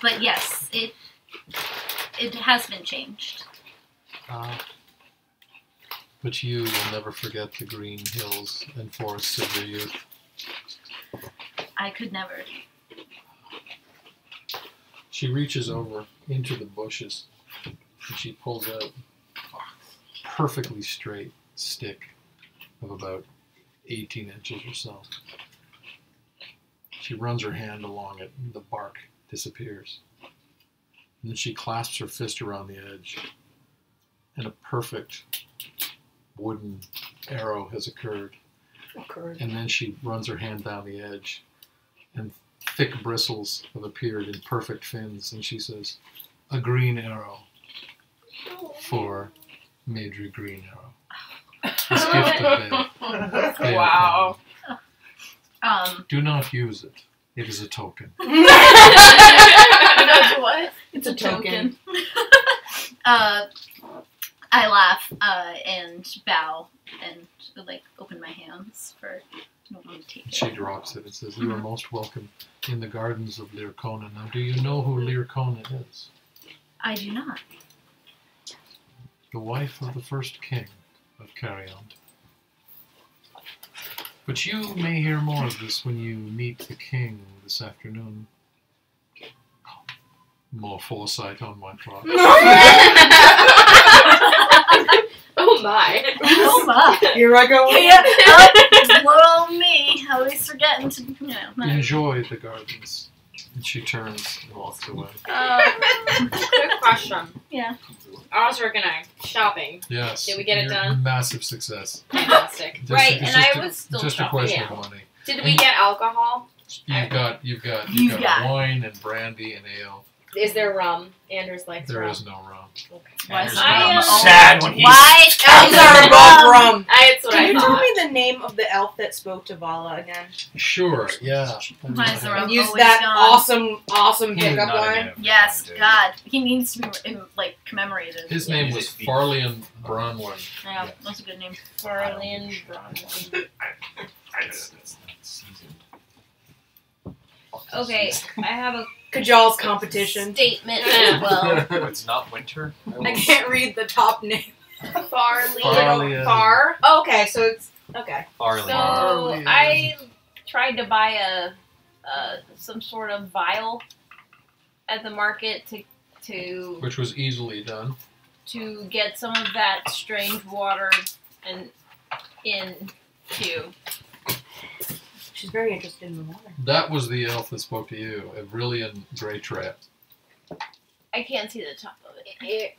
But yes, it has been changed. But you will never forget the green hills and forests of your youth. I could never. She reaches over into the bushes and she pulls out a perfectly straight stick of about 18 inches or so. She runs her hand along it and the bark disappears. And then she clasps her fist around the edge and a perfect wooden arrow has occurred. And then she runs her hand down the edge and thick bristles have appeared in perfect fins, and she says, "A green arrow for Major Green Arrow. This gift of Baal. Wow. Do not use it. It is a token." What? It's a token. I laugh and bow and like open my hands for no one to take it. She drops it and says, "You are most welcome in the gardens of Lyrcona. Now, do you know who Lyrcona is? I do not. The wife of the first king of Caeriond. But you may hear more of this when you meet the king this afternoon. More foresight on my part." Oh my. Oh my! Here I go. Yeah, well, me. Always forgetting to, Enjoy the gardens. And she turns and walks away. Quick question. Yeah. I was organized. Shopping. Yes. Did we get it you're done? Massive success. Fantastic. Just- Right, it's and just I was still just a shopping. question Yeah. of money. Did we get alcohol? You've got You've got- wine and brandy and ale. Is there rum? Anders likes There rum. is no rum. Why Anders is I becomes am- sad when he's Why? Elves are above rum. That's what Can I you tell thought. me the name of the elf that spoke to Vala again? Sure, yeah. Why is the rum And use always that gone? awesome He's pickup not a line. man of Yes, kind, God. He needs to be like commemorated. His Yeah. name was Farlian Bronwyn. Yeah, that's a good name. Farlian Bronwyn. Okay, I have a Kajal's competition. statement as well. It's not winter. I can't read the top name. Farlian. Far. Oh, okay, so it's okay. Barley. So I tried to buy a some sort of vial at the market to Which was easily done. get some of that strange water and into. She's very interested in the water. That was the elf that spoke to you, a brilliant grey trap. I can't see the top of it.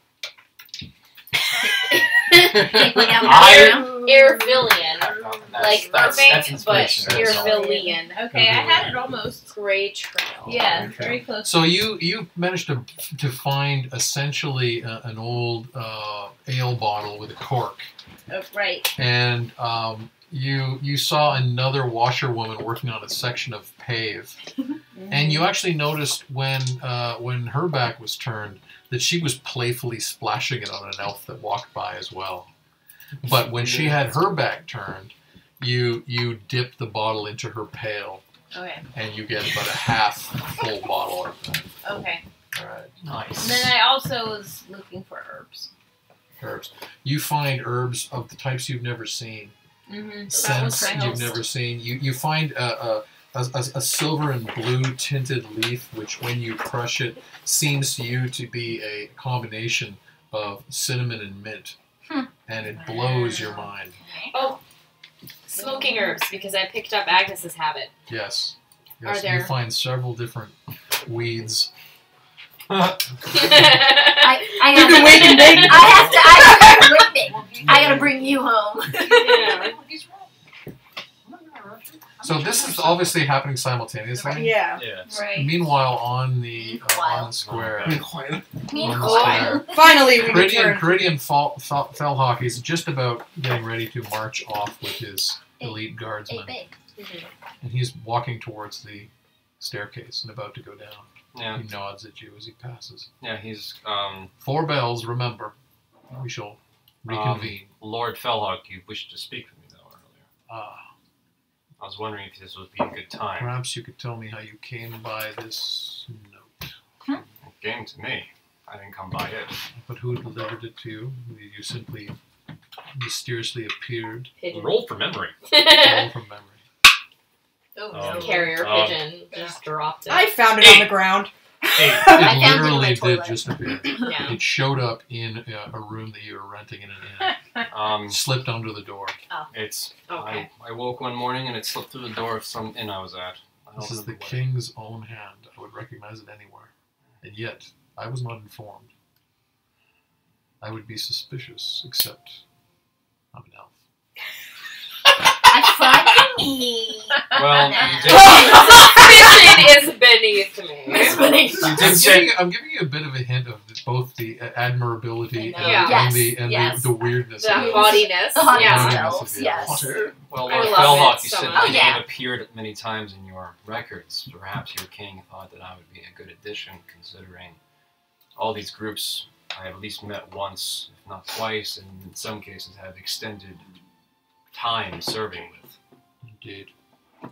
Irfilian. Like perfect, but inspiration. Irfilian. Okay, I had it almost. Great trail. Yeah, Okay. very close. So you managed to find essentially an old ale bottle with a cork, Right. and you saw another washerwoman working on a section of pave, and you actually noticed when her back was turned that she was playfully splashing it on an elf that walked by as well. But when she had her back turned, you dip the bottle into her pail, Okay. and you get about a half full bottle of that. Okay. All right. Nice. And then I also was looking for herbs. Herbs. You find herbs of the types you've never seen. Mm-hmm. Scents you've never seen. You find a silver and blue tinted leaf, which when you crush it seems to you to be a combination of cinnamon and mint, and it blows your mind. Oh, smoking herbs, because I picked up Agnes's habit. Yes. Are Yes. there- You find several different weeds. I You've gotta been waiting, baby. I gotta bring you home. Yeah. So this is obviously happening simultaneously. Yeah. Yeah. Right. Meanwhile, on the square, Meanwhile. Finally, we Caeriond returned. Fellhawk is just about getting ready to march off with his elite guardsmen, Hey, babe. and he's walking towards the staircase and about to go down. Yeah. He nods at you as he passes. Yeah, he's 4 bells, remember. We shall reconvene. Lord Fellhawk. You wished to speak with me though earlier. Ah, I was wondering if this would be a good time. perhaps you could tell me how you came by this note. It came to me. I didn't come by it. But who delivered it to you? You simply mysteriously appeared. Pigeon. Roll for memory. All from memory. Oh, Carrier Um, pigeon just dropped it. I found it on the ground. It I found it in my literally did toilet. just appear. Yeah. It showed up in a room that you were renting in an inn. Slipped under the door. It's. Okay. I woke one morning and it slipped through the door of some inn I was at. I don't This is the remember what. king's own hand. I would recognize it anywhere. And yet, I was not informed. I would be suspicious, except I'm an elf. I find me. Well, Suspicion is beneath me. you did say. I'm giving you a bit of a hint of both the admirability I and, know. Yeah. Yes. the weirdness The of it. haughtiness. The haughtiness Yeah. Haughtiness of elves, the yes. elves. Well, I Lord love Fellhawk, it you so said much. that yeah. it appeared many times in your records. Perhaps your king thought that I would be a good addition, considering all these groups I have at least met once, if not twice, and in some cases have extended time serving with. Indeed.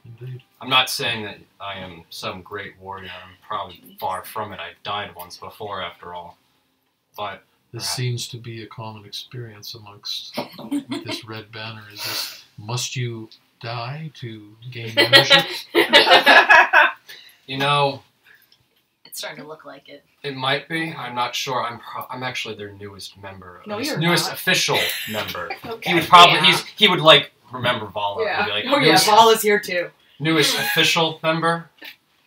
Indeed. I'm not saying that I am some great warrior. I'm probably far from it. I've died once before, after all. But This Perhaps. seems to be a common experience amongst this red banner. Is this, must you die to gain membership? you know, It's starting to look like it. it might be. I'm not sure. I'm actually their newest member. No, This you're newest not. official member. Okay. He would probably Yeah. he would like remember Vala. Yeah. He'd be like, Oh yeah, newest, Val is here too. newest official member,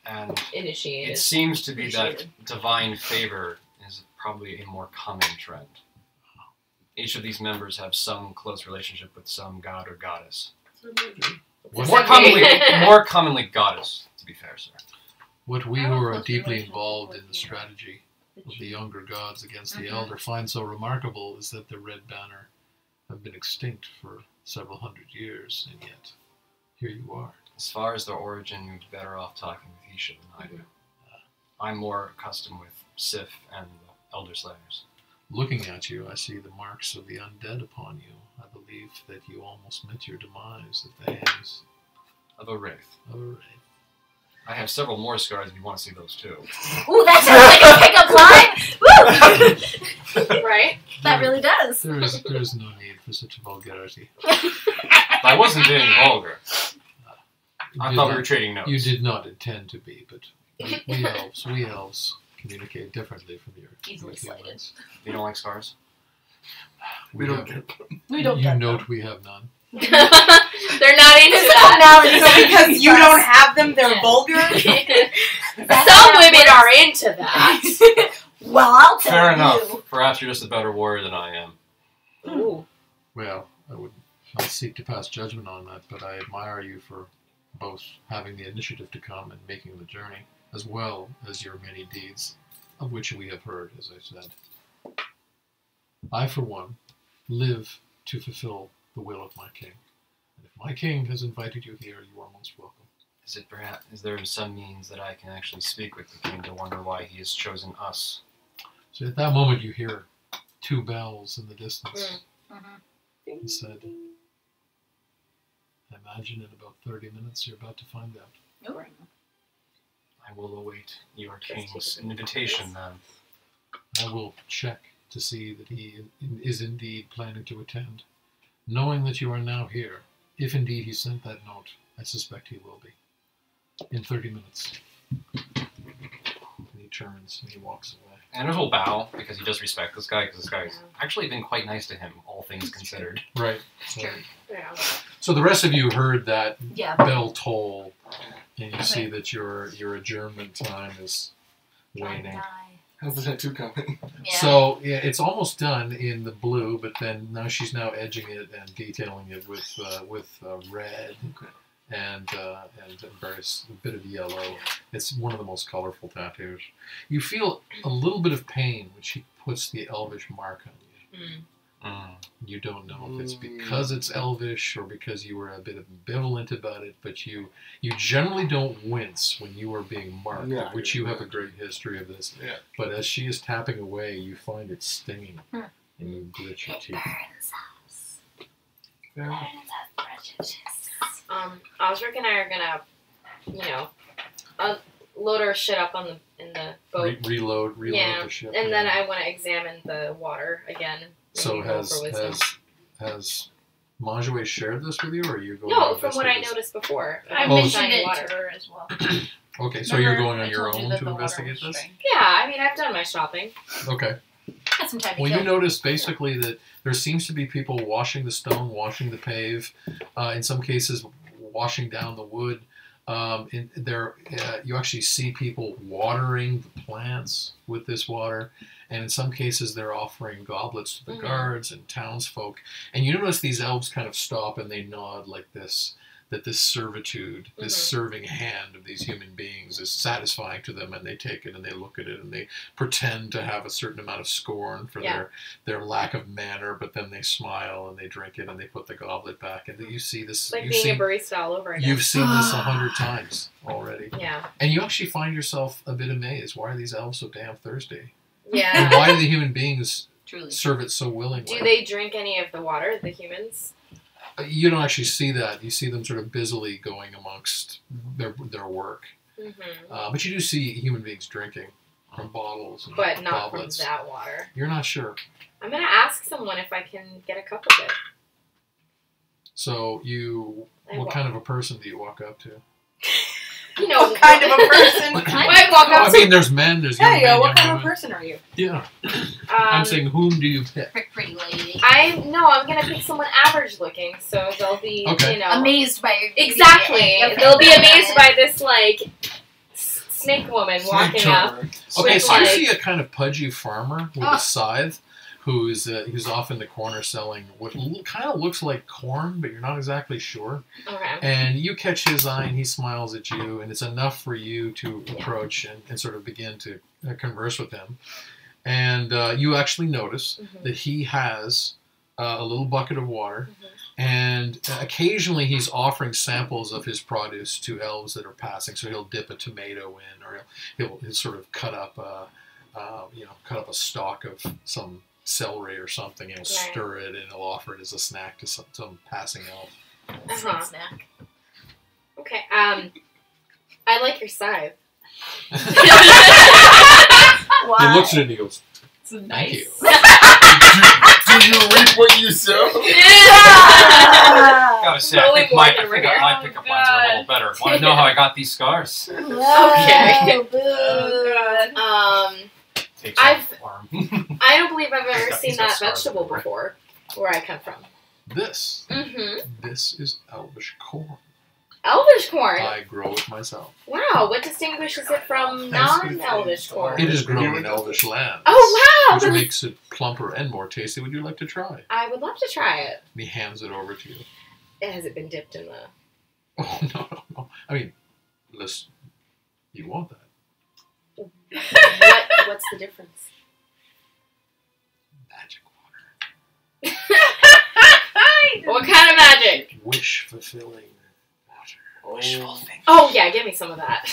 and it Initiated. seems to be that Appreciated. divine favor is probably a more common trend. Each of these members have some close relationship with some god or goddess. What, More commonly goddess, to be fair, sir. what we I who have a are close deeply relationship involved with in the the- strategy of the younger gods against the Mhm. elder find so remarkable is that the red banner have been extinct for several hundred years, and yet here you are. As far as their origin, you'd be better off talking with Isha than I do. I'm more accustomed with Sif and the Elder Slayers. Looking at you, I see the marks of the undead upon you. I believe that you almost met your demise at the hands Of a wraith. of a wraith. I have several more scars if you want to see those too. Ooh, that sounds like a pickup line. Woo! Right? That really does. There is no need for such vulgarity. I wasn't being vulgar. You I did thought we not- were trading notes. You did not intend to be, but we elves communicate differently from your Easily your slighted. humans. You don't like scars? We don't have- get We don't You get note them. we have none. They're not into It's a that. tonality. So because you don't have them, they're vulgar. Some women are into that. Well, I'll tell Fair you. enough. Perhaps you're just a better warrior than I am. Ooh. Well, I would not seek to pass judgment on that, but I admire you for both having the initiative to come and making the journey, as well as your many deeds, of which we have heard, as I said. I, for one, live to fulfill the will of my king. And if my king has invited you here, you are most welcome. Is there some means that I can actually speak with the king to wonder why he has chosen us? So at that moment, you hear 2 bells in the distance. Mhm. He said, I imagine in about 30 minutes you're about to find out. Ooh. I will await your Just king's take it. invitation then. I will check to see that he is indeed planning to attend. Knowing that you are now here, if indeed he sent that note, I suspect he will be. In 30 minutes. And he turns and he walks away. Anders will bow because he does respect this guy because this guy's actually been quite nice to him, all things considered. Right. It's true. Yeah. So the rest of you heard that Yeah. bell toll, and you Okay. see that your adjournment time is waning. How's the tattoo coming? Yeah. So yeah, it's almost done in the blue, but then she's now edging it and detailing it with red and various a bit of yellow. It's one of the most colorful tattoos. You feel a little bit of pain when she puts the elvish mark on you. You don't know if it's because it's elvish or because you were a bit ambivalent about it, but you generally don't wince when you are being marked, which you have a great history of this. Yeah. But as she is tapping away, you find it stinging, and you grit your teeth. Osric and I are gonna, load our shit up in the boat. Reload the ship. And then I want to examine the water again. So has Majue shared this with you, or are you going? No, to from what I investigate noticed before. I Oh, mentioned shiny it water. to her as well. this? Okay, so you're going on I your told you own that to the water investigate was this? strange. Yeah, I mean, I've done my shopping. Okay. Got some time to Well, kill. you notice basically that there seems to be people washing the stone, washing the pave, in some cases washing down the wood. You actually see people watering the plants with this water, and in some cases they're offering goblets to the guards and townsfolk. And you notice these elves kind of stop and they nod like this, that this servitude, this serving hand of these human beings is satisfying to them, and they take it and they look at it and they pretend to have a certain amount of scorn for their lack of manner, but then they smile and they drink it and they put the goblet back, and you see this. It's like being a barista all over again. You've seen this 100 times already. Yeah. And you actually find yourself a bit amazed. Why are these elves so damn thirsty? Yeah. And why do the human beings Truly. serve it so willingly? Do they drink any of the water, the humans? You don't actually see that. You see them sort of busily going amongst their work. But you do see human beings drinking from bottles and But not goblets. from that water. You're not sure. I'm going to ask someone if I can get a cup of it. So what kind of a person do you walk up to? You know, What kind of a person? I walk I up to... mean, there's men, there's young men, what young kind of women. person are you? Yeah. I'm saying, whom do you pick? Pretty lady. I'm going to pick someone average looking, so they'll be, Okay. Amazed by your Exactly. Okay. They'll be amazed by this, snake woman walking up. Okay, with, so you see a kind of pudgy farmer with Oh. a scythe who's off in the corner selling what kind of looks like corn, but you're not exactly sure. Okay. And you catch his eye and he smiles at you, and it's enough for you to approach and sort of begin to converse with him. And you actually notice that he has a little bucket of water, and occasionally he's offering samples of his produce to elves that are passing. So he'll dip a tomato in, or he'll sort of cut up a stalk of some celery or something, and he'll stir it and he'll offer it as a snack to some passing elf. Snack. Okay. I like your scythe. He looks at it and he goes, It's "Thank nice. you." Do you reap what you sow? Gotta say, Slowly I think walking over my here. pickup lines are a little better. Want to know how I got these scars? Okay. Oh, Takes off the arm. I don't believe I've ever He's seen got that scars vegetable everywhere. before, where I come from. This Mm-hmm. is elvish corn. Elvish corn. I grow it myself. Wow, what distinguishes it from non-elvish corn? It is grown in elvish lands. Oh, wow! Which makes it plumper and more tasty. Would you like to try? I would love to try it. And he hands it over to you. Has it been dipped in the... Oh, no. I mean, listen, you want that. What's the difference? Magic water. What kind of magic? Wish-fulfilling water. Wishful thing. Oh, yeah, give me some of that.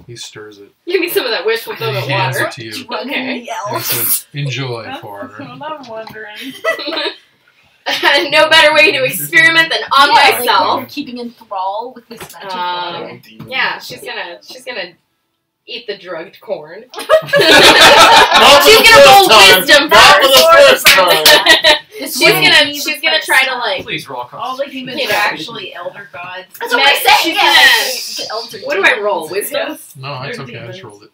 He stirs it. Give me some of that wish He fulfillment hands water. it to you. Okay. And says, enjoy, That's foreigner. what I'm wondering. No better way to experiment than on Like myself. you're keeping in thrall with this magic water. Yeah, she's gonna eat the drugged corn. Not for She's the gonna roll first time. wisdom Not for the first. first time. She's gonna try to like. Please roll All the humans You are know. actually elder gods. That's what I say. She's Yeah, the elves are What do I demons. roll? Wisdom. No, it's okay. I just rolled it.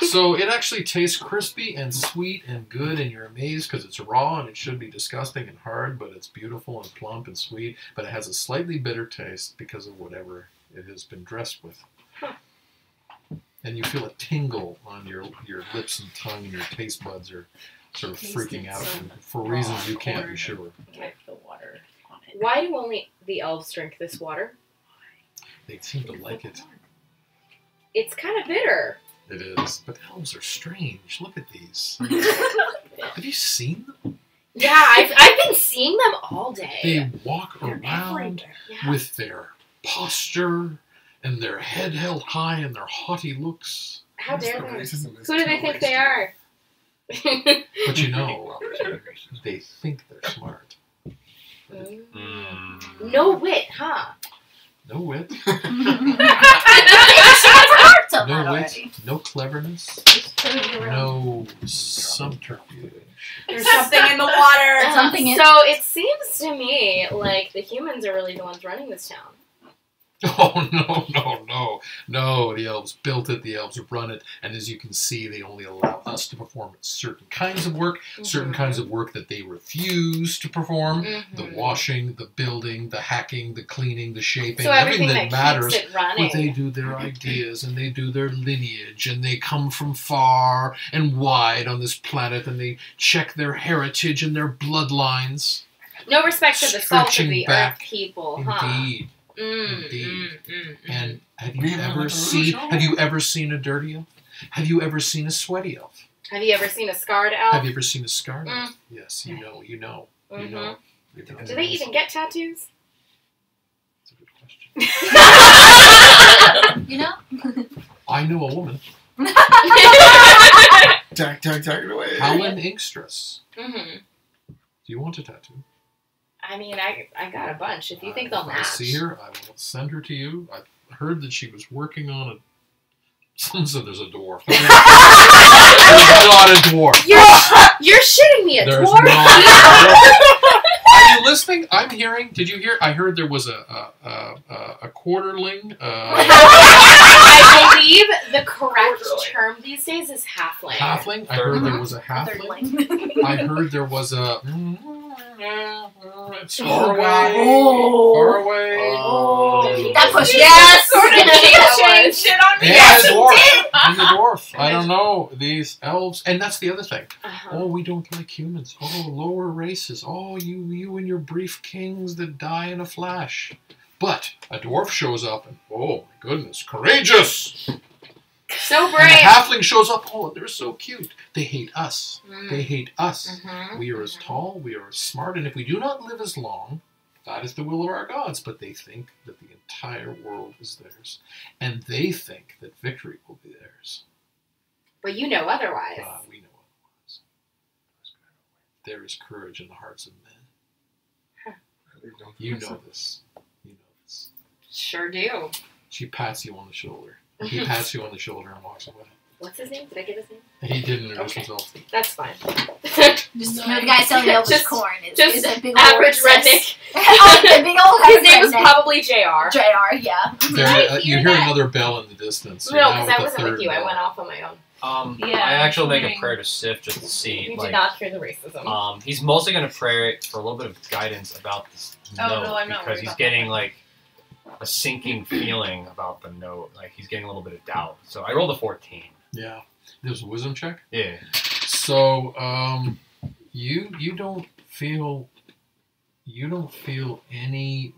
So it actually tastes crispy and sweet and good, and you're amazed because it's raw and it should be disgusting and hard, but it's beautiful and plump and sweet. But it has a slightly bitter taste because of whatever it has been dressed with. And you feel a tingle on your lips and tongue, and your taste buds are sort of freaking out for reasons you can't be sure. Like the water on it. Why do only the elves drink this water? They seem to like it. It's kind of bitter. It is. But elves are strange. Look at these. Have you seen them? Yeah, I've been seeing them all day. They walk They're around everywhere. Yeah. with their posture and their head held high and their haughty looks. How dare they? Racism is Who do they think they totally are? But you know, they think they're smart. No wit, huh? No wit, Done no that wit, already. no cleverness, no subterfuge. There's something in the water. Something in- So it seems to me like the humans are really the ones running this town. Oh, no. The elves built it, the elves run it, and as you can see, they only allow us to perform certain kinds of work, certain kinds of work that they refuse to perform. The washing, the building, the hacking, the cleaning, the shaping, So everything that that matters. keeps it running. But they do their ideas, and they do their lineage, and they come from far and wide on this planet, and they check their heritage and their bloodlines. No respect for the salt of Stretching the back. earth people, huh? Indeed. And have you ever seen a dirty elf? Have you ever seen a sweaty elf? Have you ever seen a scarred elf? Have you ever seen a scarred elf? Yes, you know. You know. Do they even get tattoos? That's a good question. You know? I know a woman, Tack it away. Helen Inkstress. Mm-hmm. Do you want a tattoo? I mean, I got a bunch. If you think they'll If match. I see her, I will send her to you. I heard that she was working on a. Someone said there's a dwarf. There's not a dwarf. You're shitting me, a There's dwarf? not. Are you listening? I'm hearing. Did you hear? I heard there was a quarterling. I believe the correct term these days is halfling. Halfling. I heard there was a halfling. I heard there was a. It's far away. Far away. That pushes Yes! sort of changed shit on me. And Yes, the it dwarf. did. And the dwarf. I don't know. These elves. And that's the other thing. Uh-huh. Oh, we don't like humans. Oh, lower races. Oh, you and your brief kings that die in a flash. But a dwarf shows up and, oh my goodness, courageous! So And a brave. halfling shows up, oh, they're so cute. They hate us. They hate us. Mhm. We are as tall, we are as smart, and if we do not live as long, that is the will of our gods. But they think that the entire world is theirs. And they think that victory will be theirs. But you know otherwise. We know otherwise. There is courage in the hearts of men. You know this. You know this. Sure do. She pats you on the shoulder. He pats you on the shoulder and walks away. What's his name? Did I get his name? He didn't introduce Okay. himself. That's fine. Just the guy selling Elvis Just- corn is Just a big old average horse. redneck. Oh, the big old His name was redneck. probably JR. JR, yeah. There, you hear hear that. another bell in the distance. No, You're now because at I the wasn't with third you. I bell. went off on my own. Yeah, I actually make a wondering. prayer to Sif just to see. You like, did not hear the racism. He's mostly going to pray for a little bit of guidance about this Oh, note no, I'm not because worried he's about getting that. like a sinking feeling about the note. Like he's getting a little bit of doubt. So I rolled a 14. Yeah. There's a wisdom check. Yeah. So, you don't feel any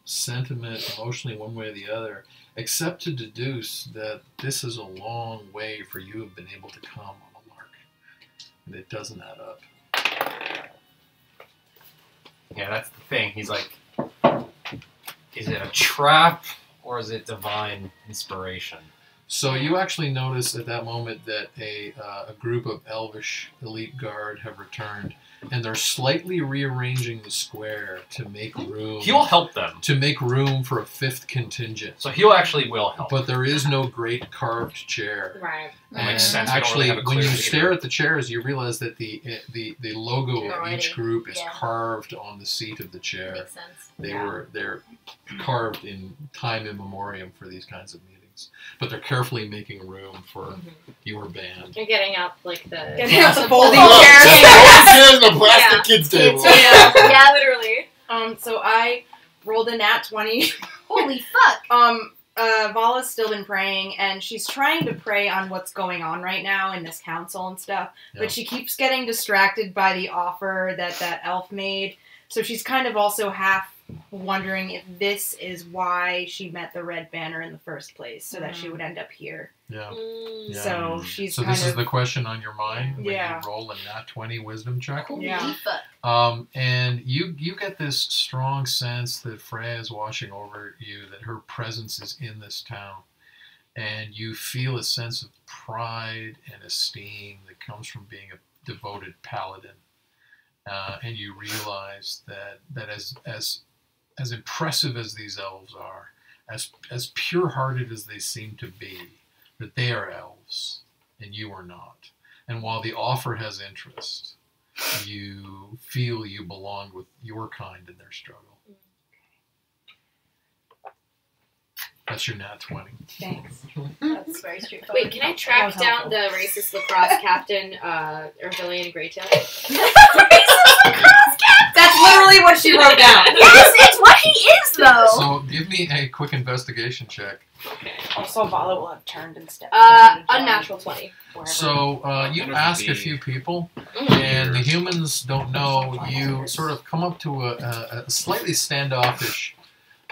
sentiment emotionally one way or the other, except to deduce that this is a long way for you to have been able to come on a lark, and it doesn't add up. Yeah, that's the thing. He's like, is it a trap or is it divine inspiration? So you actually notice at that moment that a group of elvish elite guard have returned, and they're slightly rearranging the square to make room. He'll help them. To make room for a fifth contingent. So he'll actually will help. But there is no great carved chair. Right. That makes And sense. We don't actually, really have a when you clear stare leader. at the chairs, you realize that the logo of Already, each group is yeah. carved on the seat of the chair. Makes sense. They're carved in time immemorial for these kinds of meetings. But they're carefully making room for your band. You're getting out like the Getting out the folding Oh, chairs. Here's the plastic kids table. Yeah. Yeah. literally. So I rolled a nat 20. Holy fuck. Vala's still been praying, and she's trying to pray on what's going on right now in this council and stuff, Yeah. but she keeps getting distracted by the offer that elf made, so she's kind of also half wondering if this is why she met the Red Banner in the first place, so that she would end up here. Yeah. Yeah. So she's So kind this is of the question on your mind when Yeah. you roll a nat 20 wisdom check. Yeah. And you get this strong sense that Freya is watching over you, that her presence is in this town. And you feel a sense of pride and esteem that comes from being a devoted paladin. And you realize that as impressive as these elves are, as pure-hearted as they seem to be, that they are elves and you are not. And while the offer has interest, you feel you belong with your kind in their struggle. That's your nat 20. Thanks. That's very straightforward. Wait, can I track down the racist lacrosse captain, Ervillian and Greytail? That's literally what she wrote down. Yes, it's what he is, though. So give me a quick investigation check. Okay. Also, Vala will have turned and stepped. Unnatural 20. So you ask a few people, and the humans don't know. You sort of come up to a slightly standoffish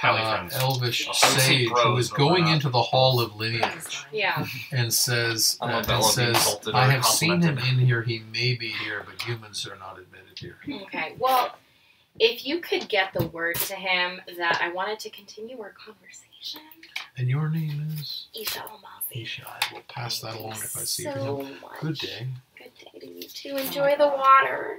elvish sage who is going into the Hall of Lineage. Yeah. And says, I love that one being insulted I or have seen him complimented. in here. He may be here, but humans are not admitted here. Okay. Well, if you could get the word to him that I wanted to continue our conversation. And your name is? Isha Almazi. Isha. I will pass that along if I see him. So much. Good day. Good day to you too. Enjoy the water.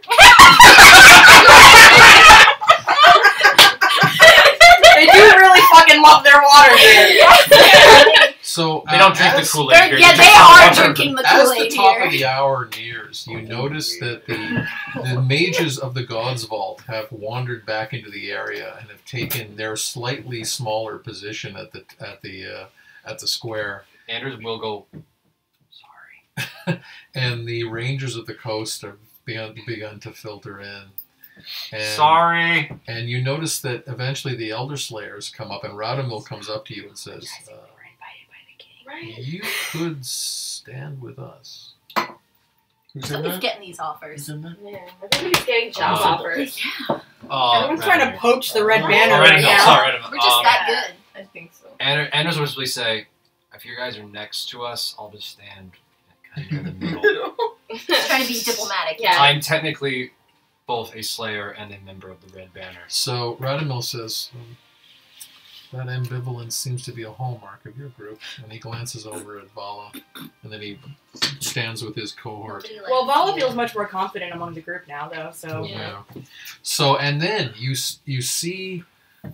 They do really fucking love their water here. So They don't drink the Kool-Aid here. Yeah, They they drink are water. drinking the as the Kool-Aid top here. of the hour nears, you notice that the mages of the Gods Vault have wandered back into the area and have taken their slightly smaller position at the square. Anders will go, sorry. And the Rangers of the Coast have begun to filter in. And, Sorry. And you notice that eventually the Elder Slayers come up, and Radamil comes up to you and says, you could stand with us. Who's in Somebody's that? getting these offers. Who's in that? Yeah, everybody's getting job offers. Yeah. Everyone's trying to poach the Red Oh, Banner Alright, right no, now. sorry. We're just that good. I think so. Anders will simply say, if you guys are next to us, I'll just stand kind of in the middle. Just trying to be diplomatic. Yeah. I'm technically both a Slayer and a member of the Red Banner. So Radamil says, that ambivalence seems to be a hallmark of your group. And he glances over at Vala, and then he stands with his cohort. Well, Vala feels much more confident among the group now, though. So Yeah. So, and then you see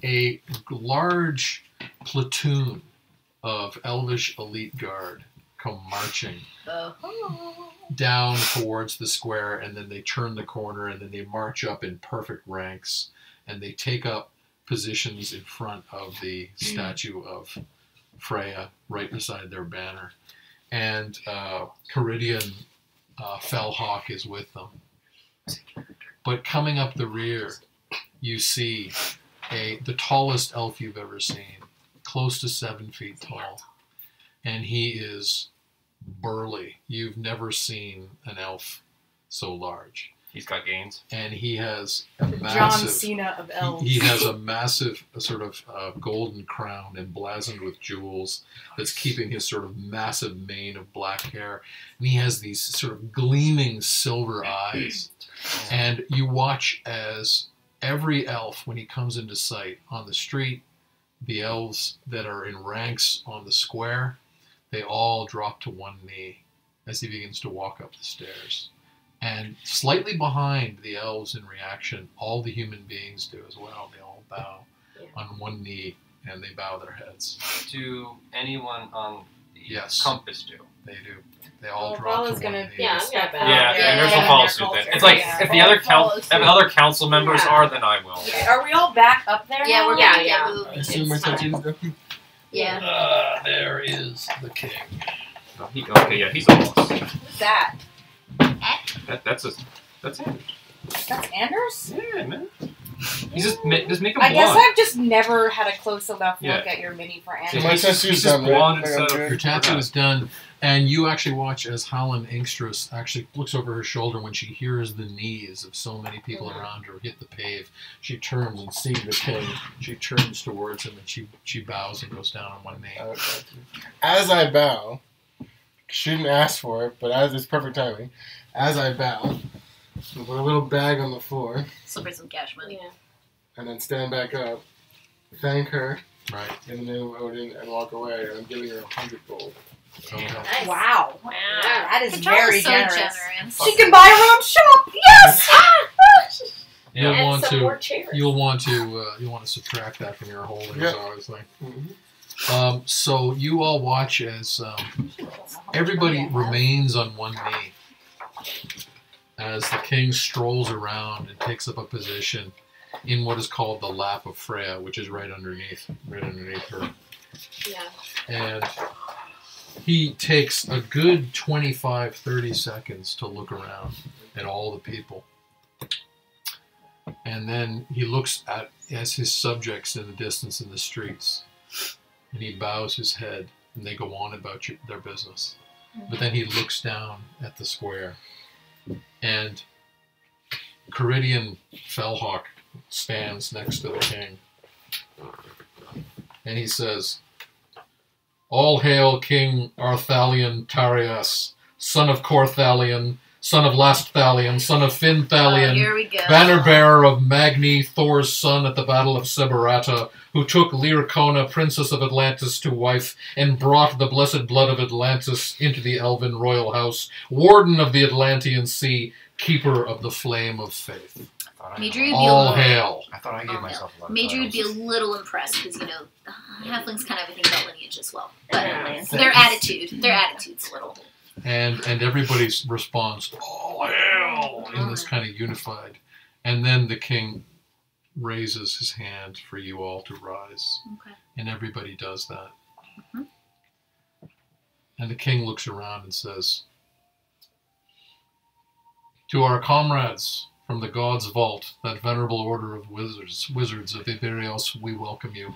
a large platoon of Elvish elite guard come marching down towards the square, and then they turn the corner, and then they march up in perfect ranks, and they take up positions in front of the statue of Freya, right beside their banner. And Caeriond Fellhawk is with them. But coming up the rear, you see the tallest elf you've ever seen, close to 7 feet tall. And he is burly. You've never seen an elf so large. He's got gains. And he has a John massive... Cena of elves. He has a massive sort of golden crown emblazoned with jewels that's keeping his sort of massive mane of black hair. And he has these sort of gleaming silver eyes. And you watch as every elf, when he comes into sight on the street, the elves that are in ranks on the square, they all drop to one knee as he begins to walk up the stairs. And slightly behind the elves in reaction, all the human beings do as well. They all bow on one knee, and they bow their heads. Do anyone on the Yes. compass do? They do. They all Well, drop Vala's to one gonna- knee. Yeah, I'm Step gonna out. bow. Yeah, Anders will yeah, follow yeah, suit then. culture, It's like, yeah. if the other Follow if other council members Yeah. are, then I will. Are we all back up there? Yeah, now? we're Yeah, gonna yeah. get moving. I assume I It's said time. you go. Yeah. There is the king. Oh, okay, yeah, he's a boss. What's that? That's it. That's Anders? Yeah, man. You just make him blonde. I guess I've just never had a close enough Yeah. look at your mini for So anime. my He's tattoo's just done, blonde right? instead of- Your tattoo is done, and you actually watch as Helen Inkstress actually looks over her shoulder when she hears the knees of so many people around her hit the pave. She turns and sees the king. She turns towards him and she bows and goes down on one knee. As I bow, she didn't ask for it, but as it's perfect timing, as I bow, I put a little bag on the floor, Slip her some cash money. Yeah. and then stand back up, thank her Right. in the name of Odin, and walk away. And I'm giving her 100 gold. Okay. Nice. Wow. Wow. That is Düthara's very so generous. generous. She can buy her own shop. Yes. You'll And want some more to. chairs. You'll want to subtract that from your holdings, Yep. obviously. Mm-hmm. So you all watch as everybody remains on one knee as the king strolls around and takes up a position in what is called the lap of Freya, which is right underneath her. Yeah. And he takes a good 25-30 seconds to look around at all the people. And then he looks at as his subjects in the distance in the streets. And he bows his head, and they go on about their business. But then he looks down at the square. And Caeriond Fellhawk stands next to the king. And he says, "All hail King Arthalion Tarias, son of Corthalion, son of Lastthalion, son of Oh, Finthalion, here we go. banner bearer of Magni, Thor's son at the Battle of Sebarata, who took Lyrcona, princess of Atlantis, to wife, and brought the blessed blood of Atlantis into the elven royal house, warden of the Atlantean Sea, keeper of the flame of faith. Major would be All a hail." I thought I gave myself a lot of Major would be a titles. little impressed because halflings kind of everything about lineage as well, but Yeah. their attitude's a little. And everybody responds, "All hail," in this kind of unified. And then the king raises his hand for you all to rise. Okay. And everybody does that. Mhm. And the king looks around and says, "To our comrades from the God's Vault, that venerable order of wizards of Iberios, we welcome you.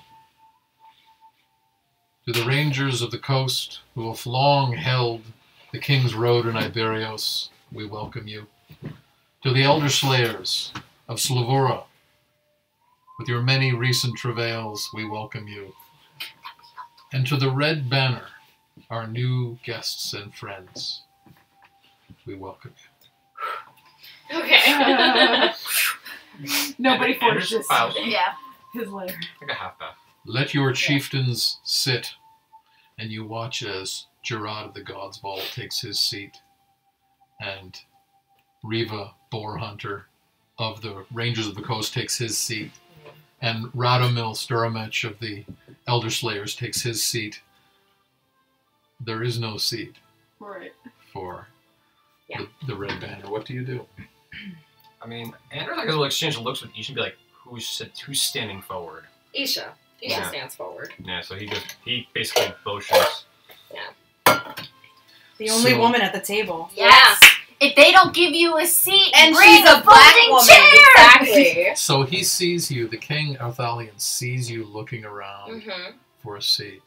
To the rangers of the coast who have long held the King's Road in Iberios, we welcome you. To the elder slayers of Slavura, with your many recent travails, we welcome you. And to the Red Banner, our new guests and friends, we welcome you." Okay. Nobody And there's forces files. Yeah. his lair. Like a half bath. Let your chieftains sit, and you watch as Gerard of the God's Vault takes his seat, and Riva Boar Hunter of the Rangers of the Coast takes his seat, and Radomil Sturamech of the Elder Slayers takes his seat. There is no seat Right. for Yeah. the Red Banner. What do you do? I mean, Andrew's like a little exchange of looks with each and be like, who's standing forward? Isha. Isha Yeah. stands forward. Yeah, so he basically motions. The only So- woman at the table. Yes. If they don't give you a seat, And bring she's a black folding woman. chair. Exactly. So he sees you, the King Arthalion sees you looking around Mm-hmm. for a seat,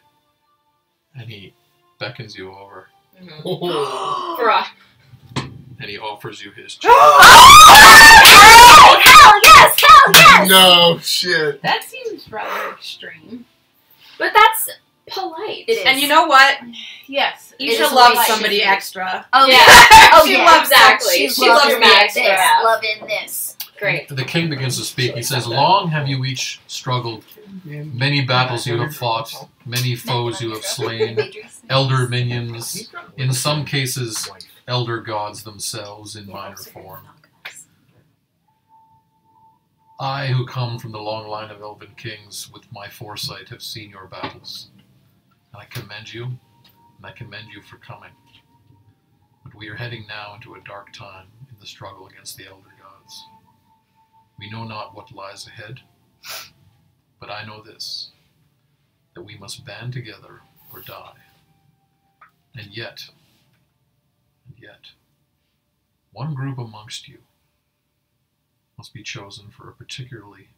and he beckons you over, Mm-hmm. For a and he offers you his chair. Oh, hell yes! Hell yes! No shit. That seems rather extreme. But that's polite. It is. And you know what? Yes. You It should is love like- somebody extra. Oh Yeah. yeah. Oh She yeah. loves Exactly. She's She loves loving your this. extra. Loving this. Great. The king begins to speak. He says, "Long have you each struggled. Many battles you have fought. Many foes you have slain. Elder minions. In some cases, elder gods themselves in minor form. I, who come from the long line of elven kings, with my foresight have seen your battles. And I commend you, and I commend you for coming. But we are heading now into a dark time in the struggle against the elder gods. We know not what lies ahead, but I know this, that we must band together or die. And yet, one group amongst you must be chosen for a particularly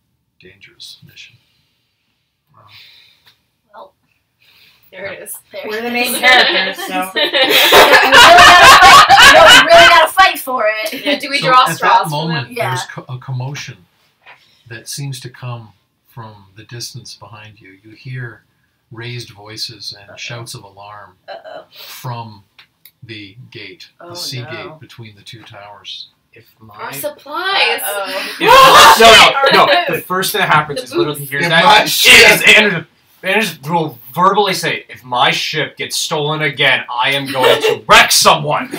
dangerous mission. Well, There it is. there. We're the main characters, so. We really gotta fight for it. Yeah, do we So draw at straws that from moment, them? Yeah. there's a commotion that seems to come from the distance behind you. You hear raised voices and shouts of alarm Uh-oh. from the gate, Oh, the sea no. gate between the two towers. If Our my supplies. no, the first thing that happens is literally hears If that my is Anders will verbally say, "If my ship gets stolen again, I am going to wreck someone."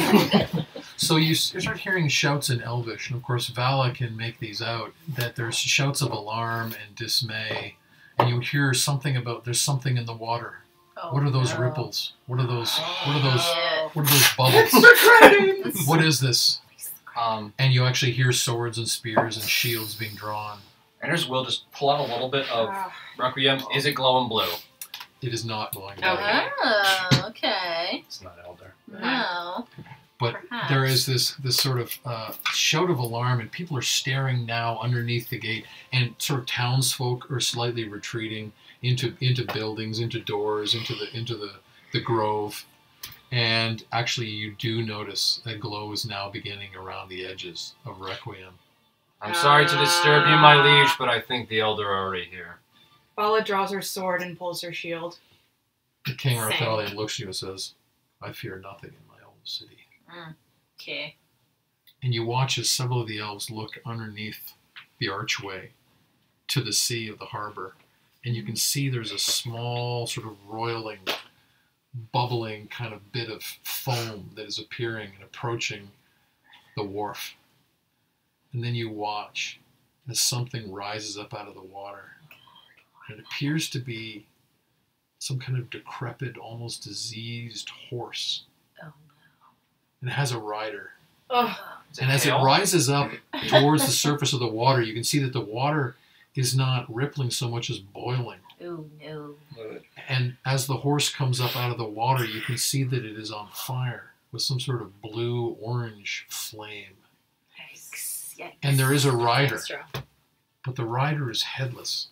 So you start hearing shouts in Elvish, and of course Vala can make these out, that there's shouts of alarm and dismay, and you hear something about there's something in the water. Oh, What are those no. ripples? What are those Yeah. what are those bubbles? What is this? And you actually hear swords and spears and shields being drawn. Anders will just pull out a little bit of Requiem. Is it glowing blue? It is not glowing Okay. blue. Oh, okay. It's not Elder. No. But Perhaps. there is this sort of shout of alarm, and people are staring now underneath the gate, and sort of townsfolk are slightly retreating into buildings, into doors, into the grove, and actually you do notice that glow is now beginning around the edges of Requiem. I'm sorry to disturb you, my liege, but I think the Elder are already here. Vala draws her sword and pulls her shield. The King Same. Arthalion looks at you and says, "I fear nothing in my own city." Okay. And you watch as several of the elves look underneath the archway to the sea of the harbor, and you can see there's a small sort of roiling, bubbling kind of bit of foam that is appearing and approaching the wharf. And then you watch as something rises up out of the water. And it appears to be some kind of decrepit, almost diseased horse. Oh, And it has a rider. Oh, And as it Hail? rises up towards the surface of the water, you can see that the water is not rippling so much as boiling. Oh, no. And as the horse comes up out of the water, you can see that it is on fire with some sort of blue-orange flame. Yikes. Yikes. And there is a rider, extra. but the rider is headless.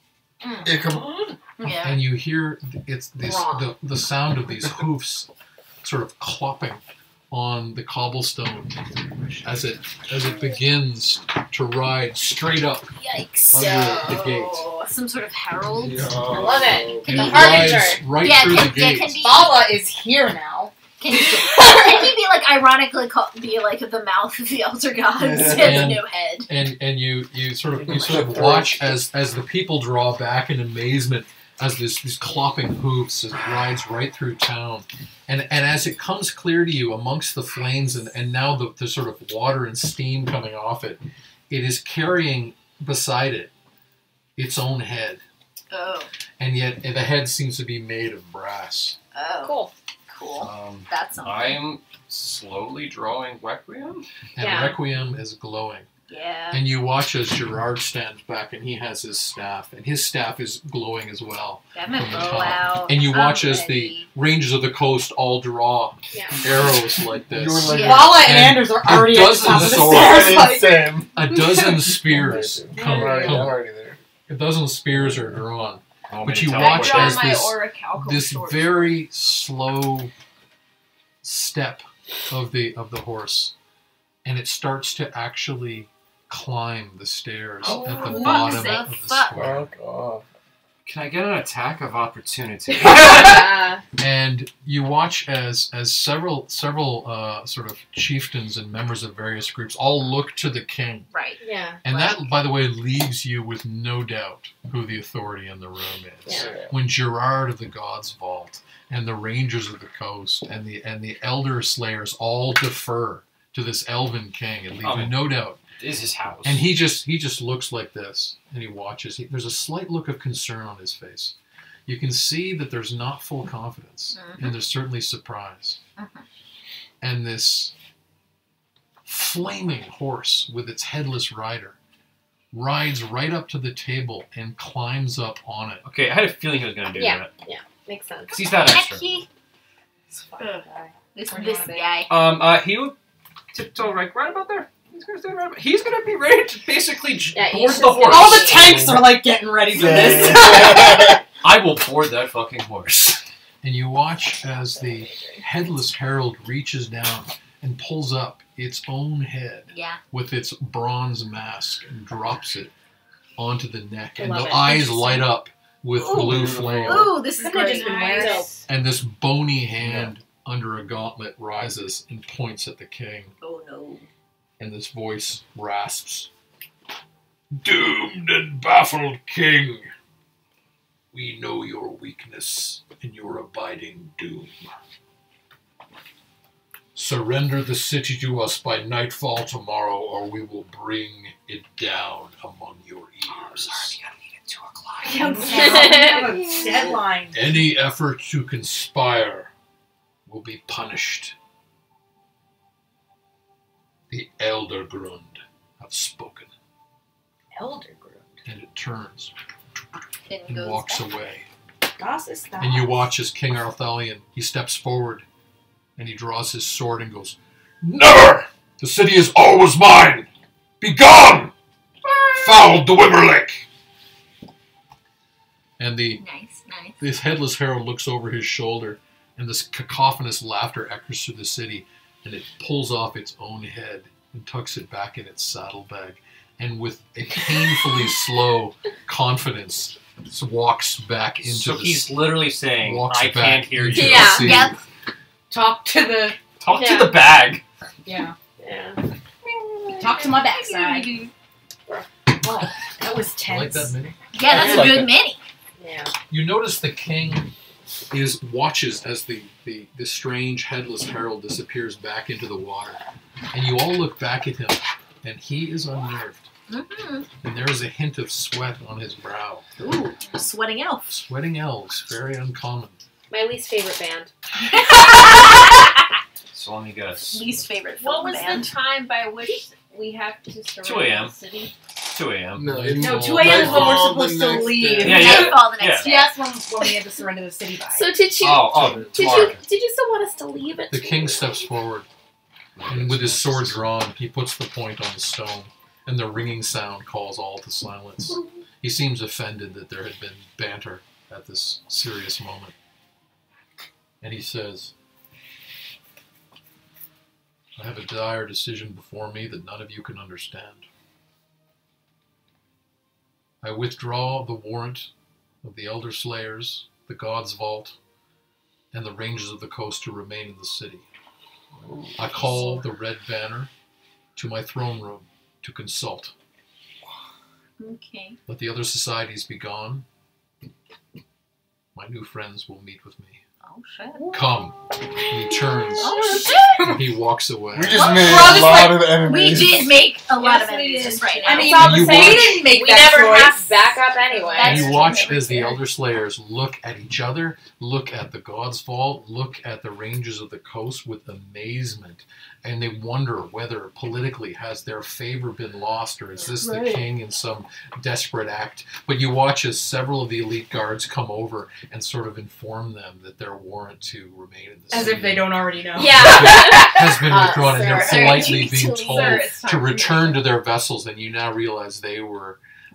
Ichabod? Yeah. And you hear it's this Wrong. the sound of these hoofs sort of clopping on the cobblestone as it begins to ride straight up Yikes. under the gate. Some sort of herald. I love it. Can The he Harbinger. Rides right Yeah, through can, the yeah, gate. can he, Vala is here now. can he be like ironically be like the mouth of the elder gods? He has And- no head. And you sort of watch as the people draw back in amazement as these clopping hoofs, it rides right through town. And as it comes clear to you amongst the flames and now the sort of water and steam coming off it, it is carrying beside it its own head. Oh. And yet the head seems to be made of brass. Oh. Cool. Cool. That's something. I'm slowly drawing Requiem. And Yeah. Requiem is glowing. Yeah. And you watch as Gerard stands back and he has his staff. And his staff is glowing as well. That from might the blow top. out. And you watch I'm as the ready. Rangers of the Coast all draw Yeah. arrows like this. You were like, Yeah. Vala and And Anders are a already at the dozen top of the swords. stairs. Like, Sam. A dozen spears I'm come. already there. A dozen spears are drawn. Want me But to you tell watch what- as my this orichalcum this sword. very slow step of the horse, and it starts to actually climb the stairs Oh, at the for bottom fuck's of the sake. square. Fuck off. Can I get an attack of opportunity? And you watch as several sort of chieftains and members of various groups all look to the king. Right. Yeah. And Right. that, by the way, leaves you with no doubt who the authority in the room is. Yeah. When Gerard of the Gods Vault and the Rangers of the Coast and the Elder Slayers all defer to this elven king, it leaves Oh, you no doubt. This is his house. And he just looks like this, and he watches. There's a slight look of concern on his face. You can see that there's not full confidence, and there's certainly surprise. And this flaming horse with its headless rider rides right up to the table and climbs up on it. Okay, I had a feeling he was going to do Yeah. that. Yeah. Makes sense. 'Cause he's that extra. Hecky. This fucking guy. This Where do you this wanna be? guy. He would tiptoe right about there. He's gonna be ready to basically Yeah, board he's the just horse. gonna- All the tanks are like getting ready for this. I will board that fucking horse. And you watch as the headless herald reaches down and pulls up its own head Yeah. with its bronze mask and drops it onto the neck. And Love the it. eyes light up with Ooh. blue flame. Ooh, this is Couldn't have great. just been wearing Nice. it. And this bony hand under a gauntlet rises and points at the king. Oh no. And this voice rasps, "Doomed and baffled king, we know your weakness and your abiding doom. Surrender the city to us by nightfall tomorrow, or we will bring it down among your ears. We have a deadline. Any effort to conspire will be punished. The Elder Grund have spoken." Elder Grund. And it turns Then and goes walks back. away. Das ist das. And you watch as King Arthalion, he steps forward and he draws his sword and goes, "Never! The city is always mine! Begone! Foul Dwimmerlick!" And Nice. this headless herald looks over his shoulder, and this cacophonous laughter echoes through the city, and it pulls off its own head and tucks it back in its saddlebag, and with a painfully slow confidence walks back into So the he's literally saying, walks I back can't hear into you. the Yeah. sea. Yep. Talk to the Talk Yeah. to the bag. yeah. Yeah. Talk to my backside. Oh, that was I tense. like that mini. Yeah, that's like a good that. mini. Yeah. You notice the king watches as the strange headless herald disappears back into the water, and you all look back at him, and he is unnerved, Mm-hmm. and there is a hint of sweat on his brow. Ooh, sweating elf. Sweating elves, very uncommon. My least favorite band. So let me guess. Least favorite What film was band. the time by which we have to 2 surrender a.m. the city? 2 a.m. No, No, 2 a.m. is when we're Nightfall supposed the to next leave. day. Yeah, yeah. Nightfall the next day. Yes, when we had to surrender the city by. So did you? Oh, Did tomorrow. you still want us to leave it? The king steps forward, and with his sword drawn, he puts the point on the stone, and the ringing sound calls all to silence. He seems offended that there had been banter at this serious moment. And he says, "I have a dire decision before me that none of you can understand. I withdraw the warrant of the Elder Slayers, the God's Vault, and the Rangers of the Coast to remain in the city. I call the Red Banner to my throne room to consult. Okay. Let the other societies be gone. My new friends will meet with me. Oh shit. Come." And he turns Oh shit. and he walks away. We just Well, made we're all a just lot like- of enemies. We did make a lot Yes, of we enemies did. just right now. I mean, It's all the You same. watch- we didn't make We that never choice. have backup anyway. That's You true. watch as the Fair. Elder Slayers look at each other, look at the God's Vault, look at the Rangers of the Coast with amazement, and they wonder whether politically has their favor been lost, or is this the Right. king in some desperate act. But you watch as several of the elite guards come over and sort of inform them that their warrant to remain in the As city if they don't already know. Yeah. has been withdrawn, and they're Sir, politely you need being to told Sir, it's time to for return you. to their vessels, and you now realize they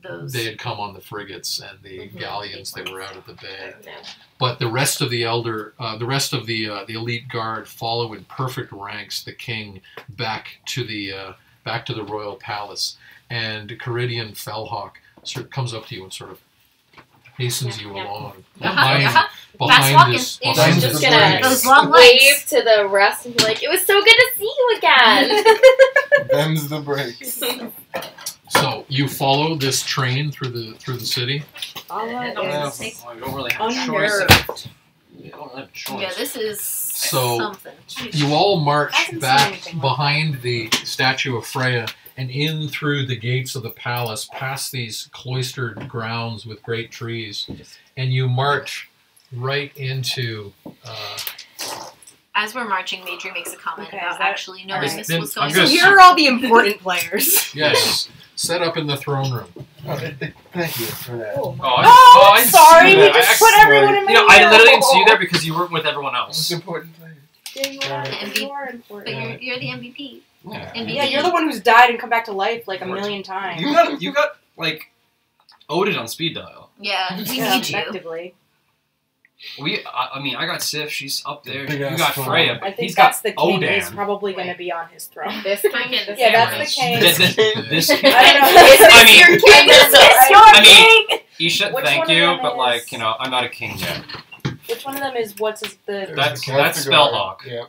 Those. had come on the frigates and the Mhm. galleons that were out at the bay. No. But the rest of the the elite guard follow in perfect ranks the king back to the royal palace, and Caeriond Fellhawk sort of comes up to you and sort of hastens you Yeah. along Fast behind walking. this. He's Behind just this gonna ranks. Those long wave legs. to the rest and be like, "It was so good to see you again." Them's the breaks. So you follow this train through the city. All right. Yeah. Oh, you don't really have a choice. Unnerved. You don't have a choice. Yeah, this is So- something. You all march Hasn't seen back anything like behind the statue of Freya and in through the gates of the palace, past these cloistered grounds with great trees, and you march right into. As we're marching, Madry makes a comment Okay, about is that- actually knowing alright. this Then was I'm going So gonna on. here are all the important players. Yes, set up in the throne room. Thank you for that. Oh, I I'm didn't sorry. see We that. just I put actually- everyone in the You know, I literally didn't see you there because you weren't with everyone Most else. important thing. Yeah, you are, MVP. you are But important. you're the MVP. Yeah. And Yeah, you're the one who's died and come back to life like a million times. You got like Odin on speed dial. Yeah, we Yeah, need you. effectively. I mean, I got Sif. She's up there. Big You ass got throne. Freya, I but think he's that's got the king. Odin. He's probably going to be on his throne. This king? Yeah, that's the king. This I don't know. I mean, your king? Is this your I mean, king? Isha, Which thank one of you, them but is- like, you know, I'm not a king yet. Which one of them is the? That's the guard. Spellhawk. Yeah,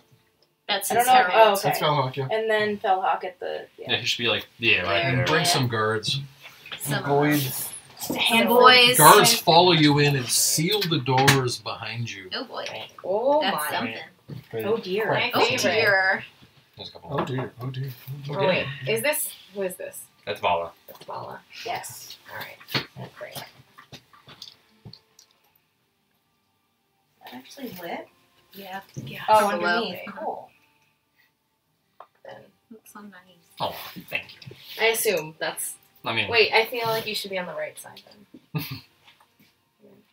That's I his don't know. Caeriond. Oh, okay. that's Fellhawk, yeah. And then Fellhawk at the. Yeah, he should be like, yeah, right There. there. Bring some guards. Some Boys. boys. Guards follow you in and seal the doors behind you. Oh boy, Oh that's my. something. Oh dear. My Oh favorite. dear. There's a couple Oh more. dear, oh dear. Oh, wait, is this? Who is this? That's Vala. That's Bala. Yes. Alright. Great. That actually lit. Yeah. Yeah. Oh, Below. underneath. Cool. Then Looks so nice. Oh, thank you. I assume that's. I mean, Wait, I feel like you should be on the right side then.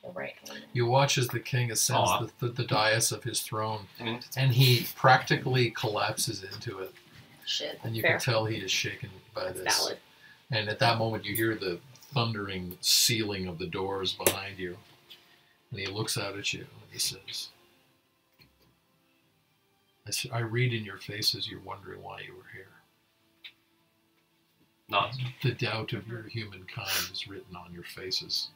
The right one. You watch as the king ascends Aw. the dais of his throne, I mean, it's- and he practically collapses into it. Shit. And you Fair. can tell he is shaken by That's this. valid. And at that moment, you hear the thundering sealing of the doors behind you. And he looks out at you and he says, I read in your faces you're wondering why you were here. not. The doubt of your humankind is written on your faces.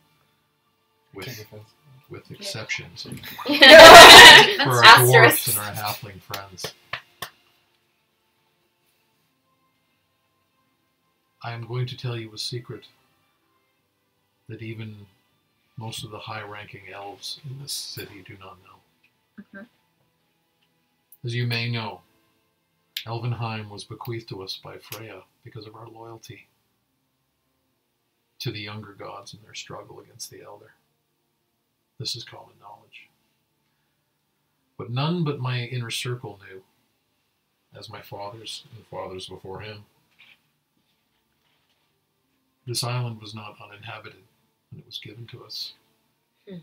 Take With, offense. with exceptions for That's our asterisk. dwarfs and our halfling friends. I am going to tell you a secret that even most of the high-ranking elves in this city do not know. Mhm. As you may know, Elvenheim was bequeathed to us by Freya because of our loyalty to the younger gods in their struggle against the elder. This is common knowledge. But none but my inner circle knew, as my fathers and fathers before him. This island was not uninhabited when it was given to us. Hmm.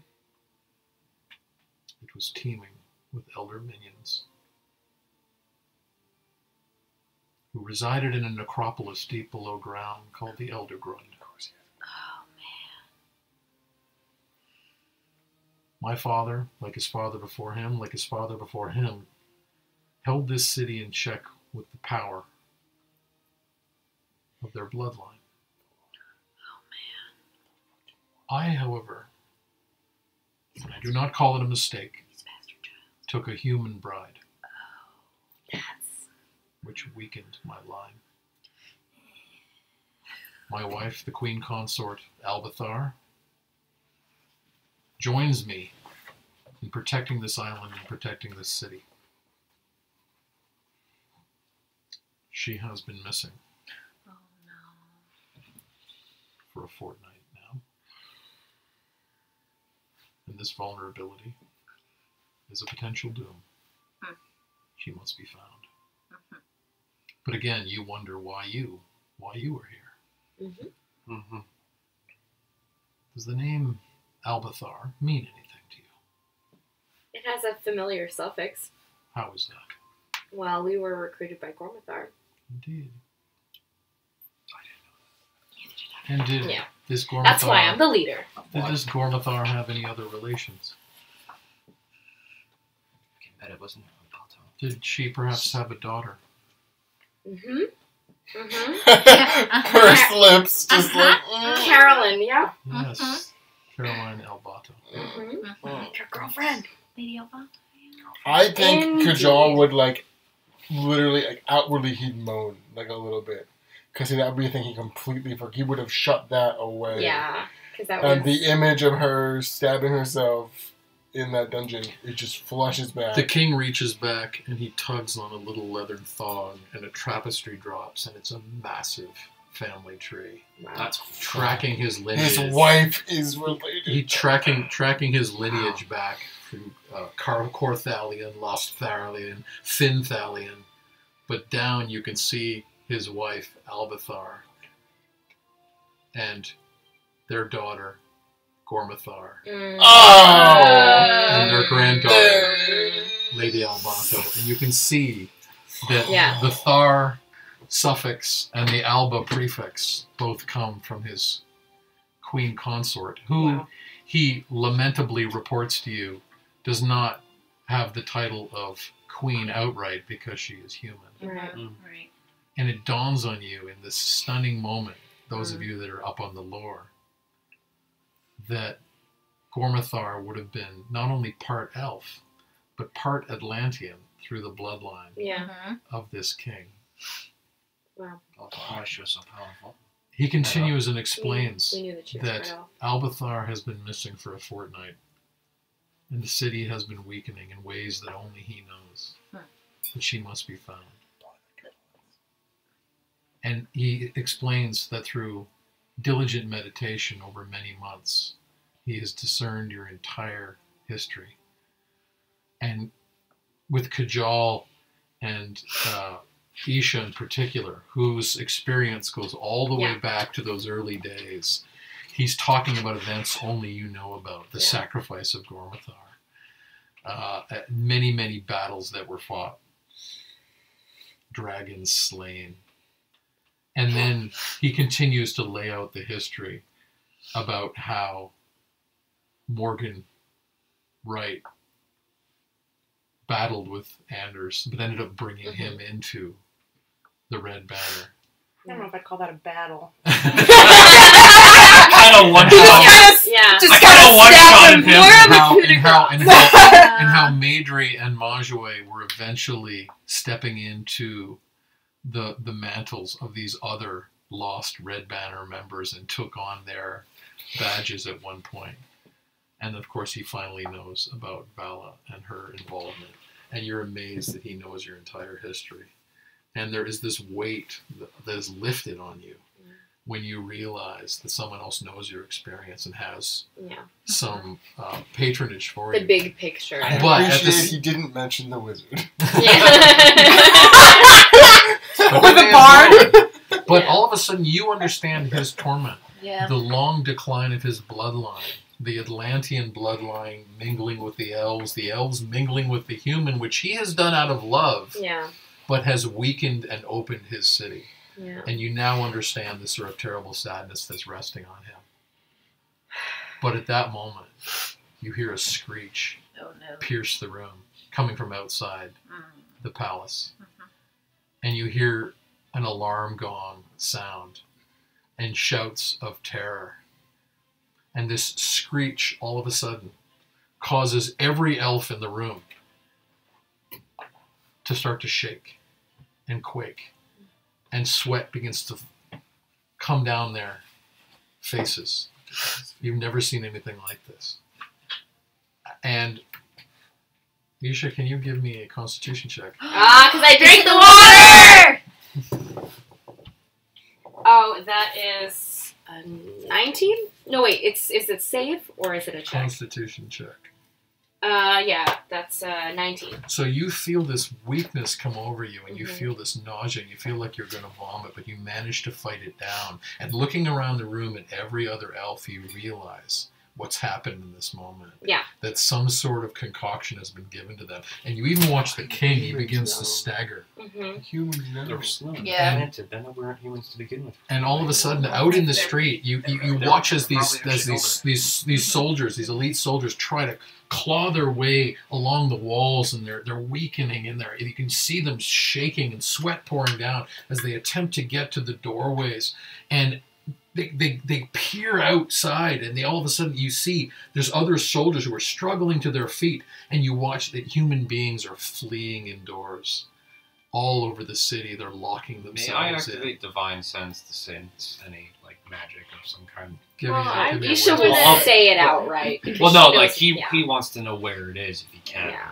It was teeming with elder minions who resided in a necropolis deep below ground called the Elder Grund. Oh man. My father, like his father before him, held this city in check with the power of their bloodline. I, however, and I do not call it a mistake, took a human bride, That's which weakened my line. My wife, the queen consort Albathar, joins me in protecting this island and protecting this city. She has been missing oh no. for a fortnight now. And this vulnerability is a potential doom. Hmm. She must be found. Mhm. But again, you wonder why you were here. Mm-hmm. Mm-hmm. Does the name Albathar mean anything to you? It has a familiar suffix. How is that? Well, we were recruited by Gormathar. Indeed. And did Yeah. this Gormathar, That's why I'm the leader. did this Gormathar have any other relations? I can bet it wasn't Albato. Did she perhaps have a daughter? Mm-hmm. Mm-hmm. Pursed lips, just like. Carolyn, yeah. Yes. Caroline Albato. Mm-hmm. Your girlfriend. Lady Alba. I think Indeed. Kajal would like literally, like outwardly, he'd moan like a little bit because that would be a thing he completely forgot. He would have shut that away. Yeah, because that And was. the image of her stabbing herself in that dungeon, it just flushes back. The king reaches back and he tugs on a little leathern thong and a tapestry drops and it's a massive family tree. Wow. That's Tracking his lineage. His wife is related. He tracking his lineage back through Corthalion, Lost Thalion, Fin Thalion. But down you can see his wife, Albathar, and their daughter, Gormathar, Mm. Oh! and their granddaughter, Lady Albato. And you can see that Yeah. the Thar suffix and the Alba prefix both come from his queen consort, who he lamentably reports to you does not have the title of queen outright because she is human. Right. Right. And it dawns on you in this stunning moment, those of you that are up on the lore, that Gormathar would have been not only part elf, but part Atlantean through the bloodline Yeah. of this king. Wow. Why she was so powerful. He continues and explains We knew that she was that right off. Albathar has been missing for a fortnight, and the city has been weakening in ways that only he knows. That she must be found. And he explains that through diligent meditation over many months, he has discerned your entire history. And with Kajal and Isha in particular, whose experience goes all the way back to those early days, he's talking about events only you know about, the sacrifice of Gormathar, many, many battles that were fought, dragons slain. And then he continues to lay out the history about how Morgan Wright battled with Anders, but ended up bringing him into the Red Banner. I don't know if I'd call that a battle. Kind of one shot. Yeah. Just I kind kinda of one-shotted stab him. him. Where are And the how Maedry and Majue were eventually stepping into the mantles of these other lost Red Banner members and took on their badges at one point. And of course he finally knows about Vala and her involvement. And you're amazed that he knows your entire history. And there is this weight that is lifted on you when you realize that someone else knows your experience and has some patronage for The you. big picture. I But at appreciate this- he didn't mention the wizard. Or the bard. But all of a sudden you understand his torment. Yeah. The long decline of his bloodline, the Atlantean bloodline mingling with the elves mingling with the human, which he has done out of love, Yeah. but has weakened and opened his city. Yeah. And you now understand the sort of terrible sadness that's resting on him. But at that moment, you hear a screech Oh no. pierce the room, coming from outside Mm. the palace. And you hear an alarm gong sound and shouts of terror. And this screech, all of a sudden, causes every elf in the room to start to shake and quake. And sweat begins to come down their faces. You've never seen anything like this. And Isha, can you give me a constitution check? Because I drank the water! Oh, that is a 19? No, wait, is it save or is it a check? Constitution check. Yeah, that's 19. So you feel this weakness come over you, and you feel this nausea, and you feel like you're going to vomit, but you manage to fight it down. And looking around the room at every other elf, you realize what's happened in this moment. Yeah. That some sort of concoction has been given to them. And you even watch the king, he begins to stagger. Mm-hmm. Humans know. They're slow. Yeah. Granted, then we weren't humans to begin with. And all of a sudden, out in the street, you watch as these soldiers, these elite soldiers, try to claw their way along the walls, and they're weakening in there. You can see them shaking and sweat pouring down as they attempt to get to the doorways. And they peer outside, and all of a sudden you see there's other soldiers who are struggling to their feet, and you watch that human beings are fleeing indoors. All over the city, they're locking May themselves I in. activate divine sense to sense any like magic of some kind? Give me Well, give me a Isha wisdom. wouldn't say it outright. because Well, no, she like knows- he wants to know where it is if he can. Yeah.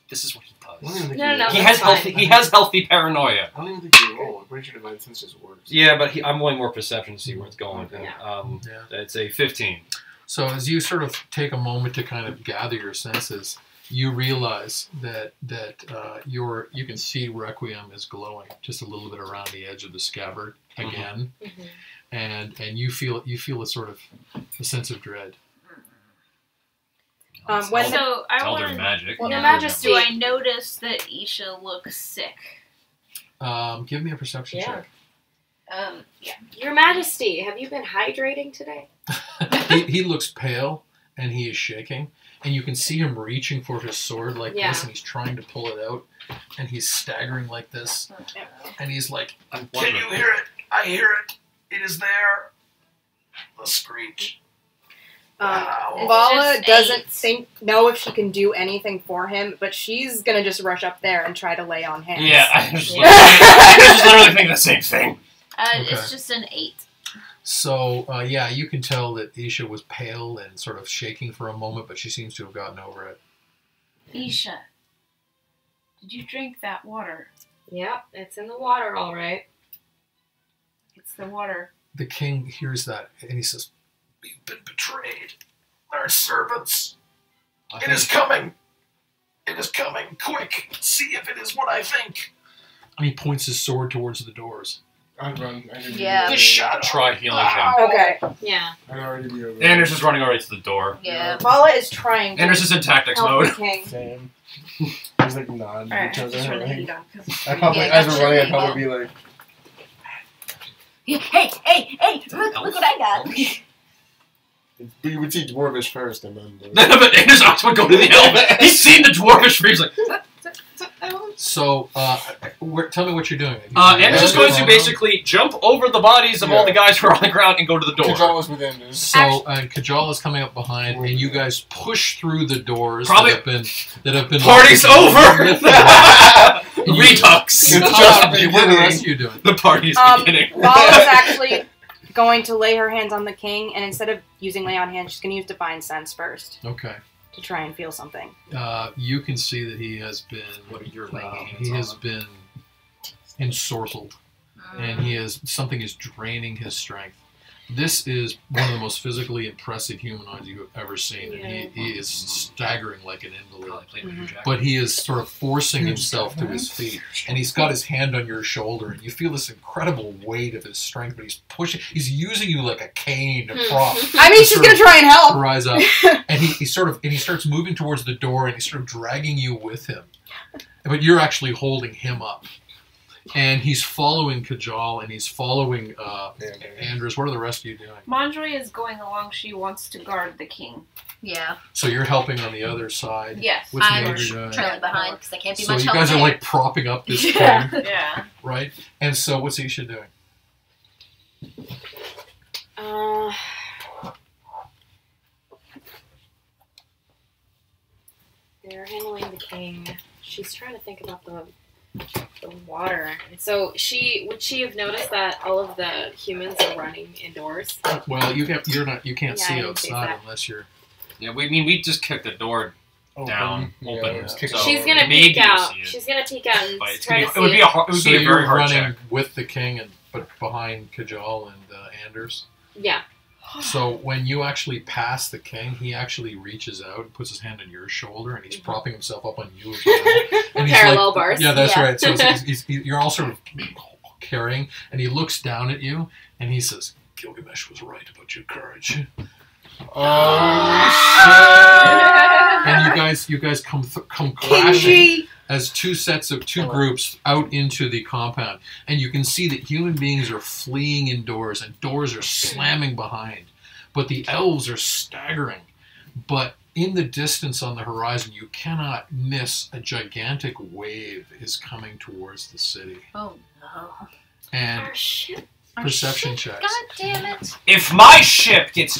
This is what he I don't does. even think No, you- no, He that's has fine. healthy paranoia. I don't even think you roll. I'm pretty sure divine sense just works. Yeah, but I'm way more perception to see where it's going. Okay. Yeah. It's a 15. So as you sort of take a moment to kind of gather your senses, you realize that you can see Requiem is glowing just a little bit around the edge of the scabbard again, and you feel a sort of a sense of dread. When So I Tell want their to magic. Well, Your no, Majesty. Do I notice that Isha looks sick? Give me a perception Yeah. check. Your Majesty, have you been hydrating today? He looks pale and he is shaking, and you can see him reaching for his sword like Yeah. this, and he's trying to pull it out, and he's staggering like this, and he's like, I'm "Can you hear it? I hear it. It is there. The screech." Vala just doesn't know if she can do anything for him, but she's gonna just rush up there and try to lay on hands. Yeah, I was Yeah. just literally thinking the same thing. Okay. It's just an 8. So, yeah, you can tell that Isha was pale and sort of shaking for a moment, but she seems to have gotten over it. Isha, did you drink that water? Yep, it's in the water, all right. It's the water. The king hears that, and he says, "We've been betrayed. Our servants. It is coming. It is coming. Quick, see if it is what I think." And he points his sword towards the doors. I'd run. I didn't Yeah. do Shut up. Try healing him. Okay. Yeah. I'd already be over. Anders is running already to the door. Yeah. Vala is trying to Anders is in tactics help mode. the king. Same. He's like nodding Alright, to I'm each just other. trying to Like, heat on because I probably, Yeah, as that's we're running, I'd really probably be like, Hey, look what I got. but you would see Dwarvish first, and then. But Anders eyes would go to the elf. He's seen the dwarfish face like. So, tell me what you're doing. Anders is going to basically jump over the bodies of all the guys who are on the ground and go to the door. Kajal was within this. So, and Kajal is coming up behind, and you guys push through the doors Probably- that have been Party's over! Redux! What are the rest of you doing? The party's beginning. Vala's actually going to lay her hands on the king, and instead of using lay on hands, she's going to use divine sense first Okay. to try and feel something. You can see that he has been. What are your laying hands He on has him? been ensorcelled, and something is draining his strength. This is one of the most physically impressive humanoids you have ever seen, and he is staggering like an invalid. But he is sort of forcing himself to his feet, and he's got his hand on your shoulder, and you feel this incredible weight of his strength, but he's pushing, he's using you like a cane to prop. I mean, she's going to try and help. Rise up, and he starts moving towards the door, and he's sort of dragging you with him, but you're actually holding him up. And he's following Kajal, and he's following Anders. What are the rest of you doing? Manjoy is going along. She wants to guard the king. Yeah. So you're helping on the other side. Yes. What's I'm Major doing? trailing behind because I can't be So much you help guys are there. like propping up this Yeah. thing, Yeah. right? And so what's Isha doing? They're handling the king. She's trying to think about the water. So would she have noticed that all of the humans are running indoors? Well, you can't Yeah, see I didn't outside see that. unless you're. Yeah, we just kicked the door down, open. Yeah, So She's gonna maybe peek you out. see it. She's gonna peek out and But it's try gonna to be, it would see be a So very you're hard running check. with the king, but behind Kajal and Anders. Yeah. So when you actually pass the king, he actually reaches out and puts his hand on your shoulder, and he's propping himself up on you as well. And he's Parallel like, bars. Yeah, that's Yeah. right. So you're all sort of carrying, and he looks down at you, and he says, "Gilgamesh was right about your courage." And you guys come crashing as two groups out into the compound, and you can see that human beings are fleeing indoors, and doors are slamming behind, but the elves are staggering. But in the distance on the horizon, you cannot miss a gigantic wave is coming towards the city. Oh no. And Our ship. perception checks. God damn it. If my ship gets...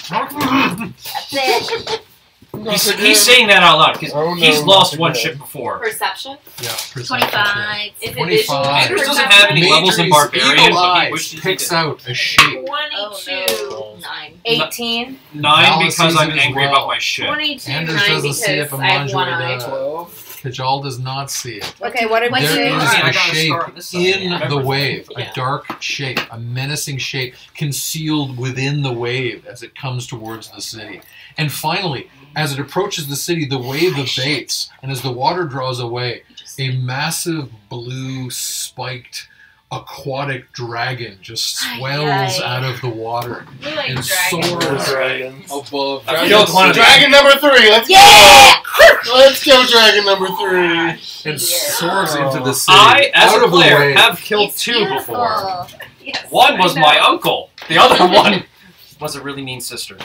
That's it. he's saying that out loud, because Oh, no, he's not lost one again. ship before. Perception? Yeah, perception check. 25. Is it 25. visual Anders doesn't perception? have any levels in Major's Barbarian, evil but he eyes wishes he picks did. out a shape. 22. 9. 18. 9 Alice because sees I'm it as angry well. about my ship. 22. Anders 9 doesn't see it, because but I have one Manjoy eye. does. Kajal does not see it. Okay, what did we What's There it? do? is I a gotta shape start this side. in Yeah. the wave, Yeah. a dark shape, a menacing shape, concealed within the wave as it comes towards the city. And finally, as it approaches the city, the wave abates, and as the water draws away, a massive blue spiked aquatic dragon just swells Aye, aye. out of the water We like and dragons. soars Dragons. above. I killed one of them. Dragon number 3, let's Yeah! go! Let's go, dragon number 3. And soars into the city. I, as out a of the player, way. have killed It's 2 beautiful. before. Yes, One was I my know. uncle. The other one was a really mean sister.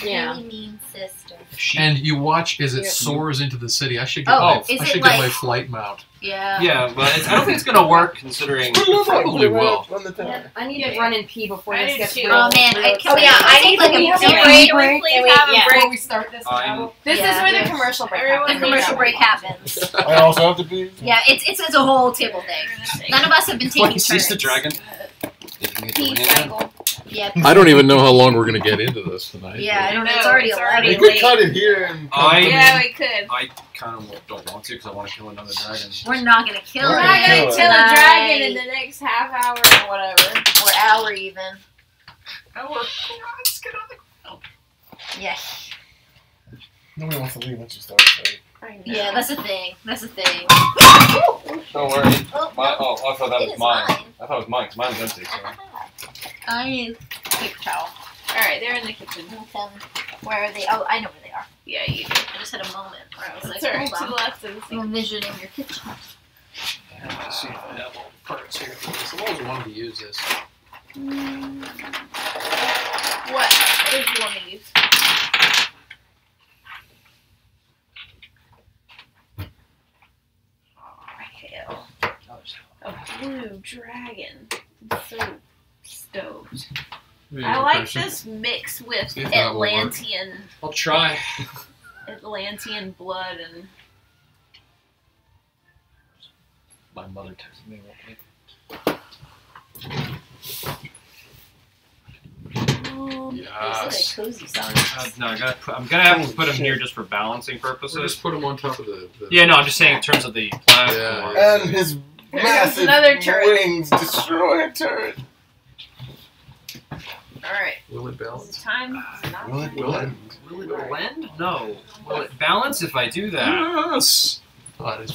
Yeah. Really mean sister. And you watch as it Yeah. soars into the city. I should get Oh, my is I it should get my like- flight mount. Yeah. Yeah, but I don't think it's gonna work considering. Probably will. On the tower. I need Yeah, to run and pee before I this do gets too. real. Oh man, real I exciting. yeah, I take need like to a be break. break. Can we please Can we- have a yeah. break? Before we start this, I'm- This Yeah. is where the commercial break Everyone The happens. commercial break happens. I also have to be. Yeah, it's a whole table thing. None of us have been taking When he sees turns. the dragon. Pee cycle. Yeah. I don't even know how long we're going to get into this tonight. Yeah, I don't know. No, It's already it's already 11. We late. could cut it here and. Yeah, we could. I kind of don't want to because I want to kill another dragon. We're not gonna kill We're We're it. not gonna kill it. kill a dragon in Tonight. the next half hour or whatever. Or hour even. Let's get on the Yeah. Nobody wants to leave once you start. Right? I know. Yeah, that's a thing. That's a thing. Don't worry. Oh, I thought that It was is mine. mine. I thought it was mine because mine's empty. So. I need paper towel. Alright, they're in the kitchen. Where are they? Oh, I know where they are. Yeah, you do. I just had a moment where I was like, Sorry, hold to the on. left of the I'm sink. envisioning your kitchen. Let's see if I have all the parts here for this. I've always wanted to use this. What? What did you want to use? Hell. A blue dragon. I'm so stoked. I like this mix with See if that will work. Atlantean I'll try. blood and My mother texted me. It's Yes. like a cozy song. No, I'm gonna have to put them here just for balancing We'll purposes. just put them on top of the Yeah, no, I'm just saying in terms of the platform. Yeah. And his There goes massive another turret. wings destroy a turret. alright. Will it Is it balance? time? Is it not Will it time? Will it? Will it blend? No. Will it balance if I do that? Yes. Oh, it's